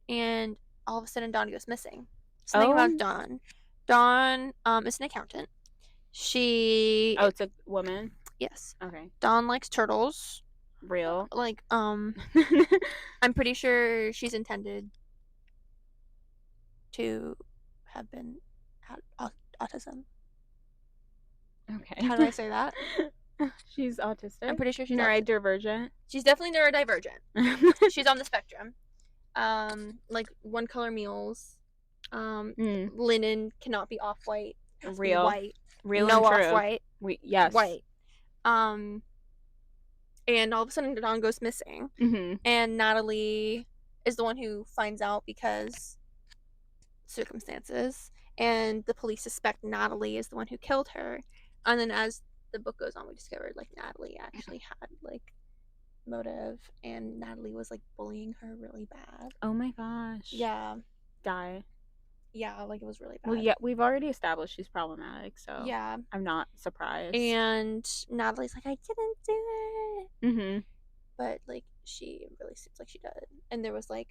and all of a sudden Dawn goes missing. Something about Dawn. Dawn is an accountant. Oh, it's a woman? Yes. Okay. Dawn likes turtles. Real. Like, I'm pretty sure she's intended to have been had autism. Okay. How did I say that? She's autistic. I'm pretty sure she's neurodivergent. She's definitely neurodivergent. She's on the spectrum. Like one color meals. Linen cannot be off-white. Real. White. Real no and true. Off-white. Yes. White. And all of a sudden Dawn goes missing. And Natalie is the one who finds out because circumstances. And the police suspect Natalie is the one who killed her. And then as the book goes on, we discovered like Natalie actually had like motive, and Natalie was like bullying her really bad. Oh my gosh. Yeah. Die. Yeah, like it was really bad. Well, yeah, we've already established she's problematic, so yeah, I'm not surprised. And Natalie's like, I didn't do it. But like she really seems like she did. And there was like,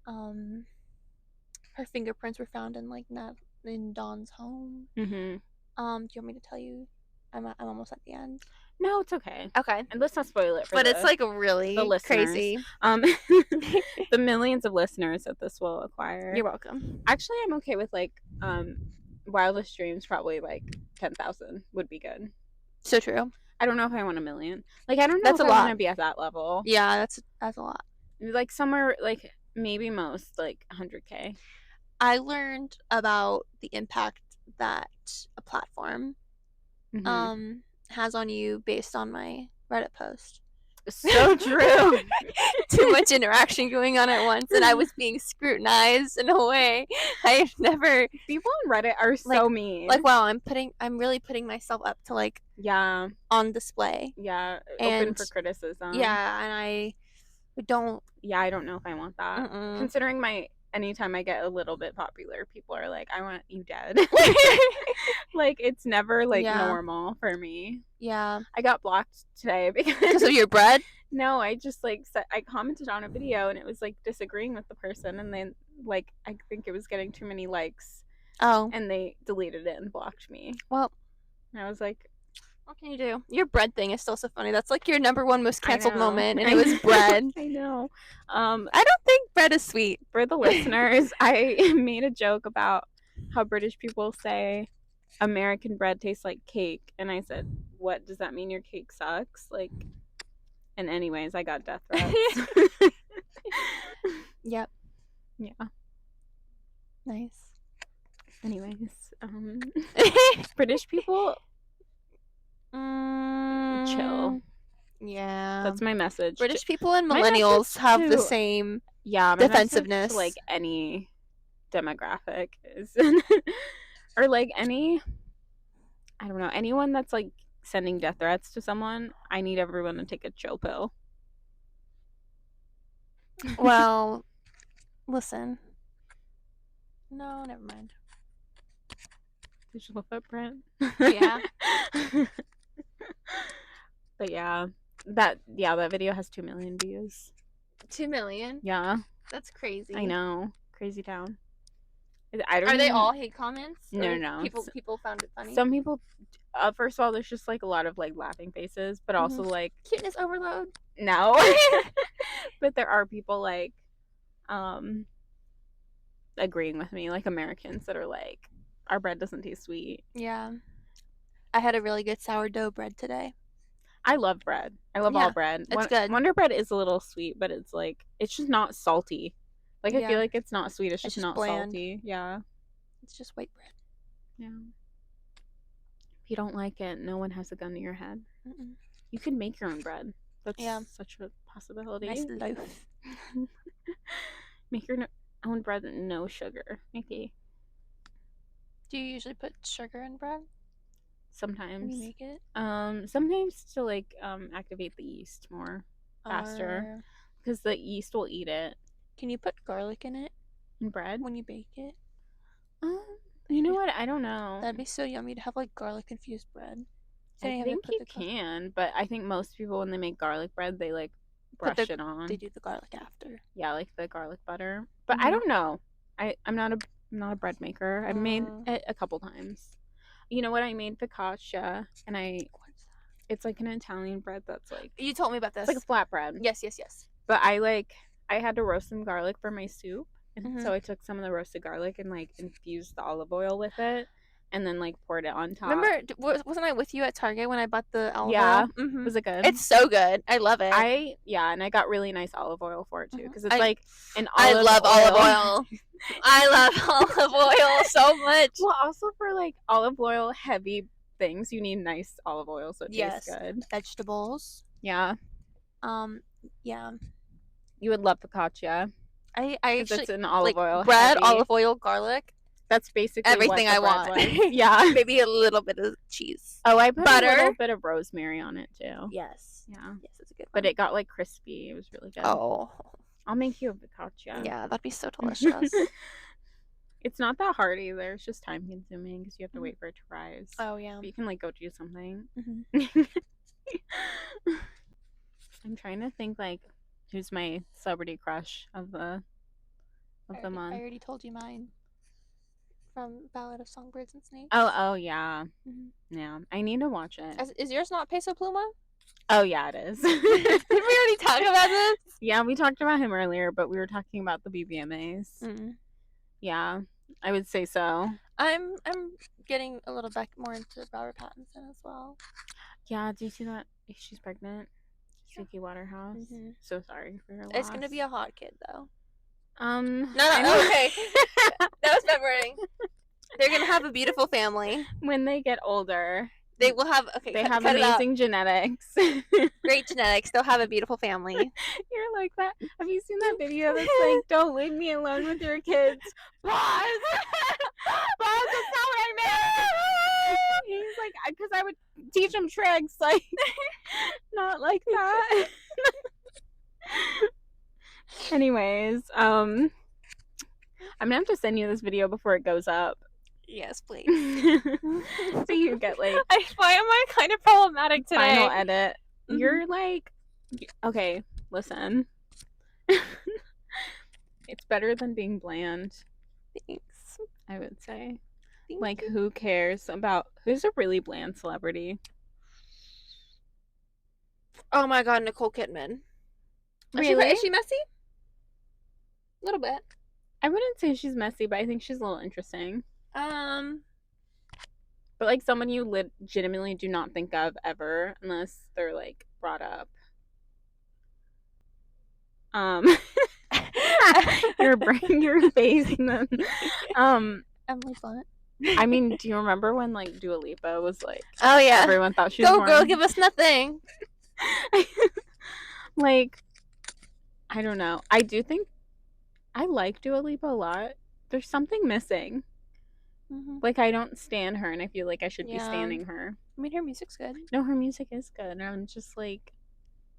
her fingerprints were found in like in Dawn's home. Do you want me to tell you? I'm almost at the end. No, it's okay. Okay. And let's not spoil it for But it's like really crazy. The millions of listeners that this will acquire. You're welcome. Actually, I'm okay with like Wildest Dreams, probably like 10,000 would be good. So true. I don't know if I want 1 million. Like, I don't know if I want to be at that level. Yeah, that's a lot. Like somewhere like maybe most like 100K. I learned about the impact that a platform has on you based on my Reddit post. So true. Too much interaction going on at once, and I was being scrutinized in a way I've never. People on Reddit are so mean. Like, wow, I'm really putting myself up to like on display. Yeah, open for criticism. Yeah, and I don't. Yeah, I don't know if I want that. Considering my anytime I get a little bit popular, people are like, I want you dead. Like, it's never, like, normal for me. Yeah. I got blocked today because of your bread? No, I just, like, I commented on a video, and it was, like, disagreeing with the person, and then, like, I think it was getting too many likes. Oh. And they deleted it and blocked me. Well. And I was like, what can you do? Your bread thing is still so funny. That's like your number one most canceled moment, and it was bread. I know. I don't think bread is sweet. For the listeners, I made a joke about how British people say American bread tastes like cake, and I said, what does that mean? Your cake sucks? Like, and anyways, I got death threats. Yep. Yeah. Nice. Anyways, British people, chill. Yeah. That's my message. British people and millennials have the same defensiveness. To, like, any demographic is or like any, I don't know, anyone that's like sending death threats to someone, I need everyone to take a chill pill. Well, listen. No, never mind. Digital footprint. Yeah. But yeah, that video has 2 million views. 2 million? Yeah. That's crazy. I know. Crazy town. Are they all hate comments? No. People found it funny? Some people, first of all, there's just like a lot of like laughing faces, but also like cuteness overload. No. But there are people like agreeing with me, like Americans that are like, our bread doesn't taste sweet. Yeah. I had a really good sourdough bread today. I love bread. I love all bread. It's good. Wonder Bread is a little sweet, but it's like, it's just not salty. Like, I feel like it's not sweet. It's just not bland. Salty. Yeah. It's just white bread. Yeah. If you don't like it, no one has a gun to your head. Mm-mm. You can make your own bread. That's such a possibility. Nice loaf. Make your own bread with no sugar. Maybe. Do you usually put sugar in bread? Sometimes. When you make it? Sometimes to like activate the yeast more faster, because the yeast will eat it. Can you put garlic in it? In bread? When you bake it? You know what? I don't know. That'd be so yummy to have like garlic infused bread. I think you can, but I think most people when they make garlic bread, they like brush it on. They do the garlic after. Yeah, like the garlic butter. But I don't know. I'm not a bread maker. I've made it a couple times. You know what? I made focaccia, and what's that? It's like an Italian bread that's like, you told me about this. It's like a flatbread. Yes. But I had to roast some garlic for my soup, and so I took some of the roasted garlic and like infused the olive oil with it, and then like poured it on top. Remember, wasn't I with you at Target when I bought the olive oil? Mm-hmm. Was it good? It's so good. I love it. And I got really nice olive oil for it too, because it's like an olive I love olive oil. I love olive oil so much. Well, also for like olive oil heavy things, you need nice olive oil so it tastes good. Vegetables. Yeah. Yeah. You would love focaccia. I actually, it's an olive oil bread, heavy. Olive oil, garlic. That's basically everything I want. Yeah. Maybe a little bit of cheese. Oh, I put butter. A little bit of rosemary on it too. Yes. Yeah. Yes, it's a good one. But it got like crispy. It was really good. Oh. I'll make you a focaccia. Yeah, that'd be so delicious. It's not that hard either. It's just time consuming because you have to wait for it to rise. Oh, yeah. But you can like go do something. Mm-hmm. I'm trying to think like who's my celebrity crush of the month. I already told you mine. From Ballad of Songbirds and Snakes. Oh yeah. Mm-hmm. Yeah. I need to watch it. Is yours not Peso Pluma? Oh yeah, it is. Did we already talk about this? Yeah, we talked about him earlier, but we were talking about the BBMAs. Mm-hmm. Yeah, I would say so. I'm getting a little back more into Robert Pattinson as well. Yeah, do you see that she's pregnant? Suki Waterhouse. Mm-hmm. So sorry for her loss. It's gonna be a hot kid though. No, okay. That was my wording. They're gonna have a beautiful family when they get older. They will have they have amazing genetics. Great genetics. They'll have a beautiful family. You're like that. Have you seen that video that's like, "Don't leave me alone with your kids"? Pause. Pause. That's not what I meant. He's like, because I would teach him tricks, like not like that. Anyways, I'm gonna have to send you this video before it goes up. Yes, please. So you get like. Why am I kind of problematic today? Final edit. Mm-hmm. You're like, okay, listen. It's better than being bland. Thanks. I would say. Like, who cares about who's a really bland celebrity? Oh my god, Nicole Kidman. Really? Is she messy? A little bit. I wouldn't say she's messy, but I think she's a little interesting. But like someone you legitimately do not think of ever unless they're like brought up. You're facing them. Emily Blunt. I mean, do you remember when like Dua Lipa was like, oh yeah, everyone thought she was go girl, give us nothing. Like, I don't know. I do think I like Dua Lipa a lot. There's something missing. Mm-hmm. Like, I don't stan her, and I feel like I should be standing her. I mean, her music's good. No, her music is good, and I'm just like,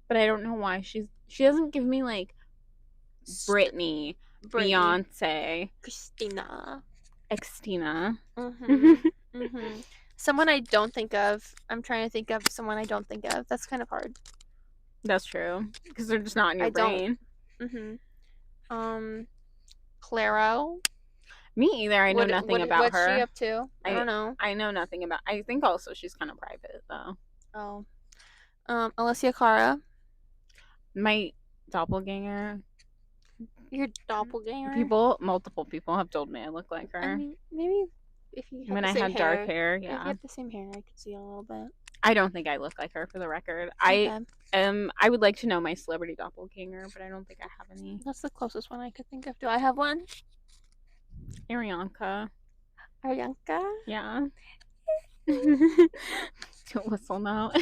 but I don't know why she doesn't give me like Britney. Beyonce, Christina. Mm-hmm. Mm-hmm. Someone I don't think of. I'm trying to think of someone I don't think of. That's kind of hard. That's true because they're just not in your brain. Claro. Me either. I know nothing about her. What's she up to? I don't know. I know nothing about. I think also she's kind of private though. Oh. Alessia Cara. My doppelganger. Your doppelganger? Multiple people have told me I look like her. I mean, maybe if you have when the I same had dark hair, yeah. If you have the same hair, I could see it a little bit. I don't think I look like her, for the record. Okay. I would like to know my celebrity doppelganger, but I don't think I have any. That's the closest one I could think of. Do I have one? Arianka. Yeah. Don't whistle now.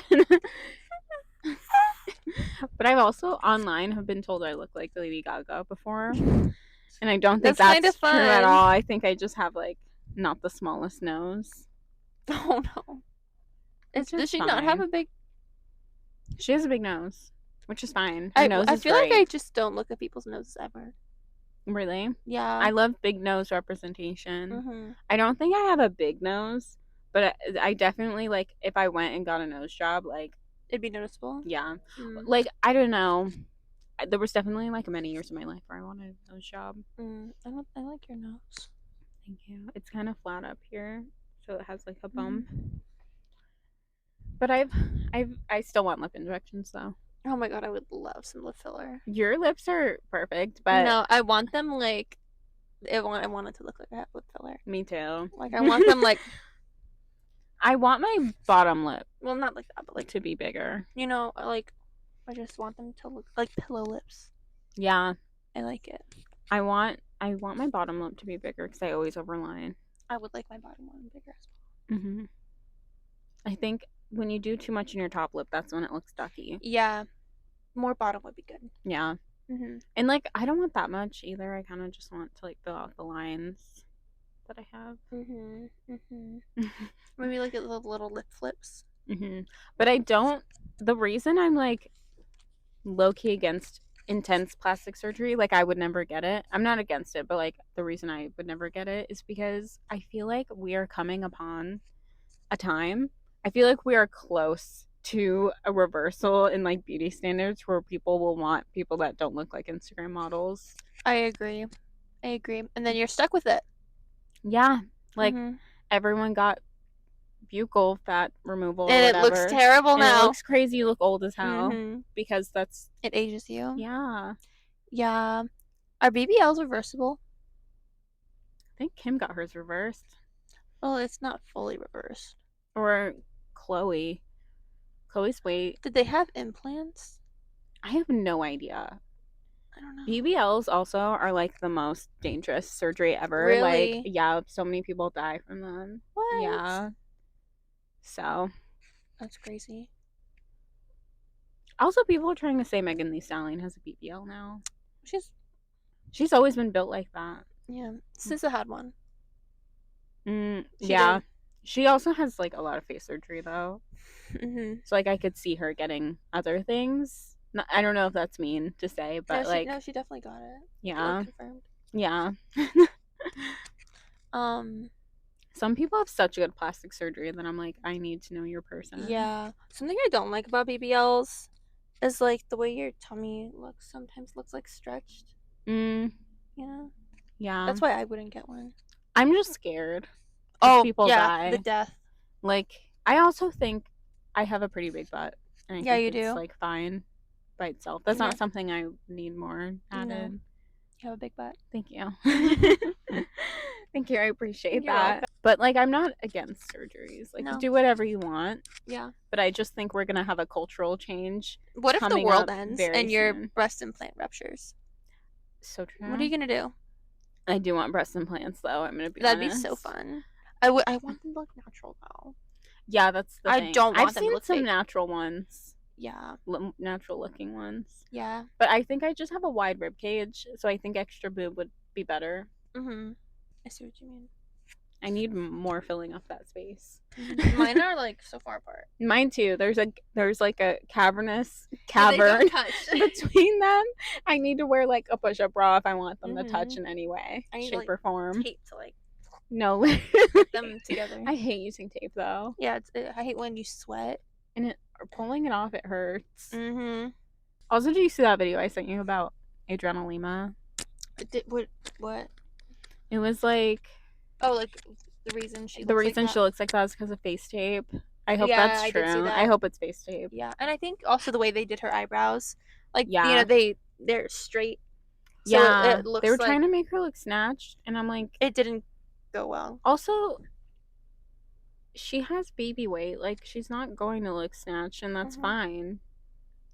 But I've also online have been told I look like Lady Gaga before, and I don't think that's kind of true at all. I think I just have like not the smallest nose. Oh no! Does she not have a big? She has a big nose, which is fine. Her nose is I feel like I just don't look at people's noses ever. Really? Yeah. I love big nose representation. Mm-hmm. I don't think I have a big nose, but I definitely like if I went and got a nose job, like it'd be noticeable. Yeah. Like I don't know. There was definitely like many years of my life where I wanted a nose job. I like your nose. Thank you. It's kind of flat up here, so it has like a bump. But I still want lip injections though. Oh my god, I would love some lip filler. Your lips are perfect, but no, I want them like I want it to look like I have lip filler. Me too. Like I want them like I want my bottom lip. Well, not like that, but like to be bigger. You know, like I just want them to look like pillow lips. Yeah, I like it. I want my bottom lip to be bigger because I always overline. I would like my bottom one bigger as well. Mm-hmm. I think when you do too much in your top lip, that's when it looks ducky. Yeah, more bottom would be good. Yeah. Mm-hmm. And like I don't want that much either. I kind of just want to like fill out the lines that I have. Maybe like the little lip flips. But I don't. The reason I'm like low key against intense plastic surgery, like I would never get it. I'm not against it, but like the reason I would never get it is because I feel like we are coming upon a time. I feel like we are close to a reversal in like beauty standards where people will want people that don't look like Instagram models. I agree. And then you're stuck with it. Yeah. Like everyone got buccal fat removal and it looks terrible now. It looks crazy. You look old as hell because it ages you. Yeah. Are BBLs reversible? I think Kim got hers reversed. Well, it's not fully reversed. Or Chloe's weight. Did they have implants? I have no idea. I don't know. BBLs also are like the most dangerous surgery ever. Really? Like, yeah, so many people die from them. What? Yeah. So. That's crazy. Also, people are trying to say Megan Thee Stallion has a BBL now. She's always been built like that. Yeah. SZA had one. Yeah. Did. She also has like a lot of face surgery though. So like I could see her getting other things. I don't know if that's mean to say, but she definitely got it. Yeah. Confirmed. Yeah. Some people have such good plastic surgery that I'm like, I need to know your person. Yeah. Something I don't like about BBLs is like the way your tummy sometimes looks like stretched. Mm. Yeah. Yeah. That's why I wouldn't get one. I'm just scared. Oh, people die. The death. Like, I also think I have a pretty big butt. And I think it's like fine by itself. That's not something I need more added. No. You have a big butt. Thank you. Thank you. I appreciate that. But like, I'm not against surgeries. Like, do whatever you want. Yeah. But I just think we're gonna have a cultural change. What if the world ends and your breast implant ruptures? So true. What are you gonna do? I do want breast implants, though. I'm gonna be That'd honest. be so fun. I want them to look natural, though. Yeah, that's the thing. I don't want I've them seen to look some fake. natural ones. Yeah. Natural looking ones. Yeah. But I think I just have a wide rib cage, so I think extra boob would be better. Mm-hmm. I see what you mean. I need more filling up that space. Mine are like so far apart. Mine too. There's like a cavern between them. I need to wear like a push-up bra if I want them to touch in any way, shape, or form. Tape to like put them together. I hate using tape though. Yeah, I hate when you sweat and pulling it off. It hurts. Mm-hmm. Also, did you see that video I sent you about Adrenalima? What? It was like, oh, like the reason she looks like that is because of face tape. I hope that's true. I did see that. I hope it's face tape. Yeah, and I think also the way they did her eyebrows, like they're straight. So yeah, it looks they were trying to make her look snatched, and I'm like, it didn't go well. Also, she has baby weight. Like, she's not going to look snatched, and that's fine.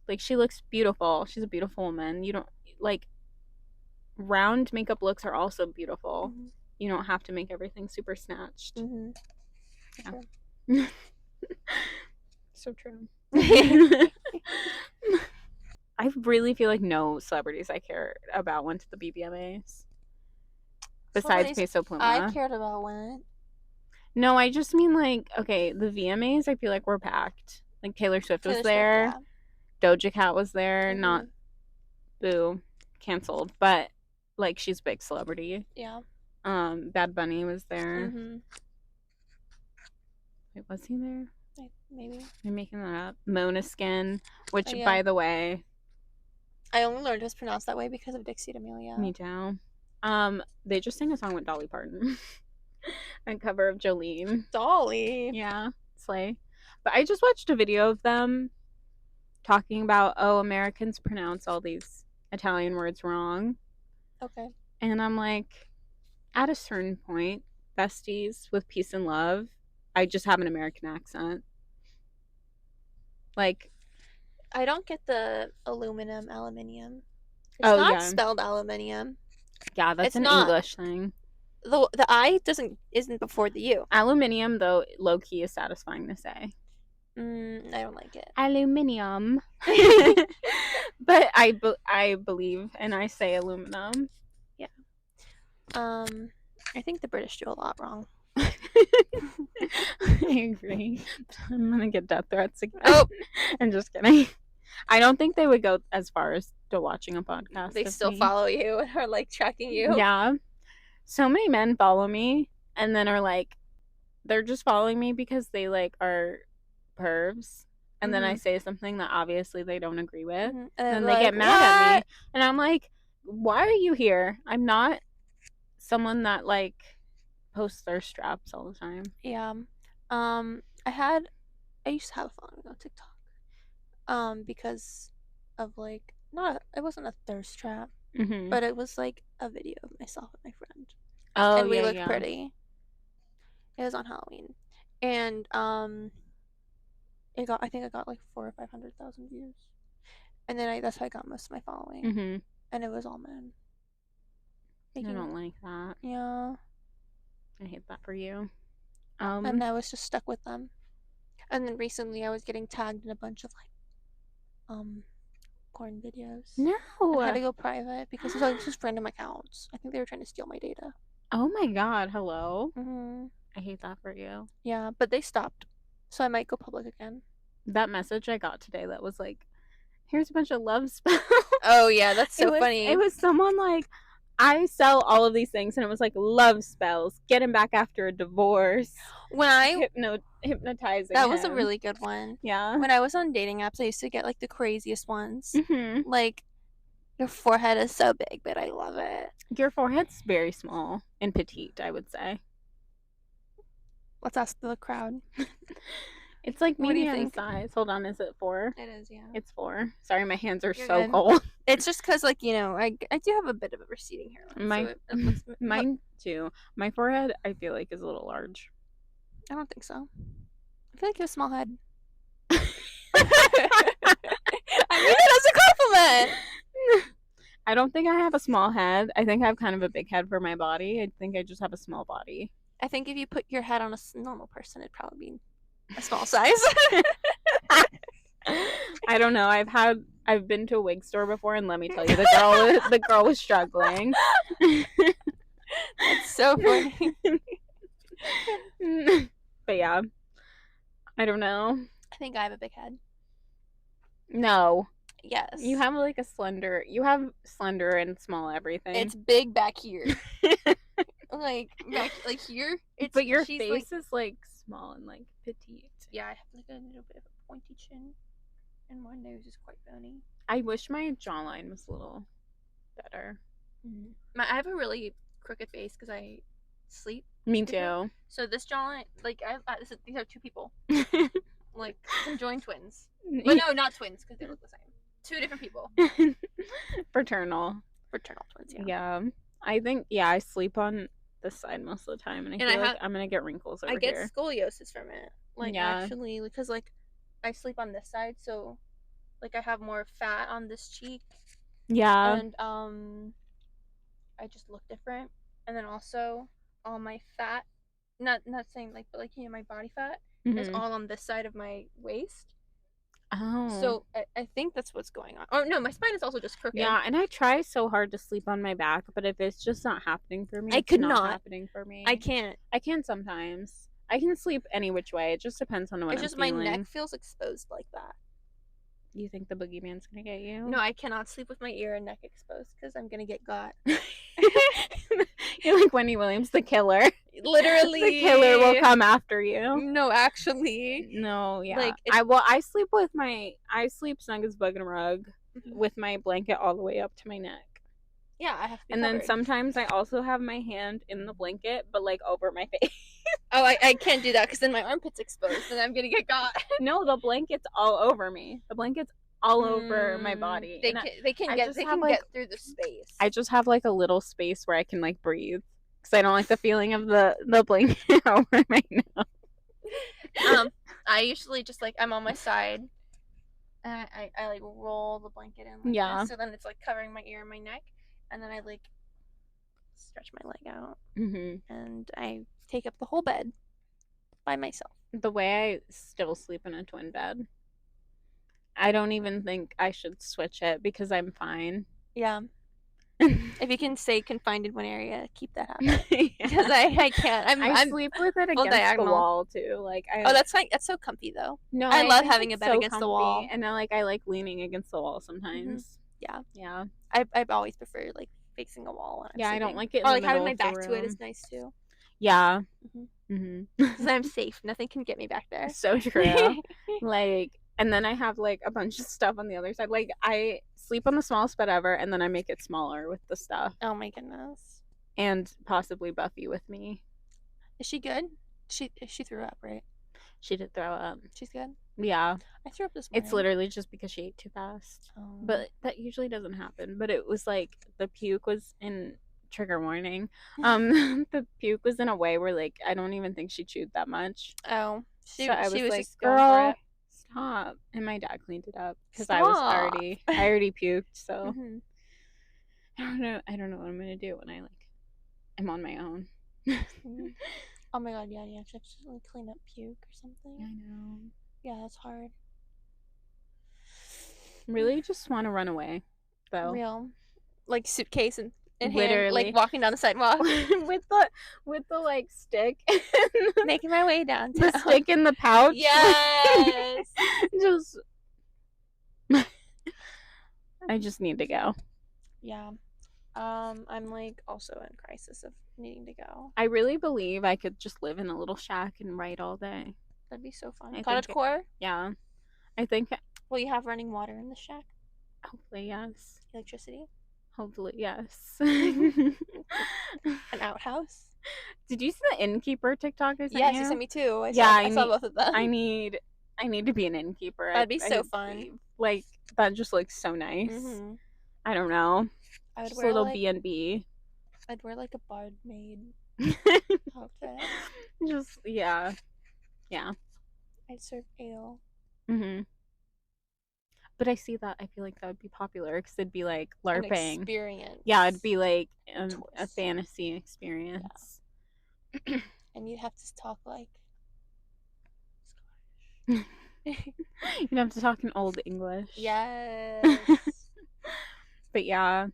Like, she looks beautiful. She's a beautiful woman. You don't like round makeup looks are also beautiful. Mm-hmm. You don't have to make everything super snatched. Mm-hmm. Yeah. So true. I really feel like no celebrities I care about went to the BBMAs. Besides Peso Pluma. I cared about went. No, I just mean like, okay, the VMAs I feel like were packed. Like Taylor Swift was there. Yeah. Doja Cat was there. Mm-hmm. Not Boo. Canceled. But like she's a big celebrity. Yeah. Bad Bunny was there. Mm-hmm. Wait, was he there? Maybe. I'm making that up. Mona Skin, which by the way, I only learned it was pronounced that way because of Dixie D'Amelio. Me too. They just sang a song with Dolly Parton. On cover of Jolene. Dolly. Yeah. Slay. But I just watched a video of them talking about, Americans pronounce all these Italian words wrong. Okay. And I'm like, at a certain point, besties with peace and love, I just have an American accent. Like, I don't get the aluminium. It's not spelled aluminium. Yeah, that's an English thing. The I isn't before the U. Aluminium, though, low key is satisfying to say. I don't like it. Aluminium. But I believe and I say aluminum. Yeah. I think the British do a lot wrong. I agree. I'm gonna get death threats again. Oh, I'm just kidding. I don't think they would go as far as to watching a podcast. They still follow you and are like tracking you. Yeah. So many men follow me and then are like, they're just following me because they like are pervs. And then I say something that obviously they don't agree with. Mm-hmm. And they get mad at me. And I'm like, why are you here? I'm not someone that like posts thirst traps all the time. Yeah. I used to have a following on TikTok. Because of like it wasn't a thirst trap, but it was like a video of myself and my friend. Oh, and we looked pretty. It was on Halloween, and I think I got like 400,000 or 500,000 views, and then that's how I got most of my following, and it was all men. I don't like that. Yeah. I hate that for you. And I was just stuck with them. And then recently I was getting tagged in a bunch of like porn videos. No. I had to go private because it's like just random accounts. I think they were trying to steal my data. Oh my god, hello. Mm-hmm. I hate that for you. Yeah, but they stopped. So I might go public again. That message I got today that was like, here's a bunch of love spells. Oh yeah, that's so funny. It was someone like, I sell all of these things, and it was like love spells, get him back after a divorce, when I hypnotizing that was him. a really good one. Yeah. When I was on dating apps, I used to get like the craziest ones. Like, your forehead is so big, but I love it. Your forehead's very small and petite, I would say. Let's ask the crowd. It's like medium size. Hold on, is it 4? It is, yeah. It's 4. Sorry, my hands are You're so good. cold. It's just because, like, you know, I do have a bit of a receding hairline. Mine too. My forehead, I feel like, is a little large. I don't think so. I feel like you have a small head. I mean it as a compliment. I don't think I have a small head. I think I have kind of a big head for my body. I think I just have a small body. I think if you put your head on a normal person, it'd probably be a small size. I don't know. I've been to a wig store before, and let me tell you, the girl was struggling. That's so funny. But yeah, I don't know. I think I have a big head. No. Yes. You have like a slender. You have slender and small everything. It's big back here. Like here. But your face is like small and like petite. Yeah, I have like a little bit of a pointy chin, and my nose is quite bony. I wish my jawline was a little better. I have a really crooked face because I sleep. Me too. So this jawline, like, these are 2 people, like conjoined twins. But no, not twins because they look the same. 2 different people. Fraternal twins. Yeah. Yeah. I think I sleep on this side most of the time, and I feel like I'm gonna get wrinkles over here. I get scoliosis from it. Like, actually, because like I sleep on this side, so like I have more fat on this cheek. Yeah. And I just look different. And then also all my fat, not saying like, but like, you know, my body fat is all on this side of my waist. Oh. So I think that's what's going on. Oh no, my spine is also just crooked. Yeah, and I try so hard to sleep on my back, but if it's just not happening for me, it's not happening for me. I can't. I can sometimes. I can sleep any which way. It just depends on what I'm feeling. My neck feels exposed like that. You think the boogeyman's gonna get you? No, I cannot sleep with my ear and neck exposed because I'm gonna get got. You're like Wendy Williams, the killer. Literally, the killer will come after you. No, actually, no. Yeah, like I sleep snug as bug and rug with my blanket all the way up to my neck. Yeah, I have to be and covered. Then sometimes I also have my hand in the blanket, but like over my face. Oh, I can't do that because then my armpit's exposed and I'm gonna get got. No, the blanket's all over me. The blanket's all over my body. They can get through the space. I just have like a little space where I can like breathe because I don't like the feeling of the blanket over my nose. I usually just like I'm on my side. And I like roll the blanket in like this, so then it's like covering my ear and my neck, and then I like stretch my leg out, and I take up the whole bed by myself. The way I still sleep in a twin bed, I don't even think I should switch it because I'm fine. Yeah. If you can stay confined in one area, keep that happening. Because I can't. I sleep with it against the wall too. Like that's fine. That's so comfy though. No, I love having a bed against the wall, and I like leaning against the wall sometimes. Yeah. I've always preferred like facing a wall when I'm sleeping. I don't like it. Or like having my back to it is nice too. Yeah. Because I'm safe. Nothing can get me back there. So true. Like. And then I have, like, a bunch of stuff on the other side. Like, I sleep on the smallest bed ever, and then I make it smaller with the stuff. Oh, my goodness. And possibly Buffy with me. Is she good? She threw up, right? She did throw up. She's good? Yeah. I threw up this morning. It's literally just because she ate too fast. Oh. But that usually doesn't happen. But it was, like, the puke was in... Trigger warning. The puke was in a way where, like, I don't even think she chewed that much. Oh. She was like, just girl... Stop. And my dad cleaned it up because I already puked, so I don't know what I'm gonna do when I I'm on my own. Oh my god, yeah, just like clean up puke or something. I know. Yeah, that's hard. Really just want to run away though. Real. Like suitcase and literally hand, like walking down the sidewalk with the like stick, making my way down. The stick in the pouch. Yes. Just, I just need to go. Yeah, I'm like also in crisis of needing to go. I really believe I could just live in a little shack and write all day. That'd be so fun. I Cottage core? Yeah. I think. Will you have running water in the shack? Hopefully, yes. Electricity? Hopefully, yes. An outhouse? Did you see the innkeeper TikTok I sent you? Yes, you sent me too. I saw both of them. I need to be an innkeeper. That'd be so fun. Like, that just looks so nice. Mm-hmm. I don't know. I would just wear a little like B&B. I'd wear like a barmaid outfit. Just yeah. I'd serve ale. But I see that. I feel like that would be popular because it'd be like LARPing. An experience. Yeah, it'd be like a fantasy experience. Yeah. And you'd have to talk like you'd have to talk in Old English. Yes. But yeah,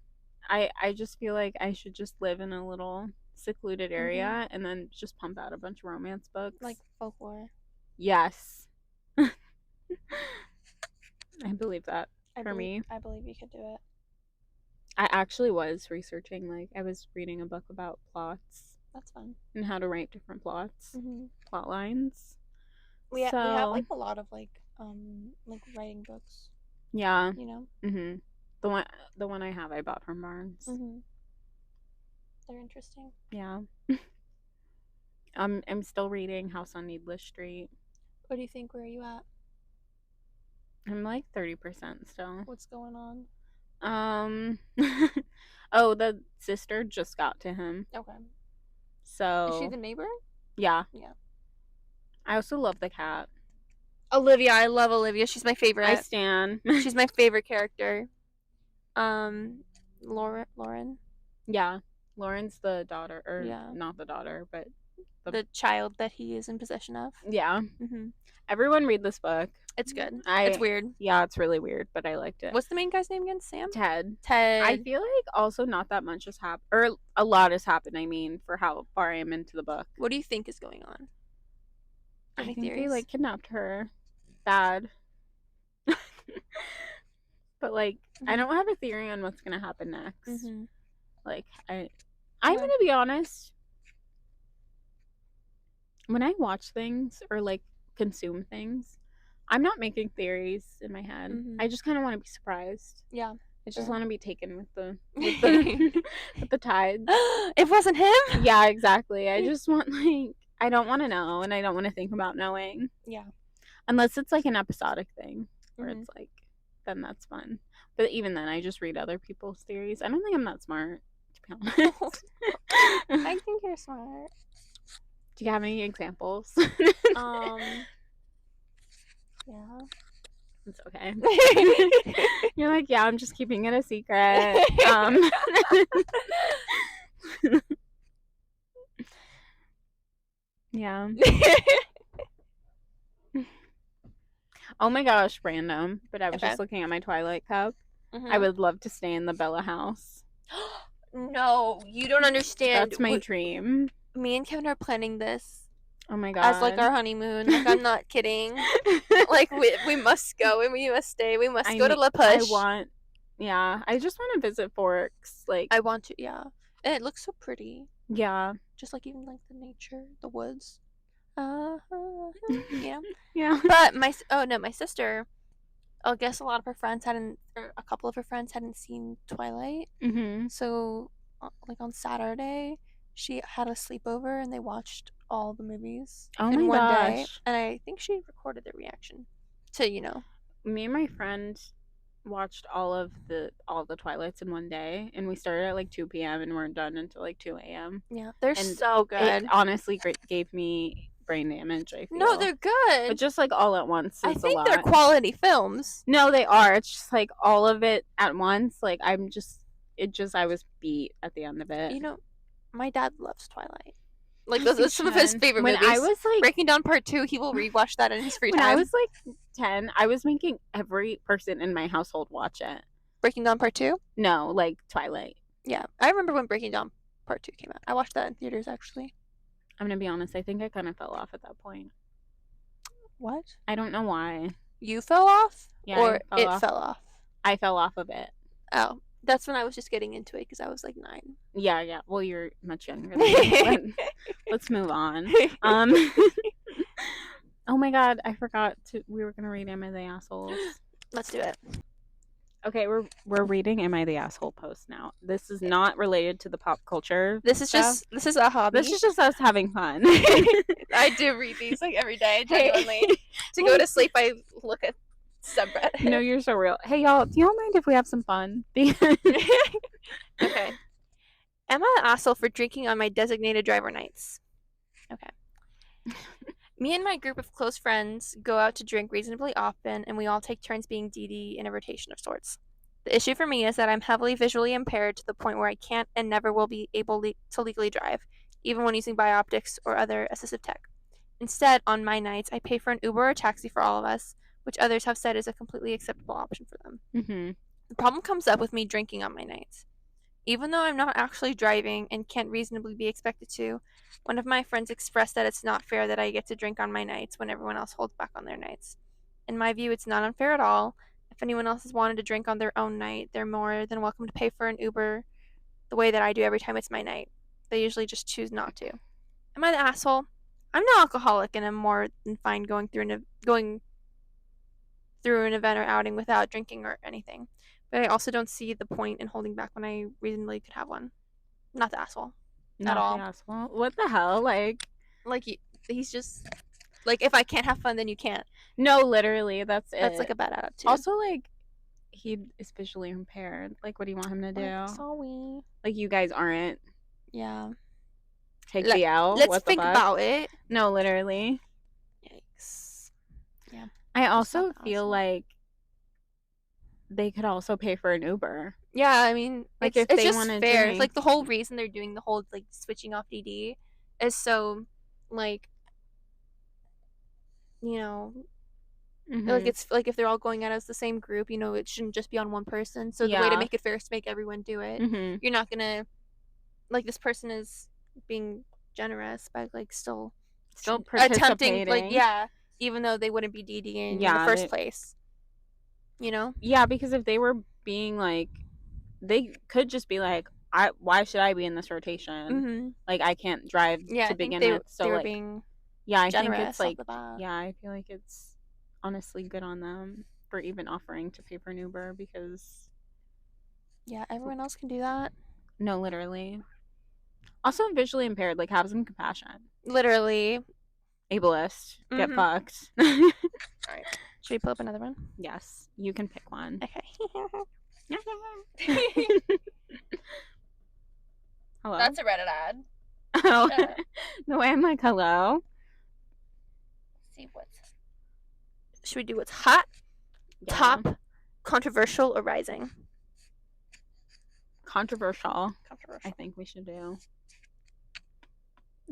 I just feel like I should just live in a little secluded area and then just pump out a bunch of romance books. Like folklore. Yes. I believe that me. I believe you could do it. I actually was researching, like, I was reading a book about plots. That's fun. And how to write different plots. Plot lines. We have, like, a lot of, like writing books. Yeah. You know? The one I have, I bought from Barnes. They're interesting. Yeah. I'm still reading House on Needless Street. What do you think? Where are you at? I'm like 30% still. What's going on? Oh, the sister just got to him. Okay. So is she the neighbor? Yeah. Yeah. I also love the cat. Olivia, I love Olivia. She's my favorite. I stan. She's my favorite character. Lauren. Yeah. Lauren's the daughter, or not the daughter, but the child that he is in possession of. Yeah. Everyone read this book. It's good. It's weird. Yeah, it's really weird, but I liked it. What's the main guy's name again? Sam? Ted. I feel like also not that much has happened, or a lot has happened, I mean, for how far I am into the book. What do you think is going on? I think they, like, kidnapped her. Bad. But, like, I don't have a theory on what's going to happen next. Like, I'm going to be honest. When I watch things or, like, consume things, I'm not making theories in my head. I just kind of want to be surprised. Yeah. I just want to be taken with the with the tides. It wasn't him? Yeah, exactly. I just want, like, I don't want to know, and I don't want to think about knowing. Yeah. Unless it's like an episodic thing where it's like, then that's fun. But even then, I just read other people's theories. I don't think I'm that smart, to be honest. I think you're smart. Do you have any examples? Yeah. It's okay. You're like, yeah, I'm just keeping it a secret. Yeah. Oh my gosh, random. But I was just looking at my Twilight cup. I would love to stay in the Bella house. No, you don't understand. That's my dream. Me and Kevin are planning this. Oh my god. As like our honeymoon. Like, I'm not kidding. Like, we must go and we must stay. We must go to La Push. I just want to visit Forks. Like, I want to, yeah. And it looks so pretty. Yeah. Just like even like the nature, the woods. Yeah. Yeah. But my sister, I guess a couple of her friends hadn't seen Twilight. So, like, on Saturday, she had a sleepover and they watched all the movies in one day. And I think she recorded their reaction to, me and my friend watched all of the Twilights in one day, and we started at like 2 p.m. and weren't done until like 2 a.m. Yeah, they're so good. It honestly gave me brain damage, I feel. No, they're good. But just like all at once is I think a lot. they're quality films. No, they are. It's just like all of it at once. Like, I was beat at the end of it. My dad loves Twilight. Like, those are some of his favorite movies. I was like Breaking Dawn Part 2, he will rewatch that in his free time. When I was like 10, I was making every person in my household watch it. Breaking Dawn Part 2? No, like Twilight. Yeah. I remember when Breaking Dawn Part 2 came out. I watched that in theaters, actually. I'm gonna be honest, I think I kind of fell off at that point. What? I don't know why. You fell off? Yeah. Or it fell off? I fell off of it. Oh. That's when I was just getting into it because I was like 9. Yeah. Well, you're much younger than me. Let's move on. Oh my god, I forgot we were gonna read Am I the Assholes. Let's do it. Okay, we're reading Am I the Asshole post now. This is not related to the pop culture. This is a hobby. This is just us having fun. I do read these like every day, genuinely. To go to sleep, I look at subreddit. No, you're so real. Hey y'all, do y'all mind if we have some fun? Okay. Am I the asshole for drinking on my designated driver nights? Okay. Me and my group of close friends go out to drink reasonably often, and we all take turns being DD in a rotation of sorts. The issue for me is that I'm heavily visually impaired to the point where I can't and never will be able to legally drive, even when using bioptics or other assistive tech. Instead, on my nights, I pay for an Uber or taxi for all of us, which others have said is a completely acceptable option for them. Mm-hmm. The problem comes up with me drinking on my nights. Even though I'm not actually driving and can't reasonably be expected to, one of my friends expressed that it's not fair that I get to drink on my nights when everyone else holds back on their nights. In my view, it's not unfair at all. If anyone else has wanted to drink on their own night, they're more than welcome to pay for an Uber the way that I do every time it's my night. They usually just choose not to. Am I the asshole? I'm no alcoholic and I'm more than fine going through an event or outing without drinking or anything. But I also don't see the point in holding back when I reasonably could have one. Not the asshole. Not at all. The asshole. What the hell? Like he's just like, if I can't have fun, then you can't. No, literally, that's it. That's like a bad attitude. Also, like, he is visually impaired. Like, what do you want him to do? Like, sorry. Like, you guys aren't. Yeah. Take the L. Let's think about it. No, literally. Yikes. Yeah. I also feel like they could also pay for an Uber. Yeah, I mean, like if they just want to fair. drink. Like, the whole reason they're doing the whole like switching off DD is so, like, you know, like, it's like if they're all going out as the same group, you know, it shouldn't just be on one person. So the way to make it fair is to make everyone do it. You're not gonna, like, this person is being generous by like still attempting, like, yeah, even though they wouldn't be DDing in the first place. You know? Yeah, because if they were being like, they could just be like, why should I be in this rotation? Like, I can't drive to begin with. So, they were like, being I think it's like, I feel like it's honestly good on them for even offering to pay for an Uber because, yeah, everyone else can do that. No, literally. Also, visually impaired, like, have some compassion. Literally. Ableist. Get fucked. Alright. Should we pull up another one? Yes. You can pick one. Okay. Hello? That's a Reddit ad. Oh. No way, I'm like, hello? See should we do what's hot? Yeah. Top, controversial, or rising? Controversial. I think we should do.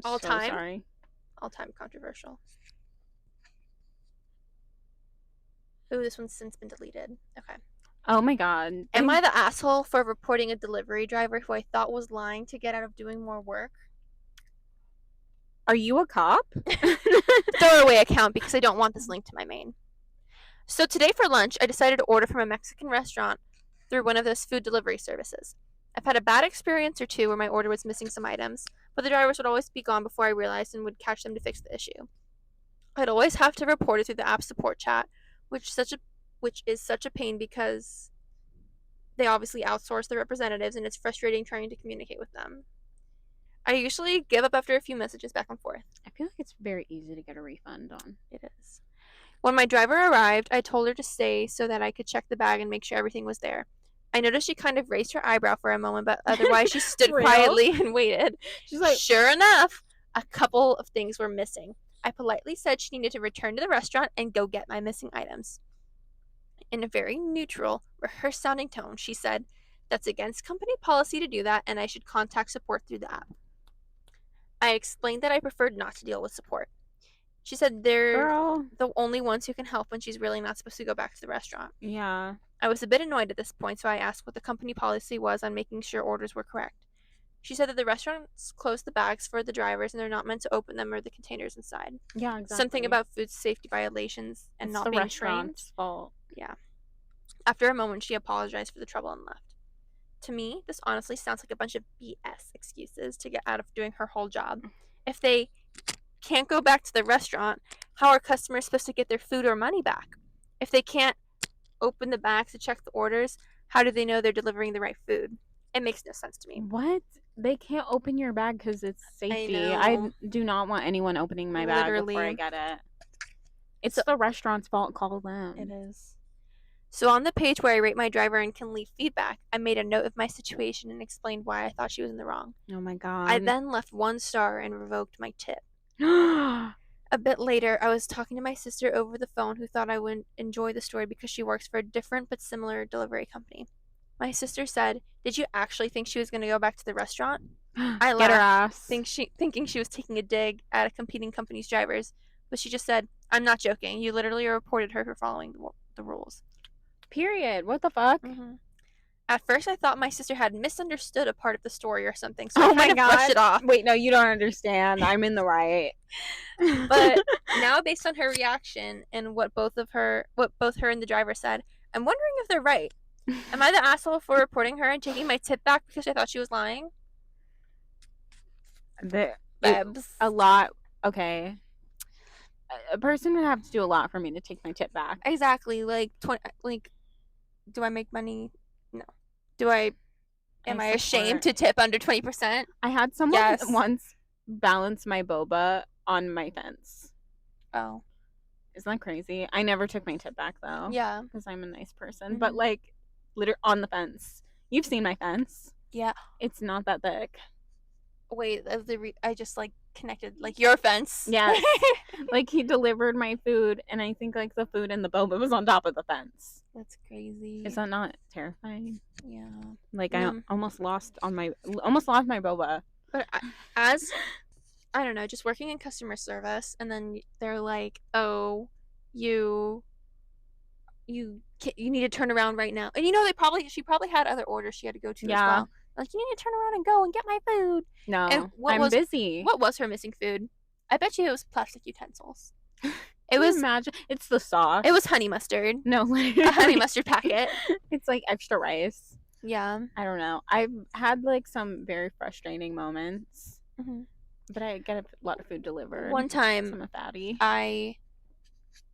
All time? Sorry. All time controversial. Ooh, this one's since been deleted. Okay. Oh my god. Am I the asshole for reporting a delivery driver who I thought was lying to get out of doing more work? Are you a cop? Throwaway account because I don't want this linked to my main. So today for lunch, I decided to order from a Mexican restaurant through one of those food delivery services. I've had a bad experience or two where my order was missing some items, but the drivers would always be gone before I realized and would catch them to fix the issue. I'd always have to report it through the app support chat, which is such a pain because they obviously outsource the representatives and it's frustrating trying to communicate with them. I usually give up after a few messages back and forth. I feel like it's very easy to get a refund on. It is. When my driver arrived, I told her to stay so that I could check the bag and make sure everything was there. I noticed she kind of raised her eyebrow for a moment, but otherwise she stood quietly and waited. She's like, sure enough, a couple of things were missing. I politely said she needed to return to the restaurant and go get my missing items. In a very neutral, rehearsed-sounding tone, she said, that's against company policy to do that, and I should contact support through the app. I explained that I preferred not to deal with support. She said they're the only ones who can help when she's really not supposed to go back to the restaurant. Yeah. I was a bit annoyed at this point, so I asked what the company policy was on making sure orders were correct. She said that the restaurants close the bags for the drivers and they're not meant to open them or the containers inside. Yeah, exactly. Something about food safety violations and not being trained. It's the restaurant's fault. Yeah. After a moment, she apologized for the trouble and left. To me, this honestly sounds like a bunch of BS excuses to get out of doing her whole job. If they can't go back to the restaurant, how are customers supposed to get their food or money back? If they can't open the bags to check the orders, how do they know they're delivering the right food? It makes no sense to me. What? They can't open your bag because it's safety. I do not want anyone opening my bag before I get it. It's the restaurant's fault. Call them. It is. So on the page where I rate my driver and can leave feedback, I made a note of my situation and explained why I thought she was in the wrong. Oh my God. I then left 1 star and revoked my tip. A bit later, I was talking to my sister over the phone who thought I would enjoy the story because she works for a different but similar delivery company. My sister said, "Did you actually think she was going to go back to the restaurant?" I Get her ass. thinking she was taking a dig at a competing company's drivers, but she just said, "I'm not joking. You literally reported her for following the rules." Period. What the fuck? Mm-hmm. At first, I thought my sister had misunderstood a part of the story or something, so I kind of brushed it off. Wait, no, you don't understand. I'm in the right. But now, based on her reaction and what both her and the driver said, I'm wondering if they're right. Am I the asshole for reporting her and taking my tip back because I thought she was lying? A lot. Okay. A person would have to do a lot for me to take my tip back. Exactly. Like, do I make money? No. Am I ashamed to tip under 20%? I had someone once balance my boba on my fence. Oh. Isn't that crazy? I never took my tip back, though. Yeah. Because I'm a nice person. Mm-hmm. But, like, literally on the fence. You've seen my fence. Yeah. It's not that thick. Wait, I just, like, connected, like, your fence. Yes. Like, he delivered my food, and I think, like, the food and the boba was on top of the fence. That's crazy. Is that not terrifying? Yeah. Like, I almost lost my boba. But I don't know, just working in customer service, and then they're like, "Oh, you need to turn around right now." And she probably had other orders she had to go to as well. Like, you need to turn around and go and get my food. No, and I'm busy. What was her missing food? I bet you it was plastic utensils. Imagine it's the sauce. It was honey mustard. No, literally. A honey mustard packet. It's like extra rice. Yeah. I don't know. I've had like some very frustrating moments, but I get a lot of food delivered. One time, I'm a fatty. I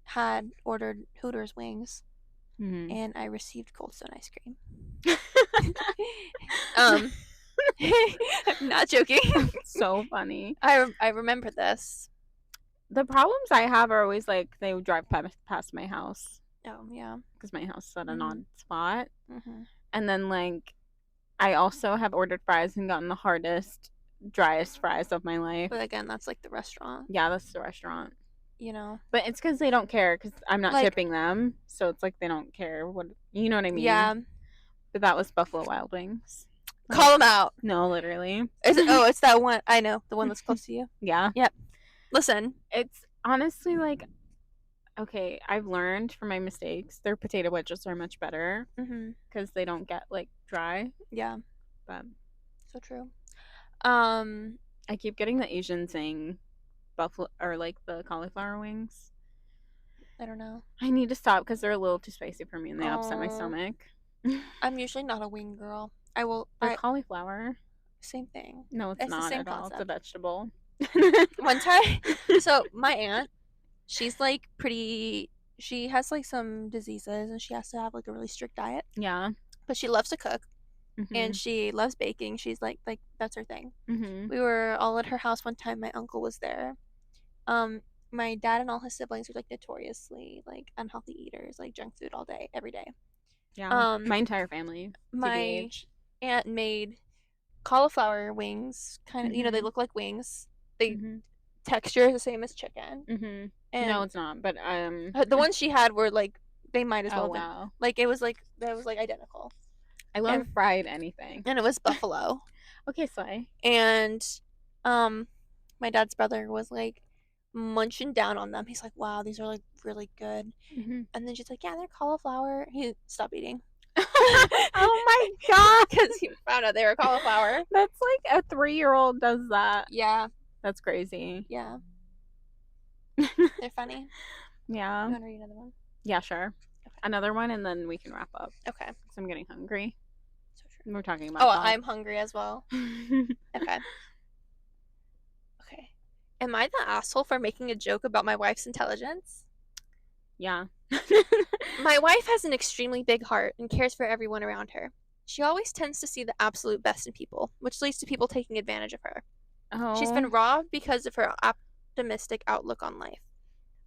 had ordered Hooters wings, and I received Cold Stone ice cream. I'm not joking. So funny. I remember this. The problems I have are always like they would drive past my house. Oh yeah, because my house is at an odd spot. And then like I also have ordered fries and gotten the hardest, driest fries of my life. But again, that's like the restaurant. Yeah, that's the restaurant. You know, but it's because they don't care because I'm not tipping them, so it's like they don't care what you know what I mean. Yeah. But that was Buffalo Wild Wings. Call them out. No, literally. It's that one. I know, the one that's close to you. Yeah. Yep. Listen, it's honestly like, okay, I've learned from my mistakes. Their potato wedges are much better because they don't get like dry. Yeah. But so true. I keep getting the Asian saying buffalo or like the cauliflower wings. I don't know. I need to stop because they're a little too spicy for me and they upset my stomach. I'm usually not a wing girl. They're cauliflower. Same thing. No, it's not at all. It's a vegetable. One time, so my aunt, she's like she has like some diseases and she has to have like a really strict diet. Yeah. But she loves to cook and she loves baking. She's like that's her thing. We were all at her house one time. My uncle was there. My dad and all his siblings were like notoriously like unhealthy eaters, like junk food all day, every day. Yeah. My entire family. My aunt made cauliflower wings, kind of, they look like wings. They texture is the same as chicken. And no, it's not. But the ones she had were like they might as well. Oh wow! Like it was like that was like identical. I love fried anything, and it was buffalo. Okay, slay. And my dad's brother was like munching down on them. He's like, "Wow, these are like really good." And then she's like, "Yeah, they're cauliflower." He stopped eating. Oh my god! Because he found out they were cauliflower. That's like a 3-year-old does that. Yeah. That's crazy. Yeah. They're funny. Yeah. You want to read another one? Yeah, sure. Okay. Another one and then we can wrap up. Okay. Because I'm getting hungry. So true. We're talking about Oh, thoughts. I'm hungry as well. Okay. Okay. Am I the asshole for making a joke about my wife's intelligence? Yeah. My wife has an extremely big heart and cares for everyone around her. She always tends to see the absolute best in people, which leads to people taking advantage of her. She's been Oh. robbed because of her optimistic outlook on life.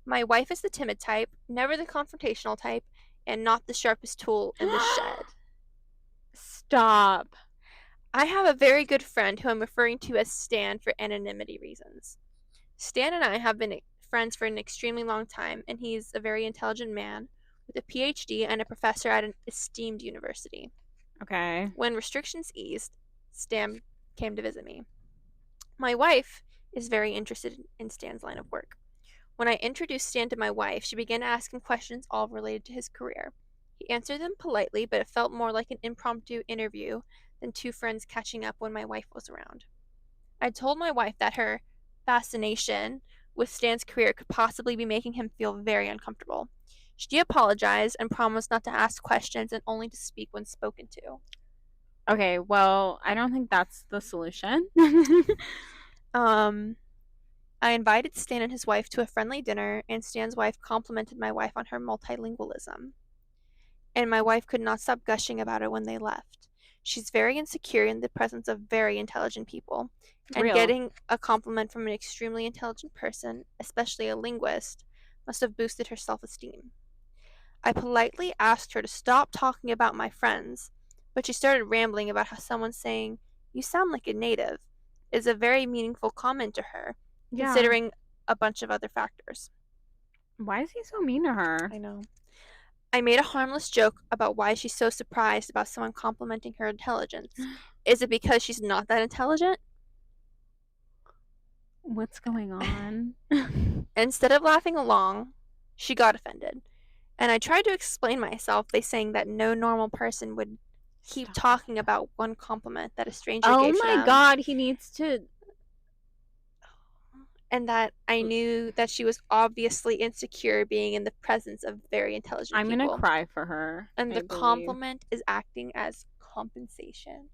My wife is the timid type, never the confrontational type, and not the sharpest tool in the shed. Stop. I have a very good friend who I'm referring to as Stan for anonymity reasons. Stan and I have been friends for an extremely long time, and he's a very intelligent man with a PhD and a professor at an esteemed university. Okay. When restrictions eased, Stan came to visit me. My wife is very interested in Stan's line of work. When I introduced Stan to my wife, she began to ask him questions all related to his career. He answered them politely, but it felt more like an impromptu interview than two friends catching up when my wife was around. I told my wife that her fascination with Stan's career could possibly be making him feel very uncomfortable. She apologized and promised not to ask questions and only to speak when spoken to. Okay, well, I don't think that's the solution. I invited Stan and his wife to a friendly dinner, and Stan's wife complimented my wife on her multilingualism. And my wife could not stop gushing about it when they left. She's very insecure in the presence of very intelligent people, and Real. getting a compliment from an extremely intelligent person, especially a linguist, must have boosted her self esteem. I politely asked her to stop talking about my friends, but she started rambling about how someone saying, "You sound like a native," is a very meaningful comment to her, Yeah. considering a bunch of other factors. Why is he so mean to her? I know. I made a harmless joke about why she's so surprised about someone complimenting her intelligence. Is it because she's not that intelligent? What's going on? Instead of laughing along, she got offended. And I tried to explain myself by saying that no normal person would keep talking about one compliment that a stranger Oh gave to my them. god, he needs to. And that I knew that she was obviously insecure being in the presence of very intelligent I'm people. gonna cry for her. And the believe. compliment is acting as compensation.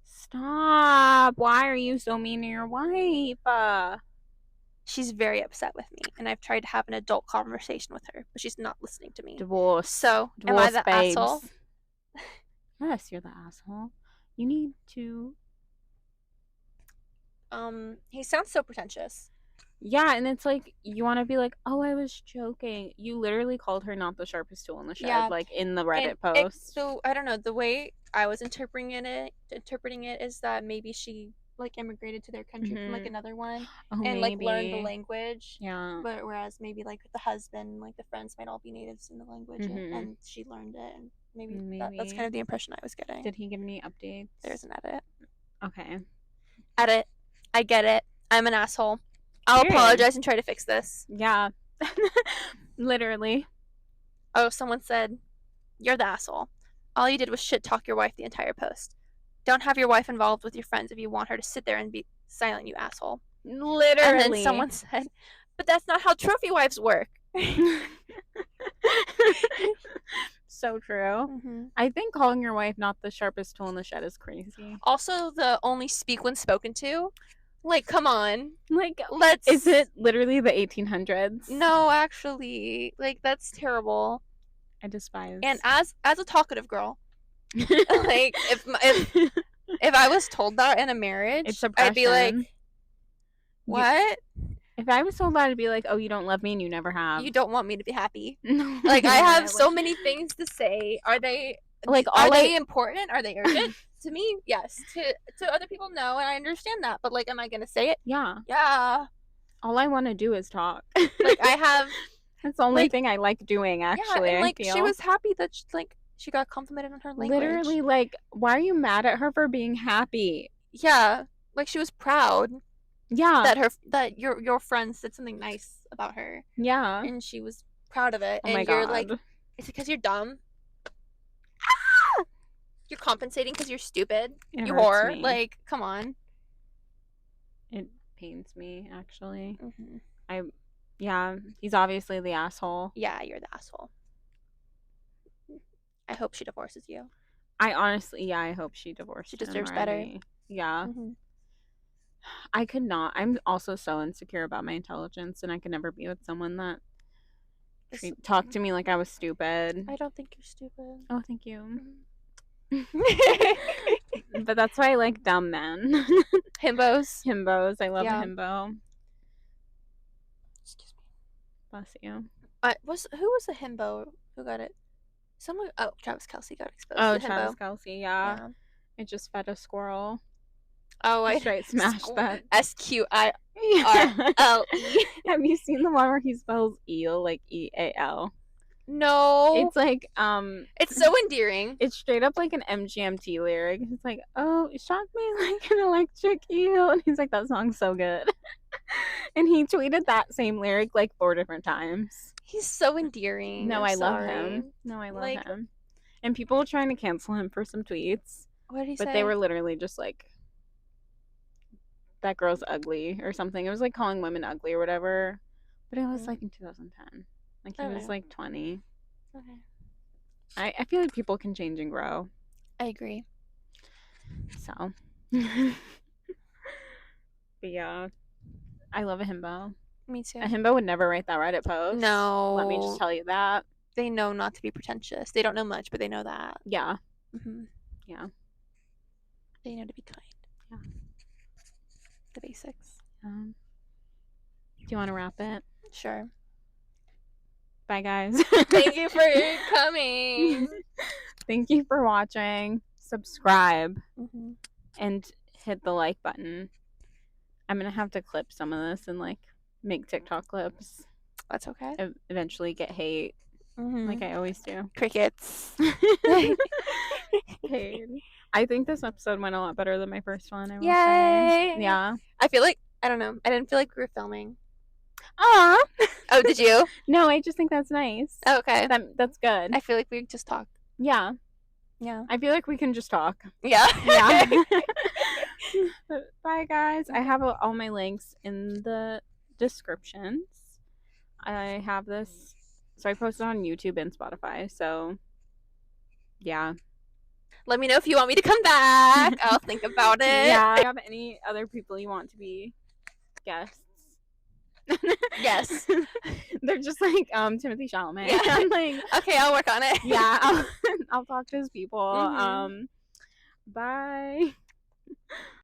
Stop. Why are you so mean to your wife? She's very upset with me, and I've tried to have an adult conversation with her, but she's not listening to me. Divorce. So, Divorce, am I the babes. asshole? Yes, you're the asshole. You need to. He sounds so pretentious. Yeah, and it's like you want to be like, "Oh, I was joking." You literally called her not the sharpest tool in the shed, like in the Reddit post. So I don't know. The way I was interpreting it is that maybe she like immigrated to their country from like another one and like learned the language. Yeah. But whereas maybe like the husband, like the friends might all be natives in the language, and she learned it, and maybe. That's kind of the impression I was getting. Did he give any updates? There's an edit. Okay. Edit. I get it. I'm an asshole. I'll apologize and try to fix this. Yeah. Literally. Oh, someone said, "You're the asshole. All you did was shit talk your wife the entire post. Don't have your wife involved with your friends if you want her to sit there and be silent, you asshole." Literally. And then someone said, "But that's not how trophy wives work." So true. I think calling your wife not the sharpest tool in the shed is crazy. Also, the only speak when spoken to. Like, come on. Like, let's. Is it literally the 1800s? No, actually. Like, that's terrible. I despise. And as a talkative girl, like, if I was told that in a marriage, I'd be like, what? If I was told that, I'd be like, oh, you don't love me and you never have. You don't want me to be happy. Like, I have so many things to say. Are they important? Are they urgent? To me, yes. To other people, no, and I understand that. But like, am I gonna say it? Yeah. Yeah. All I want to do is talk. Like, I have. That's the only thing I like doing, actually. Yeah, and like she was happy that she got complimented on her language. Literally, like, why are you mad at her for being happy? Yeah, like she was proud. Yeah. That your friend said something nice about her. Yeah. And she was proud of it. Oh my God. You're like, is it because you're dumb? You're compensating because you're stupid. You whore. Me. Like, come on. It pains me, actually. Yeah, he's obviously the asshole. Yeah, you're the asshole. I hope she divorces you. I honestly, I hope she divorced She him deserves already. better. Yeah. Mm-hmm. I could not. I'm also so insecure about my intelligence, and I could never be with someone that talked to me like I was stupid. I don't think you're stupid. Oh, thank you. Mm-hmm. But that's why I like dumb men. Himbos. Himbos. I love a himbo. Excuse me. Bless you. Who was the himbo who got it? Someone. Oh, Travis Kelce got exposed. Oh, The Travis himbo. Kelce. Yeah. It just fed a squirrel. Oh, I straight smashed that. SQIRLE. Have you seen the one where he spells eel like EAL? No. It's like It's so endearing. It's straight up like an MGMT lyric. It's like, oh, it shocked me like an electric eel, and he's like, that song's so good. And he tweeted that same lyric like 4 different times. He's so endearing. No, I love him. No, I love him. And people were trying to cancel him for some tweets. What did he say? But they were literally just like, that girl's ugly or something. It was like calling women ugly or whatever. But it was like in 2010. Like he was like 20. Okay. I feel like people can change and grow. I agree. So. But yeah. I love a himbo. Me too. A himbo would never write that Reddit post. No. Let me just tell you that. They know not to be pretentious. They don't know much, but they know that. Yeah. Mm-hmm. Yeah. They know to be kind. Yeah. The basics. Do you want to wrap it? Sure. Bye, guys. Thank you for coming. Thank you for watching. Subscribe. Mm-hmm. And hit the like button. I'm going to have to clip some of this and like make TikTok clips. That's okay. Eventually get hate. Mm-hmm. Like I always do. Crickets. I think this episode went a lot better than my first one. Yay! Yeah. I feel like, I don't know. I didn't feel like we were filming. Aw. Oh, did you? No, I just think that's nice. Oh, okay. That's good. I feel like we just talk. Yeah. Yeah. I feel like we can just talk. Yeah. Yeah. Bye, guys. I have all my links in the descriptions. I have this. So I posted on YouTube and Spotify. So, yeah. Let me know if you want me to come back. I'll think about it. Yeah. Do you have any other people you want to be guests? Yes. They're just like Timothy Chalamet. Yeah. I'm like, okay, I'll work on it. Yeah. I'll talk to his people. Mm-hmm. Bye.